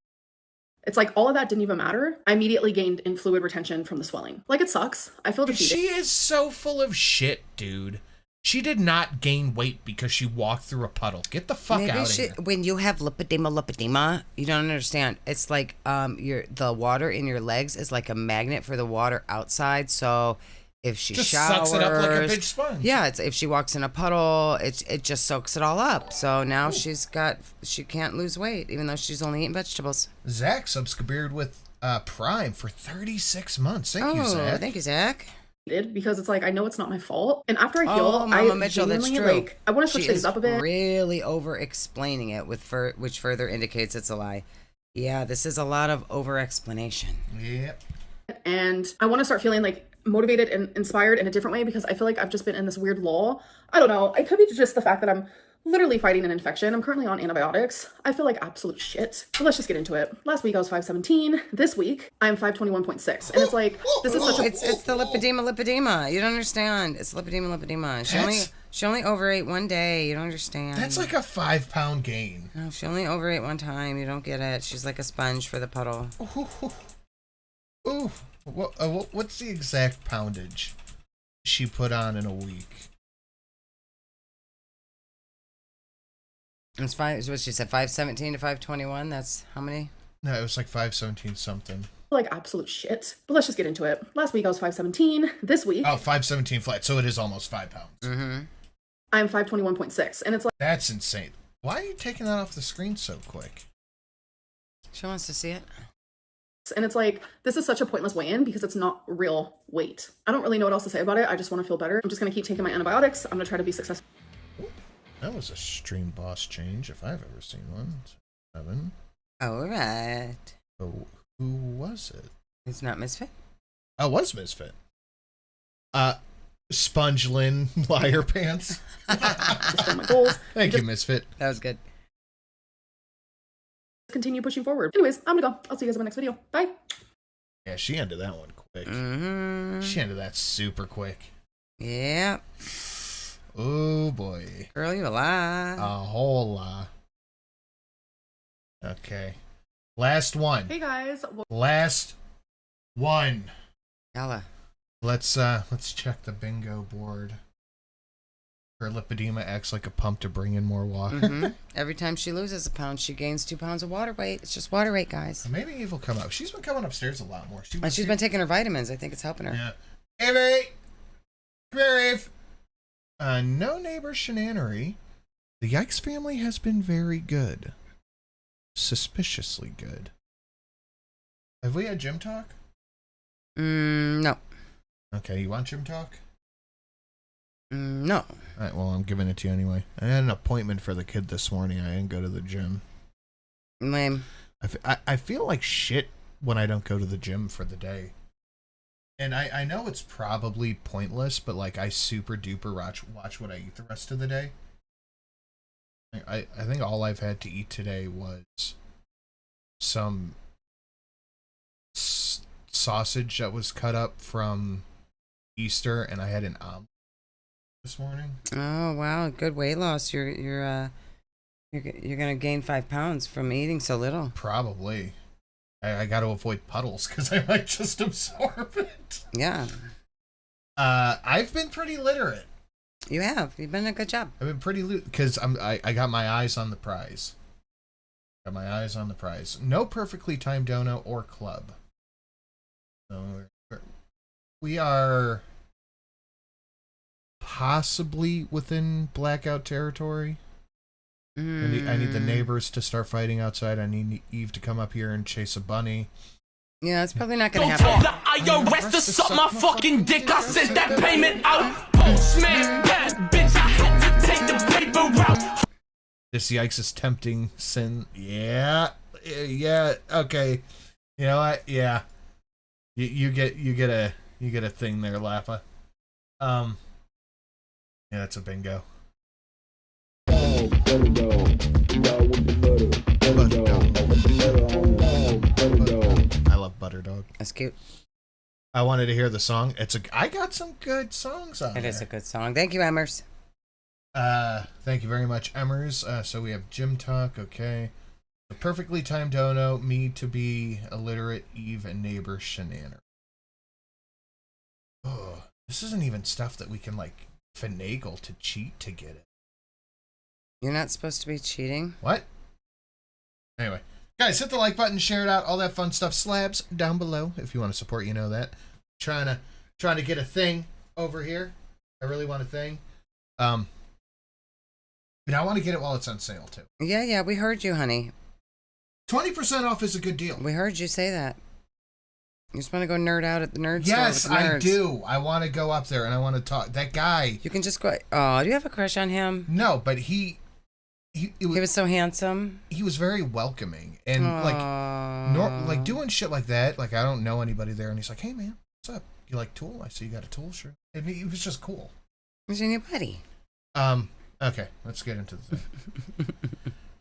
It's like all of that didn't even matter. I immediately gained in fluid retention from the swelling. Like it sucks. I feel defeated. She is so full of shit, dude. She did not gain weight because she walked through a puddle. Get the fuck out of here. When you have lipedema, you don't understand. It's like the water in your legs is like a magnet for the water outside. So if she just showers, sucks it up like a bitch sponge. Yeah, if she walks in a puddle, it just soaks it all up. So now she can't lose weight even though she's only eating vegetables. Zach subscribed with Prime for 36 months. Thank you, Zach. Thank you, Zach. Because it's like I know it's not my fault, and after I heal, Mama Mitchell, that's true. Like I want to switch things up a bit. Really over-explaining it which further indicates it's a lie. Yeah, this is a lot of over-explanation. Yep. And I want to start feeling like motivated and inspired in a different way because I feel like I've just been in this weird lull. I don't know. It could be just the fact that I'm literally fighting an infection. I'm currently on antibiotics. I feel like absolute shit. But let's just get into it. Last week I was 517. This week I'm 521.6. And it's like, this is such a... It's the lipedema. You don't understand. It's lipedema. She only overate one day. You don't understand. That's like a 5 pound gain. No, she only overate one time. You don't get it. She's like a sponge for the puddle. Ooh. What's the exact poundage? she put on in a week. It's five. What she said, 517 to 521. That's how many? No, it was like 517 something. Like absolute shit. But let's just get into it. Last week I was 517. This week. Oh, 517 flat. So it is almost 5 pounds. Mm-hmm. I'm 521.6. And it's like. That's insane. Why are you taking that off the screen so quick? She wants to see it. And it's like, this is such a pointless weigh-in because it's not real weight. I don't really know what else to say about it. I just want to feel better. I'm just going to keep taking my antibiotics. I'm going to try to be successful. That was a stream boss change if I've ever seen one. 7. All right. Oh, who was it? It's not Misfit. Oh, it was Misfit. Spongelin Liar Pants. Just my goals. Thank you, Misfit. That was good. Continue pushing forward. Anyways, I'm gonna go. I'll see you guys in my next video. Bye. Yeah, she ended that one quick. Mm-hmm. She ended that super quick. Yeah. Oh boy. Girl, you a lie. A whole lot. Okay. Last one. Hey guys. Last one. Yalla. Let's check the bingo board. Her lipedema acts like a pump to bring in more water. Mm-hmm. Every time she loses a pound, she gains 2 pounds of water weight. It's just water weight, guys. Maybe Eve will come up. She's been coming upstairs a lot more. She's been taking her vitamins. I think it's helping her. Yeah. Eve! Come here, Eve! No neighbor shenanery. The Yikes family has been very good. Suspiciously good. Have we had gym talk? No. Okay, you want gym talk? No. Alright, well, I'm giving it to you anyway. I had an appointment for the kid this morning. I didn't go to the gym. Lame. I feel like shit when I don't go to the gym for the day. And I know it's probably pointless, but like I super duper watch what I eat the rest of the day. I think all I've had to eat today was some sausage that was cut up from Easter, and I had an omelet this morning. Oh wow, good weight loss. You're gonna gain 5 pounds from eating so little. Probably. I got to avoid puddles because I might just absorb it. Yeah. I've been pretty literate. You have. You've done a good job. I've been pretty because I got my eyes on the prize. Got my eyes on the prize. No perfectly timed dono or club. So we are possibly within blackout territory. I need the neighbors to start fighting outside. I need Eve to come up here and chase a bunny. Yeah, it's probably not gonna happen. The IRS to suck my fucking dick. I sent that payment out. Postman, bad bitch. I had to take the paper out. This Yikes is tempting sin. Yeah. Okay. You know what? Yeah. You get a thing there, Lappa. Yeah, that's a bingo. I love Butter Dog. That's cute. I wanted to hear the song. I got some good songs on It there. is a good song. Thank you, Emmers. Thank you very much, Emmers. So we have Gym Talk, okay. The perfectly timed dono, me to be illiterate, Eve, and neighbor shenaner. Oh, this isn't even stuff that we can like finagle to cheat to get it. You're not supposed to be cheating. What? Anyway, guys, hit the like button, share it out, all that fun stuff. Slabs down below if you want to support. You know that. Trying to get a thing over here. I really want a thing. And I want to get it while it's on sale too. Yeah, we heard you, honey. 20% off is a good deal. We heard you say that. You just want to go nerd out at the nerd store. Yes, with the nerds. I do. I want to go up there and I want to talk. That guy. You can just go. Oh, do you have a crush on him? No, but he was so handsome. He was very welcoming and like doing shit like that. Like I don't know anybody there, and he's like, "Hey man, what's up? You like Tool? I see you got a Tool shirt." I mean, it was just cool. He's your new buddy. Okay, let's get into the thing.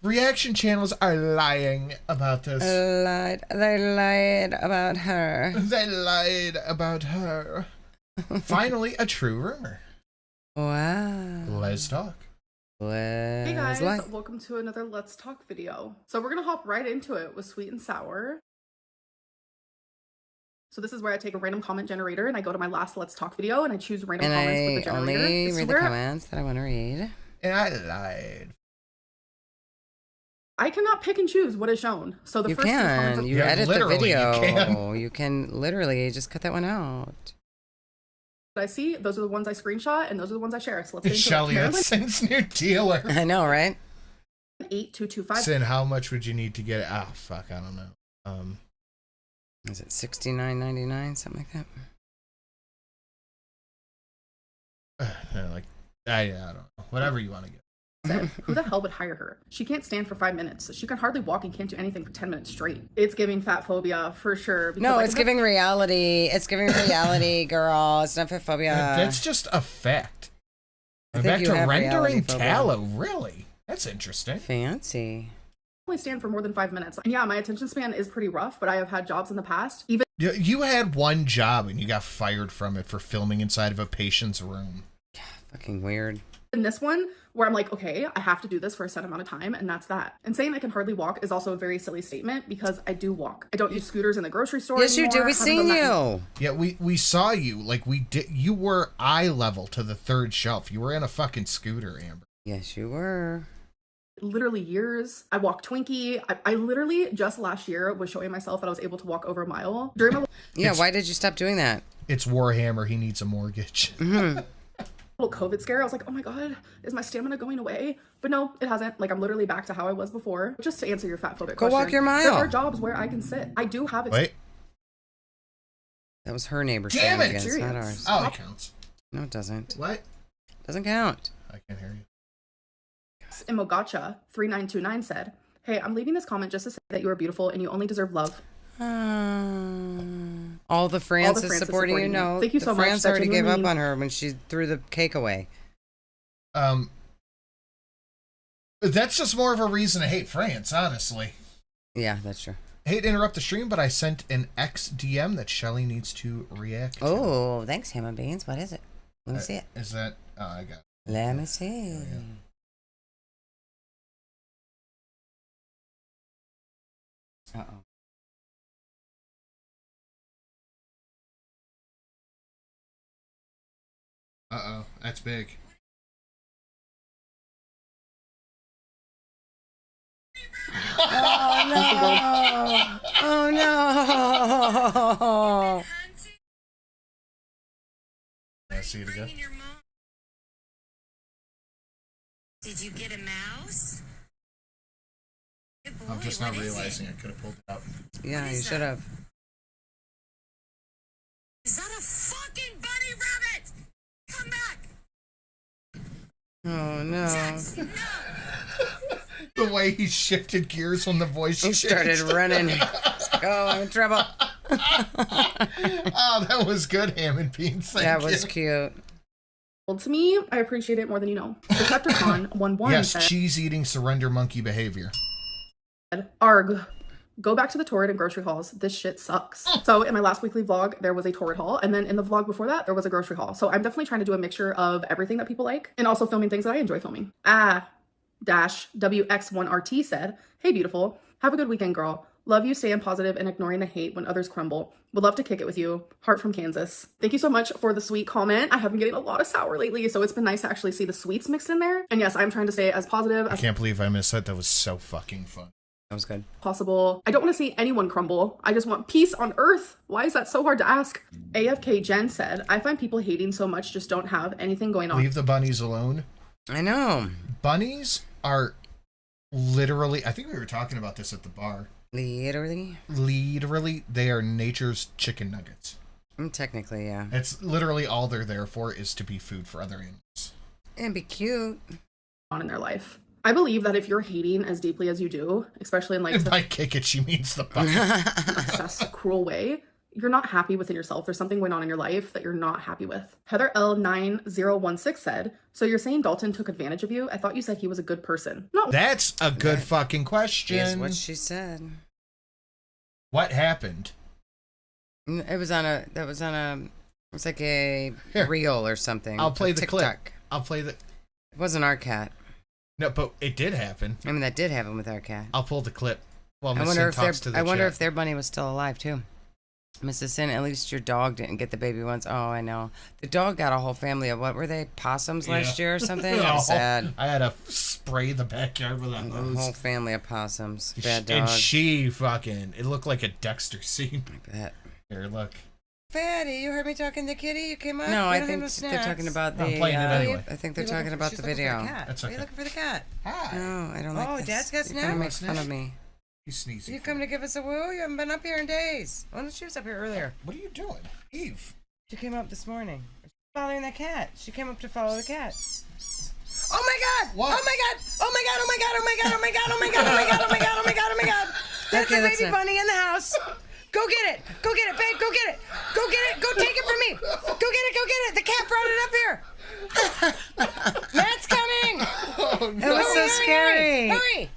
Reaction channels are lying about this. They lied about her. They lied about her. Finally, a true rumor. Wow. Let's talk. Hey guys, welcome to another Let's Talk video. So we're gonna hop right into it with Sweet and Sour. So this is where I take a random comment generator and I go to my last Let's Talk video and I choose random And comments with the I generator. only This is read the where comments that I want to read. And I lied. I cannot pick and choose what is shown. So the You first few comments can. are- You Yeah, edit the literally, you video. can. You can literally just cut that one out. that I see, those are the ones I screenshot and those are the ones I share. So let's get into Shelly, it. that's Sin's new dealer. I know, right? 8225. Sin, how much would you need to get it? Ah, fuck, I don't know. Is it $69.99, something like that? Like, I don't know. Whatever you want to get. Said, who the hell would hire her? She can't stand for 5 minutes. She can hardly walk and can't do anything for 10 minutes straight. It's giving fat phobia for sure. because No, I it's can- giving reality. It's giving reality, girl. It's not phobia. That's just a fact. I And think back you to have rendering reality phobia. tallow, really? That's interesting. Fancy. only stand for more than 5 minutes. And yeah, my attention span is pretty rough, but I have had jobs in the past. Even You had one job and you got fired from it for filming inside of a patient's room. Fucking weird. in this one, where I'm like, okay, I have to do this for a set amount of time, and that's that. And saying I can hardly walk is also a very silly statement because I do walk. I don't use scooters in the grocery store Yes, you do. anymore. We seen you. Yeah, we saw you. Like, we did. You were eye level to the third shelf. You were in a fucking scooter, Amber. Yes, you were. Literally years. I walk Twinkie. I literally just last year was showing myself that I was able to walk over a mile during my Why did you stop doing that? It's Warhammer. He needs a mortgage. Mm-hmm. little COVID scare. I was like, oh my god, is my stamina going away? But no, it hasn't. Like, I'm literally back to how I was before. Just to answer your fat phobic Go question, walk your mile. There are jobs where I can sit. I do have Wait. That was her neighbor's Damn it! shenanigans, not ours. Oh, it counts. No, it doesn't. What? Doesn't count. I can't hear you. Imogacha 3929 said, hey, I'm leaving this comment just to say that you are beautiful and you only deserve love. All the France is France is supporting you. supporting you. No, Thank you so much. France That already gave up genuinely on her when she threw the cake away. That's just more of a reason to hate France, honestly. Yeah, that's true. Hate to interrupt the stream, but I sent an XDM that Shelly needs to react to. Oh, thanks, Hammer Beans. What is it? Let me see it. Is that... Oh, I got it. Let me see. Uh-oh. Uh-oh, that's big. Oh, no. Oh, no. I see it again. Did you get a mouse? Good boy, I'm just not what is realizing it? I could have pulled it out. Yeah, you should have. Is that a fucking bunny rabbit? Come back! Oh, no. Jackson, no! The way he shifted gears when the voice He started changed. running. Oh, I'm in trouble. Oh, that was good, Ham and Beans. Thank That was you. cute. Well, to me, I appreciate it more than you know. Decepticon 11 Yes, said, cheese-eating surrender monkey behavior. Arg, go back to the Torrid and grocery hauls. This shit sucks. So in my last weekly vlog, there was a Torrid haul. And then in the vlog before that, there was a grocery haul. So I'm definitely trying to do a mixture of everything that people like and also filming things that I enjoy filming. WX1RT said, hey, beautiful. Have a good weekend, girl. Love you, staying positive and ignoring the hate when others crumble. Would love to kick it with you. Heart from Kansas. Thank you so much for the sweet comment. I have been getting a lot of sour lately, so it's been nice to actually see the sweets mixed in there. And yes, I'm trying to stay as positive I as can't believe I missed that. That was so fucking fun. That was good. possible. I don't want to see anyone crumble. I just want peace on earth. Why is that so hard to ask? AFK Jen said, I find people hating so much just don't have anything going on. Leave the bunnies alone. I know. Bunnies are literally, I think we were talking about this at the bar. Literally? Literally, they are nature's chicken nuggets. Technically, yeah. It's literally all they're there for is to be food for other animals. And be cute. On in their life. I believe that if you're hating as deeply as you do, especially in like And such by kick it, she means the bucket. a cruel way, you're not happy within yourself. There's something going on in your life that you're not happy with. Heather L9016 said, so you're saying Dalton took advantage of you? I thought you said he was a good person. No. That's a good fucking question. Is what she said. What happened? It was it's like a reel or something. I'll play the TikTok. clip. I'll play the... It wasn't our cat. No, but it did happen. I mean, that did happen with our cat. I'll pull the clip while I Miss wonder Sin if talks to the I wonder chat. if their bunny was still alive too. Mrs. Sin, at least your dog didn't get the baby once. Oh, I know. The dog got a whole family of, what were they, possums last year or something? That was sad. I had to spray the backyard with a A hose. whole family of possums. Bad dog. And she fucking, it looked like a Dexter scene. I bet. Here, look. Fatty, you heard me talking to Kitty? You came up? No, We I don't have think no they're snacks. No, talking about the. I'm playing it anyway. I think they're She's talking about she's the looking for video. cat. That's Are you okay. looking for the cat? Hi. No, I don't like this. Oh, Dad's got You're gonna make snacks. fun of me. He's sneezing. You come to give us a woo? You haven't been up here in days. Oh, she was up here earlier. What are you doing? Eve. She came up this morning. Following the cat. She came up to follow the cat. Oh my god! What? Oh my god! Oh my god! Oh my god! Oh my god! Oh my god! Oh my god! Oh my god! Oh my god! Oh my god! Oh my god! That's Okay, a that's baby it. bunny in the house. Go get it! Go get it, babe! Go get it! Go get it! Go take it from me! Go get it! Go get it! The cat brought it up here. Matt's coming! Oh, It was so scary. Hurry!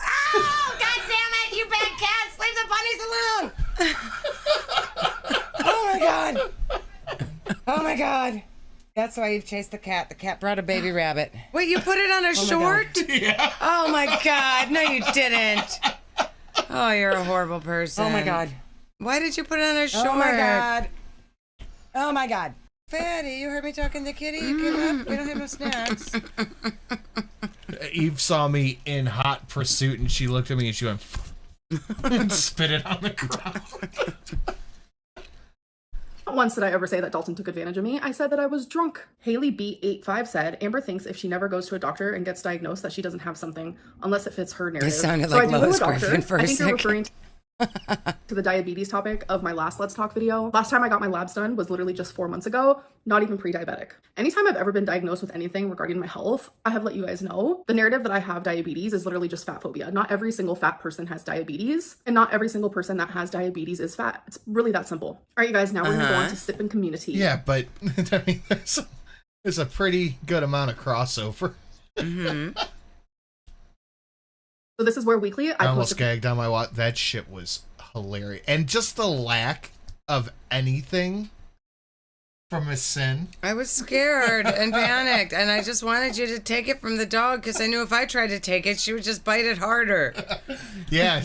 Oh, God damn it, you bad cats! Leave the bunnies alone! Oh my god! Oh my god! That's why you've chased the cat. The cat brought a baby rabbit. Wait, you put it on a short? Yeah. Oh my god! No, you didn't. Oh, you're a horrible person. Oh my god. Why did you put it on a short? Oh my god. Oh my god. Fatty, you heard me talking to Kitty? You came up? We don't have no snacks. Eve saw me in hot pursuit and she looked at me and she went and spit it on the ground. Not once did I ever say that Dalton took advantage of me. I said that I was drunk. Haley B85 said, Amber thinks if she never goes to a doctor and gets diagnosed that she doesn't have something unless it fits her narrative. sounded so like I do go to a Lois doctor. Griffin for a I think you're second. referring to the diabetes topic of my last Let's Talk video. Last time I got my labs done was literally just 4 months ago, not even pre-diabetic. Anytime I've ever been diagnosed with anything regarding my health, I have let you guys know. The narrative that I have diabetes is literally just fat phobia. Not every single fat person has diabetes, and not every single person that has diabetes is fat. It's really that simple. All right, you guys, now we're gonna go on to sip and community. Yeah, but I mean, there's a pretty good amount of crossover. Mm-hmm. So this is where weekly I almost posted gagged on my watch. That shit was hilarious. And just the lack of anything from Miss Sin. I was scared and panicked, and I just wanted you to take it from the dog because I knew if I tried to take it, she would just bite it harder. Yeah.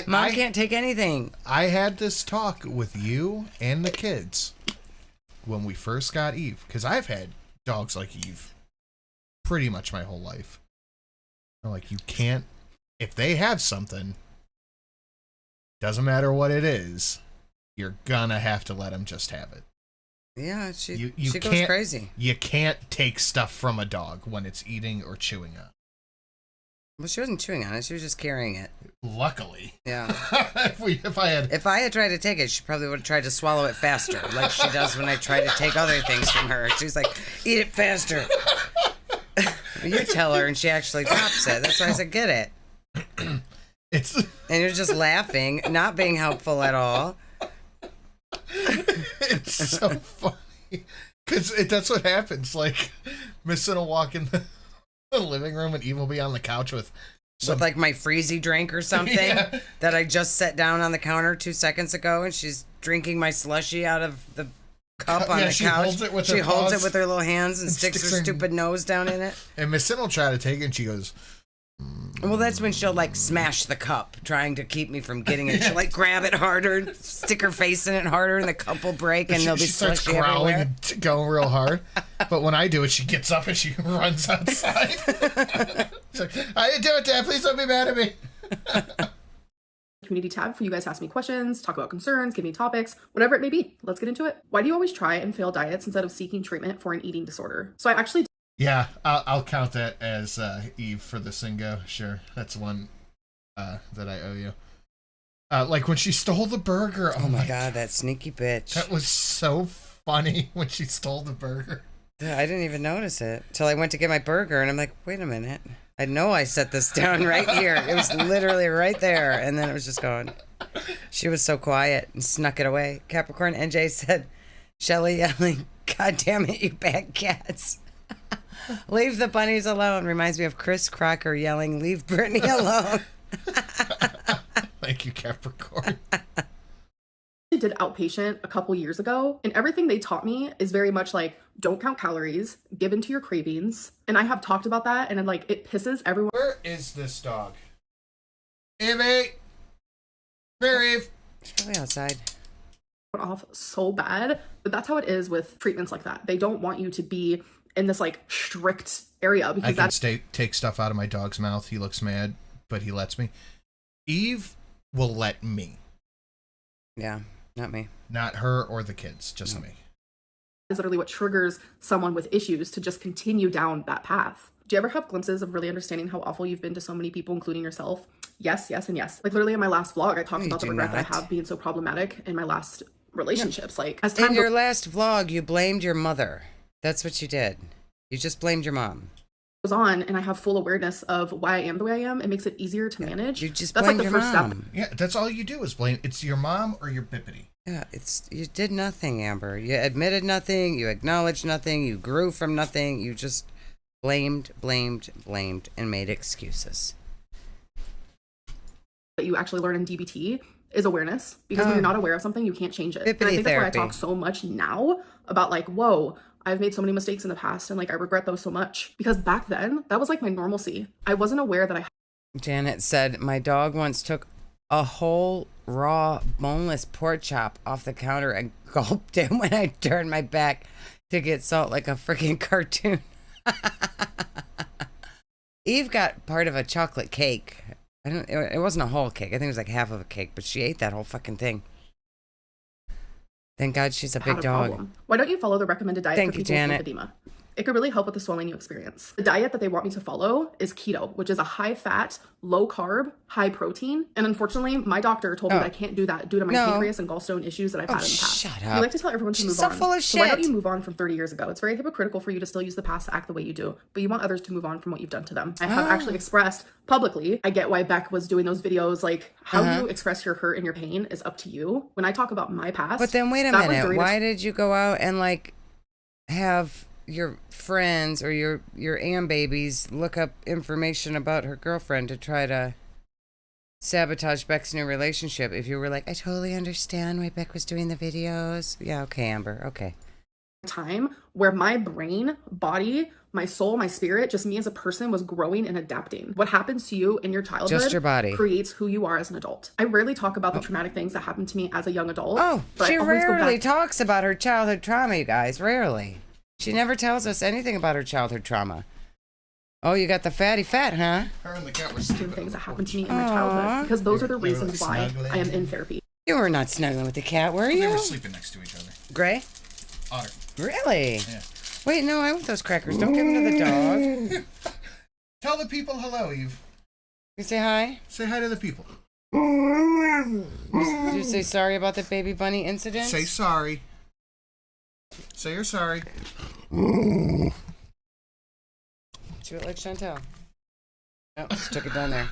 Mom can't take anything. I had this talk with you and the kids when we first got Eve, because I've had dogs like Eve pretty much my whole life. They're like, you can't, if they have something, doesn't matter what it is, you're gonna have to let them just have it. Yeah, she You goes can't- crazy. You can't take stuff from a dog when it's eating or chewing on. Well, she wasn't chewing on it; she was just carrying it. Luckily. Yeah. If I had tried to take it, she probably would have tried to swallow it faster, like she does when I try to take other things from her. She's like, "Eat it faster." You tell her, and she actually drops it. That's why I said, "Get it." It's and you're just laughing, not being helpful at all. It's so funny because that's what happens. Like, Miss Sin will walk in the living room and Eve will be on the couch with like my freezy drink or something Yeah. that I just set down on the counter 2 seconds ago, and she's drinking my slushie out of the cup on Yeah, the she couch. holds it with she her holds paws it with her little hands and sticks her stupid nose down in it. And Miss Sin will try to take it and she goes, Well, that's when she'll like smash the cup, trying to keep me from getting it. She'll like grab it harder, stick her face in it harder, and the cup will break, and she there'll be starts slushy growling everywhere. and going real hard. But when I do it, she gets up and she runs outside. She's like, I didn't do it, Dad. Please don't be mad at me. community tab for you guys to ask me questions, talk about concerns, give me topics, whatever it may be. Let's get into it. Why do you always try and fail diets instead of seeking treatment for an eating disorder? So I actually Yeah, I'll count that as Eve for the Singo. Sure, that's one that I owe you. Like when she stole the burger. Oh my god, that sneaky bitch. That was so funny when she stole the burger. I didn't even notice it till I went to get my burger, and I'm like, wait a minute. I know I set this down right here. It was literally right there, and then it was just gone. She was so quiet and snuck it away. Capricorn NJ said, Shelly yelling, God damn it, you bad cats. Leave the bunnies alone. Reminds me of Chris Crocker yelling, leave Brittany alone. Thank you, Capricorn. did outpatient a couple years ago, and everything they taught me is very much like, don't count calories, give into your cravings. And I have talked about that, and like it pisses everyone. Where is this dog? Eve! Where, Eve? It's probably outside. Off so bad, but that's how it is with treatments like that. They don't want you to be in this like strict area because I can take stuff out of my dog's mouth. He looks mad, but he lets me. Eve will let me. Yeah, not me. Not her or the kids, just me. Is literally what triggers someone with issues to just continue down that path. Do you ever have glimpses of really understanding how awful you've been to so many people, including yourself? Yes, yes, and yes. Like literally in my last vlog, I talked about the regret that I have being so problematic in my last relationships. Like as time in your last vlog, you blamed your mother. That's what you did. You just blamed your mom. Goes on, and I have full awareness of why I am the way I am. It makes it easier to manage. You just that's blamed like the your first mom. step. Yeah, that's all you do is blame. It's your mom or your bippity. Yeah, you did nothing, Amber. You admitted nothing. You acknowledged nothing. You grew from nothing. You just blamed, and made excuses. That you actually learn in DBT is awareness, because when you're not aware of something, you can't change it. And I think that's why I talk so much now about like, whoa, I've made so many mistakes in the past and like I regret those so much, because back then that was like my normalcy. I wasn't aware that I. Janet said, my dog once took a whole raw boneless pork chop off the counter and gulped it when I turned my back to get salt like a freaking cartoon. Eve got part of a chocolate cake. It wasn't a whole cake. I think it was like half of a cake, but she ate that whole fucking thing. Thank God she's a big dog. Problem. Why don't you follow the recommended diet for people with lymphedema? It could really help with the swelling you experience. The diet that they want me to follow is keto, which is a high fat, low carb, high protein. And unfortunately, my doctor told me that I can't do that due to my pancreas and gallstone issues that I've had in the past. Shut up. We like to tell everyone to move so on. Full of so why shit. don't you move on from 30 years ago? It's very hypocritical for you to still use the past to act the way you do, but you want others to move on from what you've done to them. I have actually expressed publicly, I get why Beck was doing those videos, like how you express your hurt and your pain is up to you. When I talk about my past. But then wait a minute, why did you go out and like have your friends or your Am babies look up information about her girlfriend to try to sabotage Beck's new relationship if you were like, I totally understand why Beck was doing the videos? Yeah, okay, Amber, okay. Time where my brain, body, my soul, my spirit, just me as a person was growing and adapting. What happens to you in your childhood just your body creates who you are as an adult. I rarely talk about the traumatic things that happened to me as a young adult. Oh, but she I always rarely talks about her childhood trauma, you guys, rarely. She never tells us anything about her childhood trauma. Oh, you got the fatty fat, huh? Her and the cat were sleeping. Things that happened to me in my childhood, because those are the reasons why I am in therapy. You were not snuggling with the cat, were you? They were sleeping next to each other. Gray? Otter. Really? Yeah. Wait, no, I want those crackers. Don't give them to the dog. Tell the people hello, Eve. You say hi? Say hi to the people. Did you say sorry about the baby bunny incident? Say sorry. Say you're sorry. Do it like Chantel. Oh, just took it down there.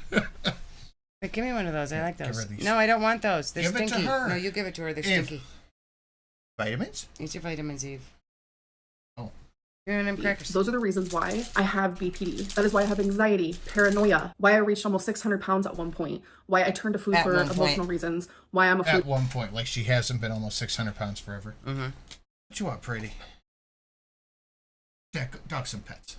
Wait, give me one of those. I like those. No, I don't want those. They're stinky. It to her. No, you give it to her. They're stinky. Vitamins? Eat your vitamins, Eve. Oh. Give them crackers. Those are the reasons why I have BPD. That is why I have anxiety, paranoia, why I reached almost 600 pounds at one point, why I turned to food for emotional reasons, why I'm a food... At one point, like she hasn't been almost 600 pounds forever. Mm-hmm. What you want, pretty? Yeah, dogs and pets.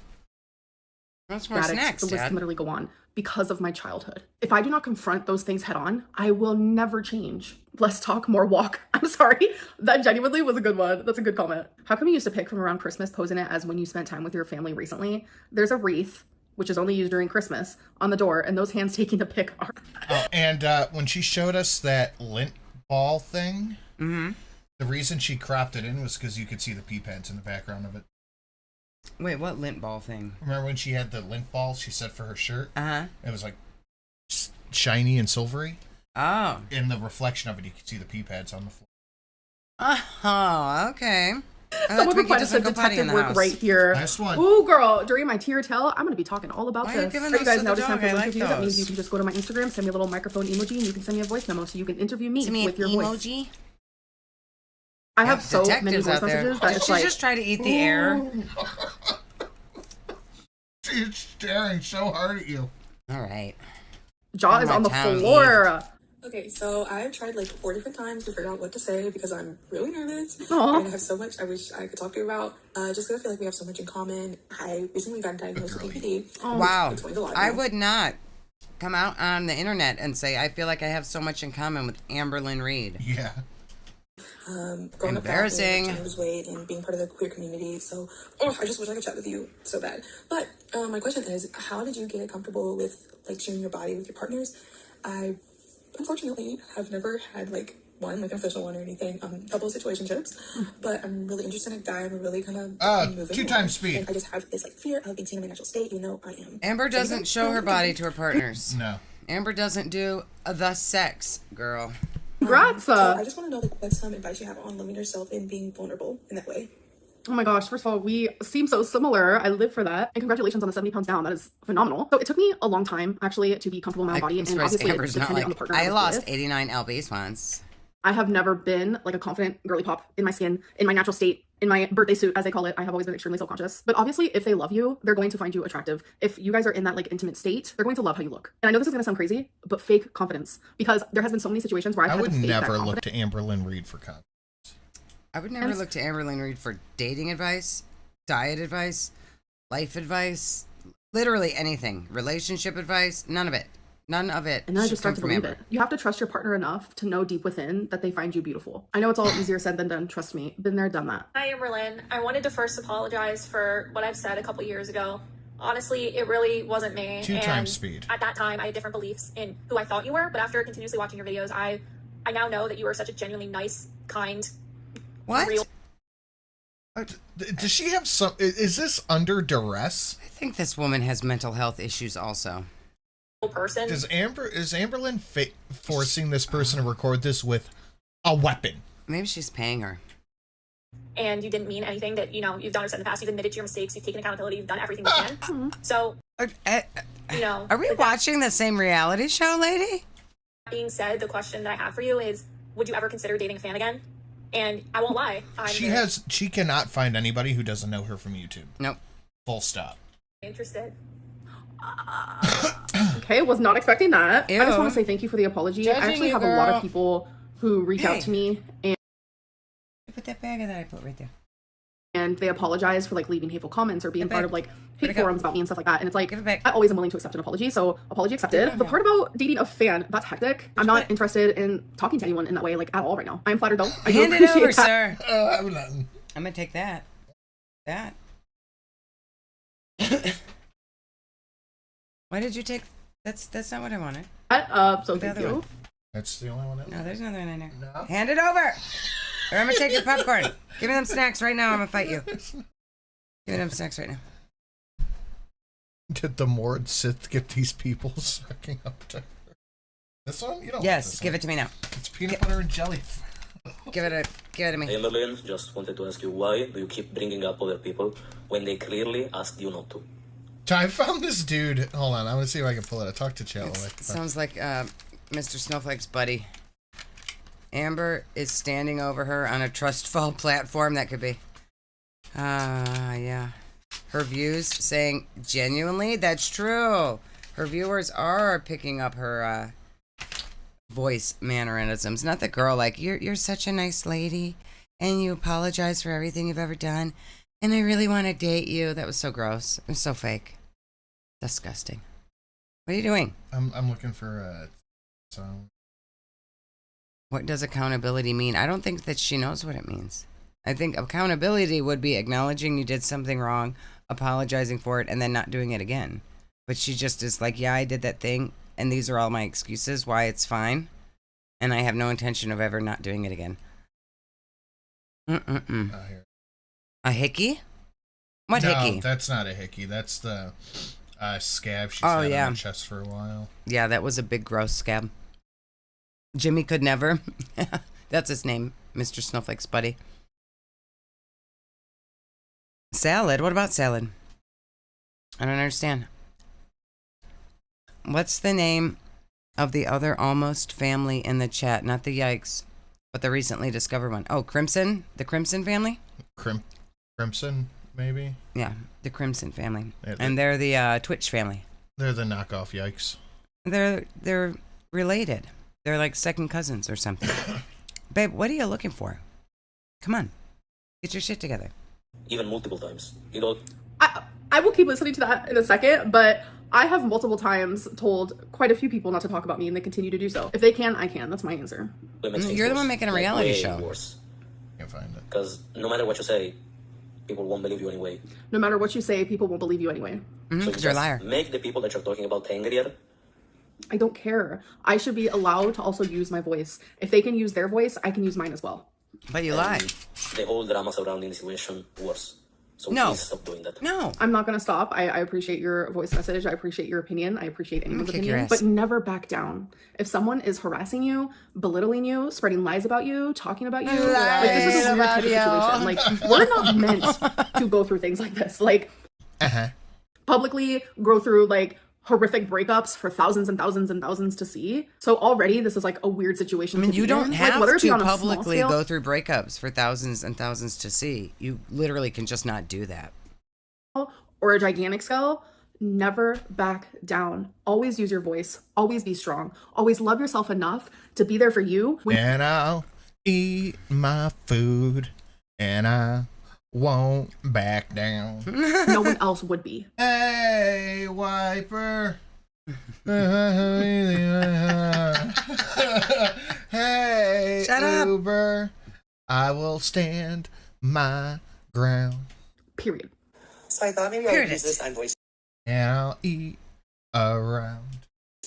What's more snacks, The list can literally go on because of my childhood. If I do not confront those things head on, I will never change. Less talk, more walk. I'm sorry. That genuinely was a good one. That's a good comment. How come you used to pick from around Christmas, posing it as when you spent time with your family recently? There's a wreath, which is only used during Christmas, on the door, and those hands taking the pic are... Oh, and when she showed us that lint ball thing, the reason she cropped it in was because you could see the pea pads in the background of it. Wait, what lint ball thing? Remember when she had the lint balls she said for her shirt? Uh-huh. It was like shiny and silvery. Oh. In the reflection of it, you could see the pee pads on the floor. Oh, okay. Someone requested some detective work right here. Last one. Ooh, girl, during my tear tell, I'm going to be talking all about Why are you this. giving Are you those guys to now the just time dog? for I interview? like That means those. you can just go to my Instagram, send me a little microphone emoji, and you can send me a voice memo so you can interview me Send me with your an voice. emoji? I have so many voice out messages there. that it's She like... just try to eat the air. She's staring so hard at you. All right. Jaw is on the floor. Okay, so I've tried like 4 different times to figure out what to say because I'm really nervous. Aww. And I have so much I wish I could talk to you about. Just because I feel like we have so much in common. I recently got diagnosed with BPD. Wow. Explains a lot. I would not come out on the internet and say, I feel like I have so much in common with Amberlynn Reid. Yeah. Growing Embarrassing. up lose weight and being part of the queer community. So, I just wish I could chat with you so bad. But my question is, how did you get comfortable with like sharing your body with your partners? I unfortunately have never had like an official one or anything. Couple of situationships, but I'm really interested in a guy. I'm really kind of moving 2 times speed. And I just have this like fear of being seen in my natural state, even though I am. Amber doesn't show her body to her partners. No. Amber doesn't do the sex, girl. Congrats. So I just want to know like what's some advice you have on loving yourself and being vulnerable in that way. Oh my gosh, first of all, we seem so similar. I live for that. And congratulations on the 70 pounds down. That is phenomenal. So it took me a long time, actually, to be comfortable in my own body. And obviously Amber's it not depended on the like, partner I was lost with. 89 lbs once. I have never been like a confident girly pop in my skin, in my natural state, in my birthday suit, as they call it. I have always been extremely self-conscious. But obviously, if they love you, they're going to find you attractive. If you guys are in that like intimate state, they're going to love how you look. And I know this is going to sound crazy, but fake confidence. Because there has been so many situations where I've I had would to fake that never look confidence. to Amberlynn Reid for confidence. I would never look to Amberlynn Reid for dating advice, diet advice, life advice, literally anything. Relationship advice, none of it. None of it. And then I just start should to come from believe Amber. it. You have to trust your partner enough to know deep within that they find you beautiful. I know it's all easier said than done. Trust me. Been there, done that. Hi, Amberlynn. I wanted to first apologize for what I've said a couple years ago. Honestly, it really wasn't me. 2 times speed. At that time, I had different beliefs in who I thought you were, but after continuously watching your videos, I now know that you are such a genuinely nice, kind, real... Does she have some... Is this under duress? I think this woman has mental health issues also. person. Is Amberlynn forcing this person to record this with a weapon? Maybe she's paying her. And you didn't mean anything that, you've done or said in the past. You've admitted to your mistakes. You've taken accountability. You've done everything you can. So, Are we watching the same reality show, lady? That being said, the question that I have for you is, would you ever consider dating a fan again? And I won't lie. She cannot find anybody who doesn't know her from YouTube. Nope. Full stop. Interested. Okay, was not expecting that. Ew. I just want to say thank you for the apology. Judging I actually you, have a lot girl. of people who reach out to me and Put that bag that I put right there. and they apologize for like leaving hateful comments or being part of like hate it go. forums about me and stuff like that. And it's like, Give it back. I always am willing to accept an apology, so apology accepted. The part about dating a fan, that's hectic. I'm not interested in talking to anyone in that way, like at all right now. I'm flattered though. I do Hand it appreciate over, that. sir. I'm nothing. I'm gonna take that. That. Why did you take? That's not what I wanted. So The thank other you. one. That's the only one. No, there's another one in there. No. Hand it over. Or I'm gonna take your popcorn. Give me them snacks right now. I'm gonna fight you. Give me them snacks right now. Did the Mord Sith get these people sucking up to her? This one? You don't Yes, want this give one. it to me now. It's peanut butter and jelly. Give it to me. Amberlynn, just wanted to ask you, why do you keep bringing up other people when they clearly asked you not to? I found this dude. Hold on, I'm gonna see if I can pull it. I talked to Chell. Sounds like Mr. Snowflake's buddy. Amber is standing over her on a trust fall platform. That could be. Yeah. Her views saying genuinely, that's true. Her viewers are picking up her voice mannerisms. Not the girl like, you're such a nice lady and you apologize for everything you've ever done and I really want to date you. That was so gross. It was so fake. Disgusting. What are you doing? I'm looking for a song. What does accountability mean? I don't think that she knows what it means. I think accountability would be acknowledging you did something wrong, apologizing for it, and then not doing it again. But she just is like, yeah, I did that thing, and these are all my excuses why it's fine, and I have no intention of ever not doing it again. Here. A hickey? What No, hickey? that's not a hickey. That's the scab she's Oh, had yeah. on her chest for a while. Yeah, that was a big gross scab. Jimmy could never. That's his name, Mr. Snowflake's buddy. Salad? What about salad? I don't understand. What's the name of the other almost family in the chat? Not the Yikes, but the recently discovered one. Oh, Crimson? The Crimson family? Crimson, maybe? Yeah, the Crimson family. Yeah, And they're the Twitch family. They're the knockoff Yikes. They're related. They're like second cousins or something. Babe, what are you looking for? Come on. Get your shit together. Even multiple times. You know, I will keep listening to that in a second, but I have multiple times told quite a few people not to talk about me, and they continue to do so. If they can, I can. That's my answer. You're the one making a reality show. Can't find it. Because no matter what you say, people won't believe you anyway. No matter what you say, people won't believe you anyway. Because you're a liar. Make the people that you're talking about angrier. I don't care. I should be allowed to also use my voice. If they can use their voice, I can use mine as well. But you lie. The whole drama surrounding the situation worse. So No. please stop doing that. No. I'm not going to stop. I appreciate your voice message. I appreciate your opinion. I appreciate anyone's kick your opinion. ass. But never back down. If someone is harassing you, belittling you, spreading lies about you, talking about you, like, this is a weird type of situation. Like, we're not meant to go through things like this. Like, publicly go through, like, horrific breakups for thousands and thousands and thousands to see. So already this is like a weird situation. I mean, to you be don't in. have like, whether it be to on a small publicly scale- go through breakups for thousands and thousands to see. You literally can just not do that. or a gigantic scale, never back down. Always use your voice. Always be strong. Always love yourself enough to be there for you. And I'll eat my food, and I won't back down. No one else would be. Hey, wiper. Hey, Shut up. Uber. I will stand my ground. Period. So I thought maybe I would use this on voice And I'll eat around.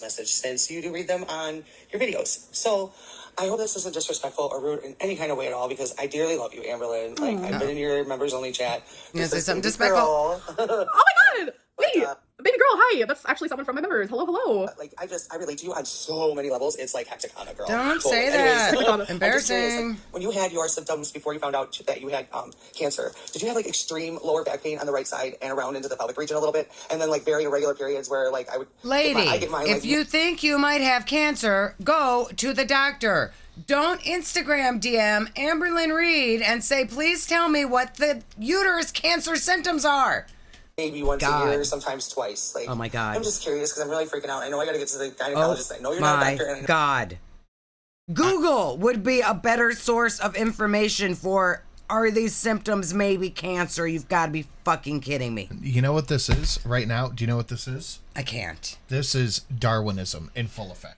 message since you do read them on your videos. So I hope this isn't disrespectful or rude in any kind of way at all because I dearly love you, Amberlynn. Like, I've been in your members only chat. You gonna say Just something this disrespectful? girl. Oh my god! Wait! Baby girl, hi! That's actually someone from my members. Hello, hello. Like, I relate to you on so many levels. It's like hecticana, girl. Don't Totally. say Anyways, that. I'm just Embarrassing. curious, like, when you had your symptoms before you found out that you had cancer, did you have like extreme lower back pain on the right side and around into the pelvic region a little bit? And then like very irregular periods where like I would... Lady, I get mine, if like, you think you might have cancer, go to the doctor. Don't Instagram DM Amberlynn Reid and say, please tell me what the uterus cancer symptoms are. maybe once God. a year, sometimes twice. Like, Oh my God. I'm just curious because I'm really freaking out. I know I got to get to the gynecologist. I know you're not a my doctor. And I know God. Google would be a better source of information for, are these symptoms maybe cancer? You've got to be fucking kidding me. You know what this is right now? Do you know what this is? I can't. This is Darwinism in full effect.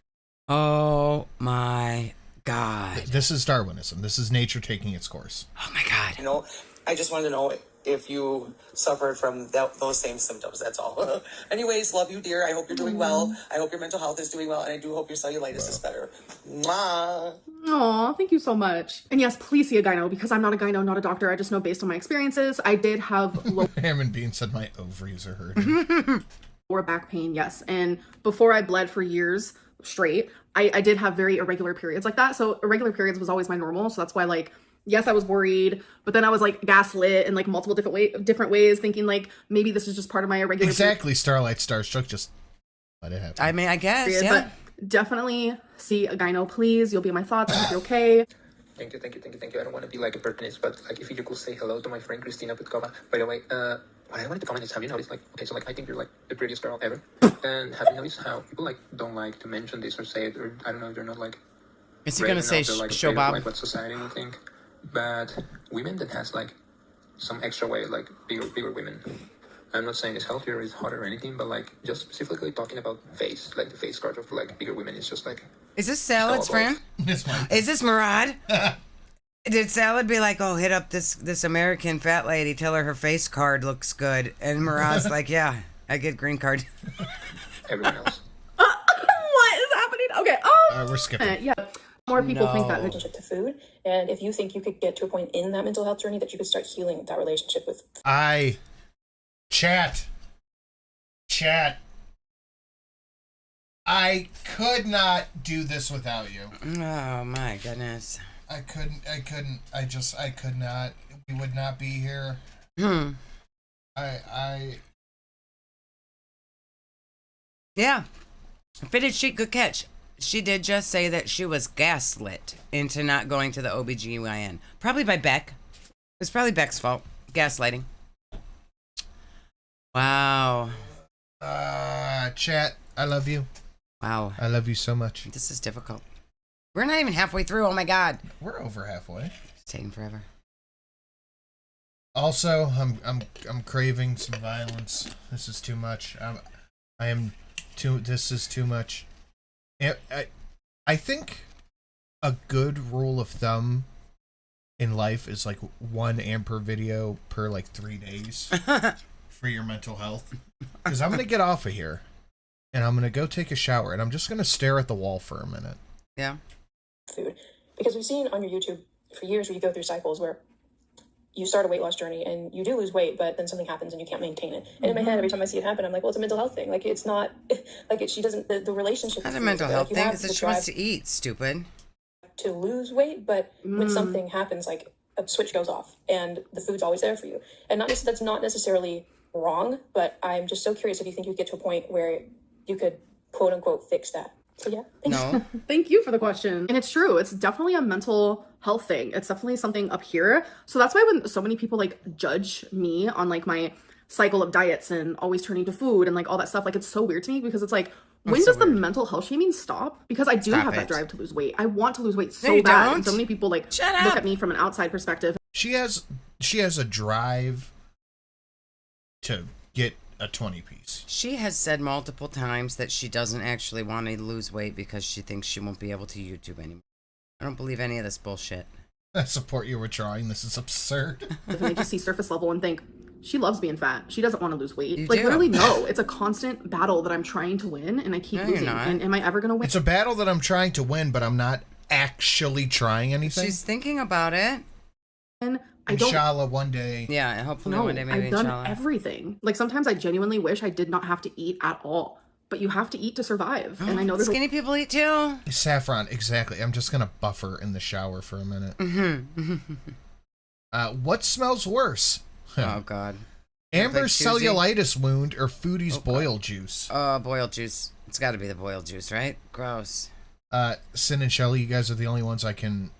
Oh my God. This is Darwinism. This is nature taking its course. Oh my God. You know, I just wanted to know if you suffered from those same symptoms. That's all. Anyways, love you, dear. I hope you're doing well. I hope your mental health is doing well, and I do hope your cellulitis is better. Mwah. Aw, thank you so much. And yes, please see a gyno because I'm not a gyno, not a doctor. I just know based on my experiences, I did have Ham and Bean said my ovaries are hurting. lower back pain, yes. And before I bled for years straight, I did have very irregular periods like that. So irregular periods was always my normal. So that's why, like, yes, I was worried, but then I was like gaslit in like multiple different ways, thinking like maybe this is just part of my irregular Exactly, Starlight Starstruck, just let it happen. I mean, I guess, period. yeah. But definitely see a gyno, please. You'll be in my thoughts. I hope you're okay. Thank you. I don't want to be like a pertinist, but like if you could say hello to my friend Christina Piccolo. By the way, what I wanted to comment is, have you noticed, like, okay, so like I think you're like the prettiest girl ever, and have you noticed how people like don't like to mention this or say it, or I don't know, they're not like. Is he gonna say like, show afraid of, Bob? like what society will think, but women that has like some extra weight, like bigger women. I'm not saying it's healthier or it's hotter or anything, but like just specifically talking about face, like the face card of like bigger women is just like. Is this Salad's so friend? Is this Murad? Did Salad be like, oh, hit up this American fat lady, tell her her face card looks good, and Murad's like, yeah, I get green card. Everyone else. What is happening? Okay. We're skipping. Yeah. More people think that relationship to food, and if you think you could get to a point in that mental health journey that you could start healing that relationship with. Chat. I could not do this without you. Oh my goodness. I couldn't. I could not. We would not be here. Yeah. Fitted sheet, good catch. She did just say that she was gaslit into not going to the OBGYN. Probably by Beck. It's probably Beck's fault. Gaslighting. Wow. Chat, I love you. Wow. I love you so much. This is difficult. We're not even halfway through. Oh my God. We're over halfway. It's taking forever. Also, I'm craving some violence. This is too much. This is too much. I think a good rule of thumb in life is like 1 Amber video per like 3 days for your mental health. Because I'm gonna get off of here and I'm gonna go take a shower and I'm just gonna stare at the wall for a minute. Yeah. Food, because we've seen on your YouTube for years where you go through cycles where you start a weight loss journey and you do lose weight, but then something happens and you can't maintain it. And in my head, every time I see it happen, I'm like, well, it's a mental health thing. Like, it's not, like, she doesn't, the relationship. Not a mental health thing, because she wants to eat, stupid. To lose weight, but when something happens, like, a switch goes off and the food's always there for you. And that's not necessarily wrong, but I'm just so curious if you think you'd get to a point where you could, quote unquote, fix that. So yeah. No. Thank you for the question. And it's true. It's definitely a mental health thing. It's definitely something up here. So that's why when so many people like judge me on like my cycle of diets and always turning to food and like all that stuff, like it's so weird to me because it's like, when does the mental health shaming stop? Because I do have that drive to lose weight. I want to lose weight so bad. And so many people like look at me from an outside perspective. She has a drive to get a 20-piece. She has said multiple times that she doesn't actually want to lose weight because she thinks she won't be able to YouTube anymore. I don't believe any of this bullshit. I support your withdrawing. This is absurd. And I just see surface level and think, she loves being fat. She doesn't want to lose weight. You like, do. literally, no. It's a constant battle that I'm trying to win, and I keep losing. And am I ever going to win? It's a battle that I'm trying to win, but I'm not actually trying anything. She's thinking about it. And inshallah, one day. Yeah, hopefully no, one day, maybe I've done inshallah. everything. Like, sometimes I genuinely wish I did not have to eat at all. But you have to eat to survive. And I know there's skinny people eat too. Saffron, exactly. I'm just going to buffer in the shower for a minute. What smells worse? Oh, God. Amber's like cellulitis wound or Foodie's boiled juice? Boiled juice. It's got to be the boiled juice, right? Gross. Sin and Shelly, you guys are the only ones I can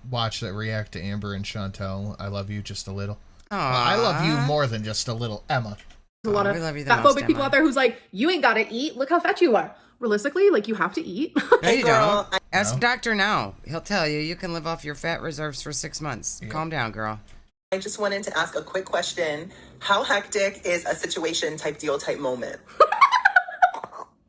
watch that react to Amber and Chantel. I love you just a little. I love you more than just a little, Emma. There's a lot of fat-phobic people out there who's like, you ain't gotta eat. Look how fat you are. Realistically, like, you have to eat. No, you don't. Ask Dr. Now. He'll tell you you can live off your fat reserves for 6 months. Yeah. Calm down, girl. I just wanted to ask a quick question. How hectic is a situation type deal type moment?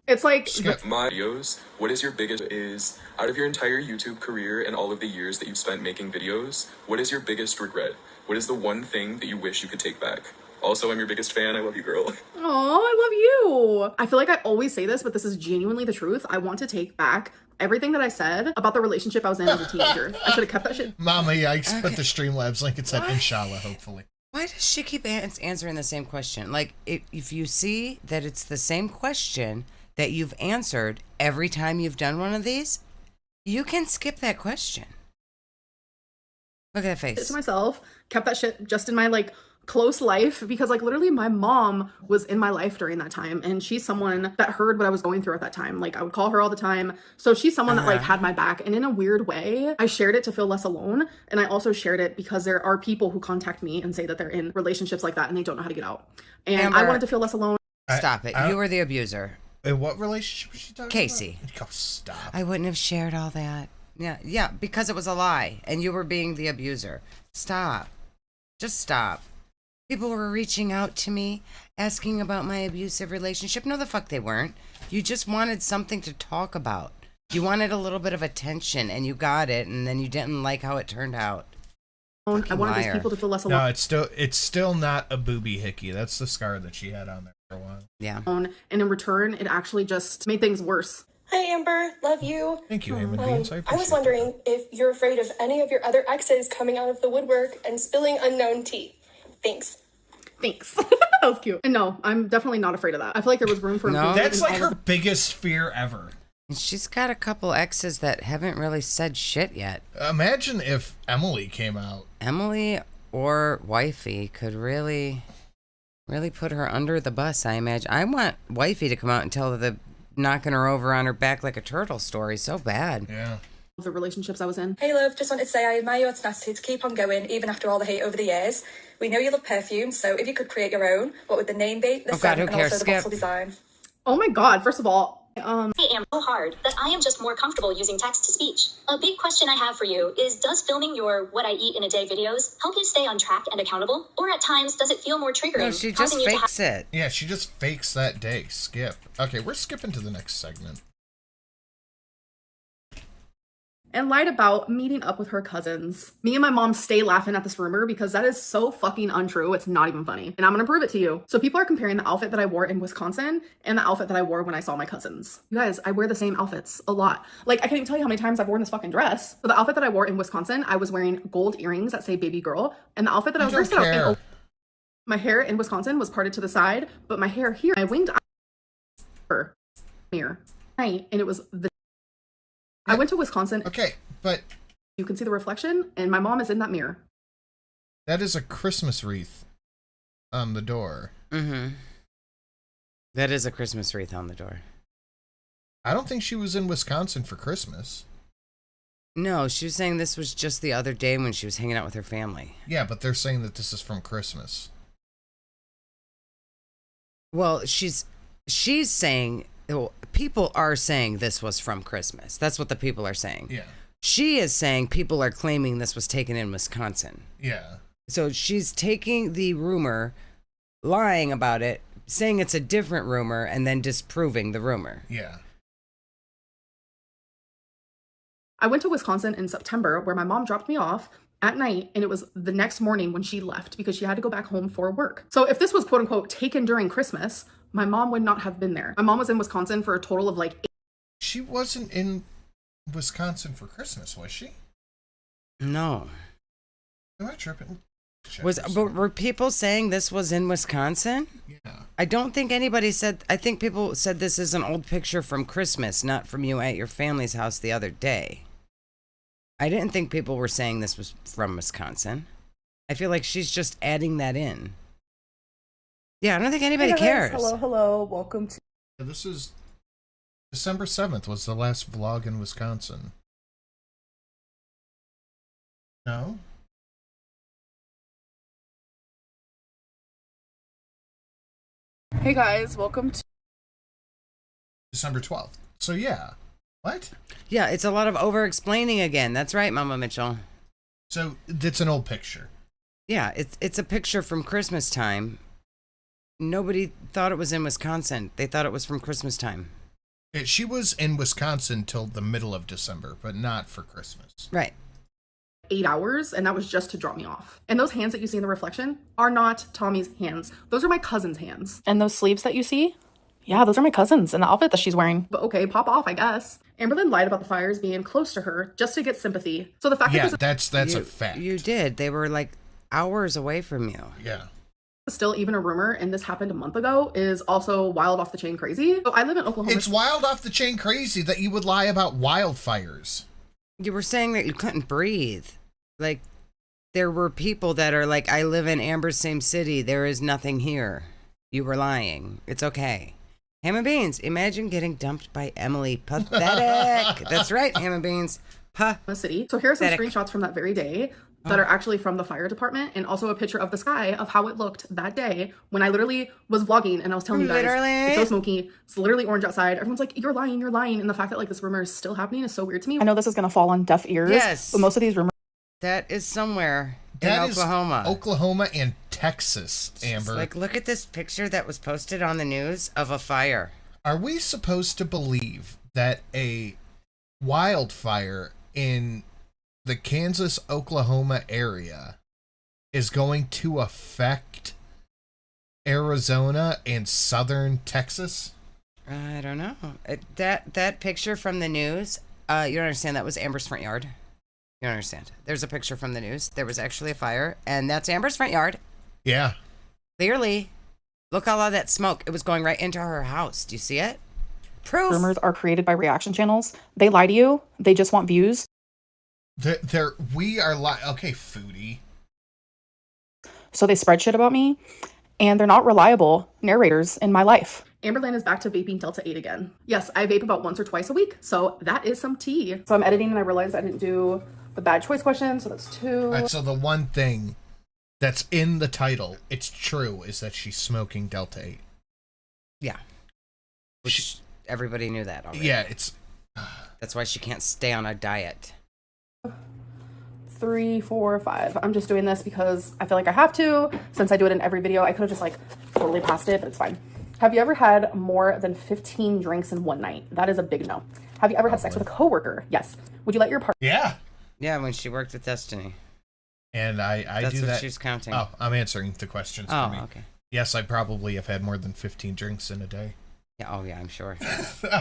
It's like my videos. What is your biggest is out of your entire YouTube career and all of the years that you've spent making videos? What is your biggest regret? What is the one thing that you wish you could take back? Also, I'm your biggest fan. I love you, girl. Oh, I love you. I feel like I always say this, but this is genuinely the truth. I want to take back everything that I said about the relationship I was in as a teenager. I should have kept that shit. Mama Yikes, put the Streamlabs link. It said inshallah, hopefully. Why does she keep answering the same question? Like, if you see that it's the same question that you've answered every time you've done one of these, you can skip that question. Look at that face. To myself, kept that shit just in my, like, close life, because like literally my mom was in my life during that time, and she's someone that heard what I was going through at that time. Like, I would call her all the time, so she's someone that like had my back. And in a weird way, I shared it to feel less alone, and I also shared it because there are people who contact me and say that they're in relationships like that and they don't know how to get out, and Amber, I wanted to feel less alone. Stop it. You were the abuser. In what relationship was she talking Casey. about? Oh, stop. I wouldn't have shared all that. Yeah, because it was a lie and you were being the abuser. Stop. Just stop. People were reaching out to me, asking about my abusive relationship. No, the fuck they weren't. You just wanted something to talk about. You wanted a little bit of attention, and you got it, and then you didn't like how it turned out. I wanted these people to feel less alone. No, it's still not a booby hickey. That's the scar that she had on there for a while. Yeah. And in return, it actually just made things worse. Hi, Amber. Love you. Thank you, Hammond Beans. I was wondering if you're afraid of any of your other exes coming out of the woodwork and spilling unknown tea. Thanks. That was cute. And no, I'm definitely not afraid of that. I feel like there was room for improvement. That's like her biggest fear ever. She's got a couple exes that haven't really said shit yet. Imagine if Emily came out. Emily or Wifey could really put her under the bus, I imagine. I want Wifey to come out and tell the knocking her over on her back like a turtle story so bad. Yeah. The relationships I was in. Hey love, just wanted to say I admire your tenacity to keep on going even after all the hate over the years. We know you love perfume, so if you could create your own, what would the name be, the scent, and also the bottle design? Oh my god, first of all, Hey am so hard that I am just more comfortable using text to speech. A big question I have for you is, does filming your what I eat in a day videos help you stay on track and accountable? Or at times, does it feel more triggering? No, she just fakes it. Yeah, she just fakes that day. Skip. Okay, we're skipping to the next segment. And lied about meeting up with her cousins. Me and my mom stay laughing at this rumor because that is so fucking untrue. It's not even funny. And I'm gonna prove it to you. So people are comparing the outfit that I wore in Wisconsin and the outfit that I wore when I saw my cousins. You guys, I wear the same outfits a lot. Like, I can't even tell you how many times I've worn this fucking dress. So the outfit that I wore in Wisconsin, I was wearing gold earrings that say baby girl. And the outfit that I was wearing, my hair in Wisconsin was parted to the side, but my hair here, I winged mirror. And it was the I went to Wisconsin. Okay, but you can see the reflection, and my mom is in that mirror. That is a Christmas wreath on the door. Mm-hmm. That is a Christmas wreath on the door. I don't think she was in Wisconsin for Christmas. No, she was saying this was just the other day when she was hanging out with her family. Yeah, but they're saying that this is from Christmas. Well, she's saying... Well, people are saying this was from Christmas. That's what the people are saying. Yeah. She is saying people are claiming this was taken in Wisconsin. Yeah. So she's taking the rumor, lying about it, saying it's a different rumor, and then disproving the rumor. Yeah. I went to Wisconsin in September where my mom dropped me off at night, and it was the next morning when she left because she had to go back home for work. So if this was quote unquote taken during Christmas, my mom would not have been there. My mom was in Wisconsin for a total of like 8. She wasn't in Wisconsin for Christmas, was she? No. Am I tripping? But were people saying this was in Wisconsin? Yeah. I don't think anybody said... I think people said this is an old picture from Christmas, not from you at your family's house the other day. I didn't think people were saying this was from Wisconsin. I feel like she's just adding that in. Yeah, I don't think anybody cares. Hello. Welcome to... This is December 7th was the last vlog in Wisconsin. No? Hey guys, welcome to... December 12th. So yeah. What? Yeah, it's a lot of over-explaining again. That's right, Mama Mitchell. So it's an old picture. Yeah, it's a picture from Christmas time. Nobody thought it was in Wisconsin. They thought it was from Christmas time. She was in Wisconsin till the middle of December, but not for Christmas. Right. 8 hours, and that was just to drop me off. And those hands that you see in the reflection are not Tommy's hands. Those are my cousin's hands. And those sleeves that you see? Yeah, those are my cousins and the outfit that she's wearing. But okay, pop off, I guess. Amberlynn lied about the fires being close to her just to get sympathy. So the fact that that's a fact. You did. They were like hours away from you. Yeah. Still even a rumor, and this happened a month ago, is also wild off the chain crazy. So I live in Oklahoma. It's wild off the chain crazy that you would lie about wildfires. You were saying that you couldn't breathe. Like, there were people that are like, I live in Amber's same city. There is nothing here. You were lying. It's okay. Ham and Beans, imagine getting dumped by Emily. Pathetic. That's right, Ham and Beans. City. So here are some screenshots from that very day that are actually from the fire department, and also a picture of the sky of how it looked that day when I literally was vlogging and I was telling you guys, it's so smoky, it's literally orange outside. Everyone's like, you're lying. And the fact that like this rumor is still happening is so weird to me. I know this is going to fall on deaf ears, yes, but most of these rumors... That is somewhere in Oklahoma. Oklahoma and Texas, Amber. Like, look at this picture that was posted on the news of a fire. Are we supposed to believe that a wildfire in the Kansas-Oklahoma area is going to affect Arizona and southern Texas? I don't know. That picture from the news, you don't understand, that was Amber's front yard. You don't understand. There's a picture from the news. There was actually a fire, and that's Amber's front yard. Yeah. Clearly. Look at all of that smoke. It was going right into her house. Do you see it? Proof. Rumors are created by reaction channels. They lie to you. They just want views. Okay, foodie. So they spread shit about me, and they're not reliable narrators in my life. Amberlynn is back to vaping Delta 8 again. Yes, I vape about once or twice a week, so that is some tea. So I'm editing and I realized I didn't do the bad choice question, so that's 2. All right, so the one thing that's in the title, it's true, is that she's smoking Delta 8. Yeah. Which everybody knew that already. Yeah, it's... That's why she can't stay on a diet. 3, 4, 5. I'm just doing this because I feel like I have to. Since I do it in every video, I could have just like totally passed it, but it's fine. Have you ever had more than 15 drinks in one night? That is a big no. Have you ever had sex with a coworker? Yes. Would you let your partner? Yeah. Yeah, when she worked with Destiny. And I That's do what that. she's counting. Oh, I'm answering the questions for me. Okay. Yes, I probably have had more than 15 drinks in a day. Yeah. Oh, yeah, I'm sure.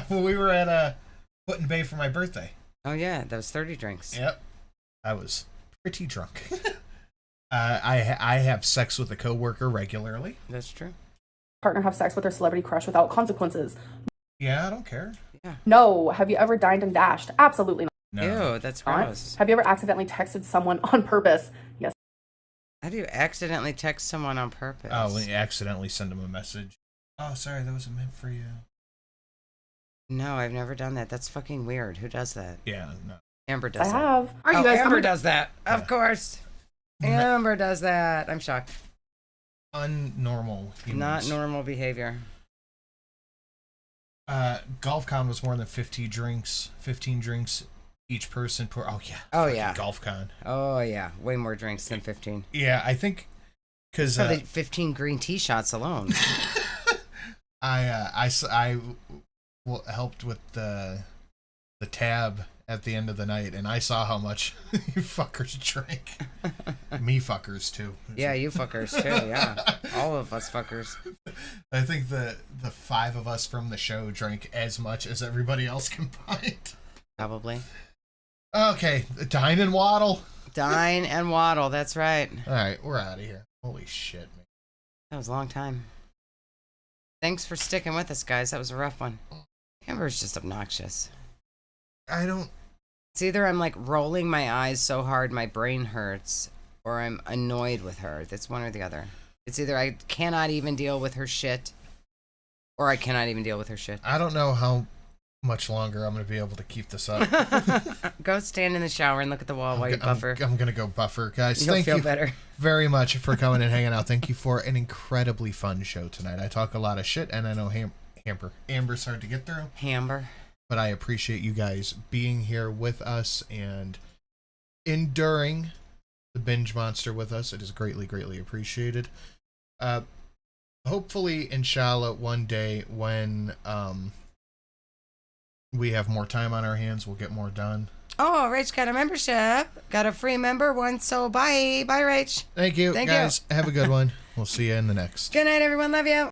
We were at Put in Bay for my birthday. Oh, yeah, that was 30 drinks. Yep. I was pretty drunk. I have sex with a coworker regularly. That's true. Partner have sex with their celebrity crush without consequences? Yeah, I don't care. Yeah. No. Have you ever dined and dashed? Absolutely not. No. Ew, that's gross. Have you ever accidentally texted someone on purpose? Yes. How do you accidentally text someone on purpose? Oh, when you accidentally send them a message. Oh, sorry, that wasn't meant for you. No, I've never done that. That's fucking weird. Who does that? Yeah, no. Amber does I that. have. Are you guys Amber does that. Of course. Amber does that. I'm shocked. Unnormal humans. Not normal behavior. GolfCon was more than 15 drinks each person per. Oh, yeah. Oh, yeah. GolfCon. Oh, yeah. Way more drinks than 15. Yeah, I think because. Probably 15 green tea shots alone. I helped with the tab at the end of the night, and I saw how much you fuckers drank. Me fuckers too. Yeah, you fuckers too. Yeah, all of us fuckers. I think the 5 of us from the show drank as much as everybody else combined. Probably. Okay, dine and waddle. Dine and waddle. That's right. All right, we're out of here. Holy shit, man. That was a long time. Thanks for sticking with us, guys. That was a rough one. Amber's just obnoxious. I don't... It's either I'm like rolling my eyes so hard my brain hurts, or I'm annoyed with her. That's one or the other. It's either I cannot even deal with her shit, or I cannot even deal with her shit. I don't know how much longer I'm going to be able to keep this up. Go stand in the shower and look at the wall while you buffer. I'm going to go buffer. Guys, You'll thank feel you better. very much for coming and hanging out. Thank you for an incredibly fun show tonight. I talk a lot of shit, and I know Amber's hard to get through. Amber. But I appreciate you guys being here with us and enduring the binge monster with us. It is greatly, greatly appreciated. Hopefully, inshallah, one day when we have more time on our hands, we'll get more done. Oh, Rach got a membership. Got a free member one, so bye. Bye, Rach. Thank you, guys. Have a good one. We'll see you in the next. Good night, everyone. Love you.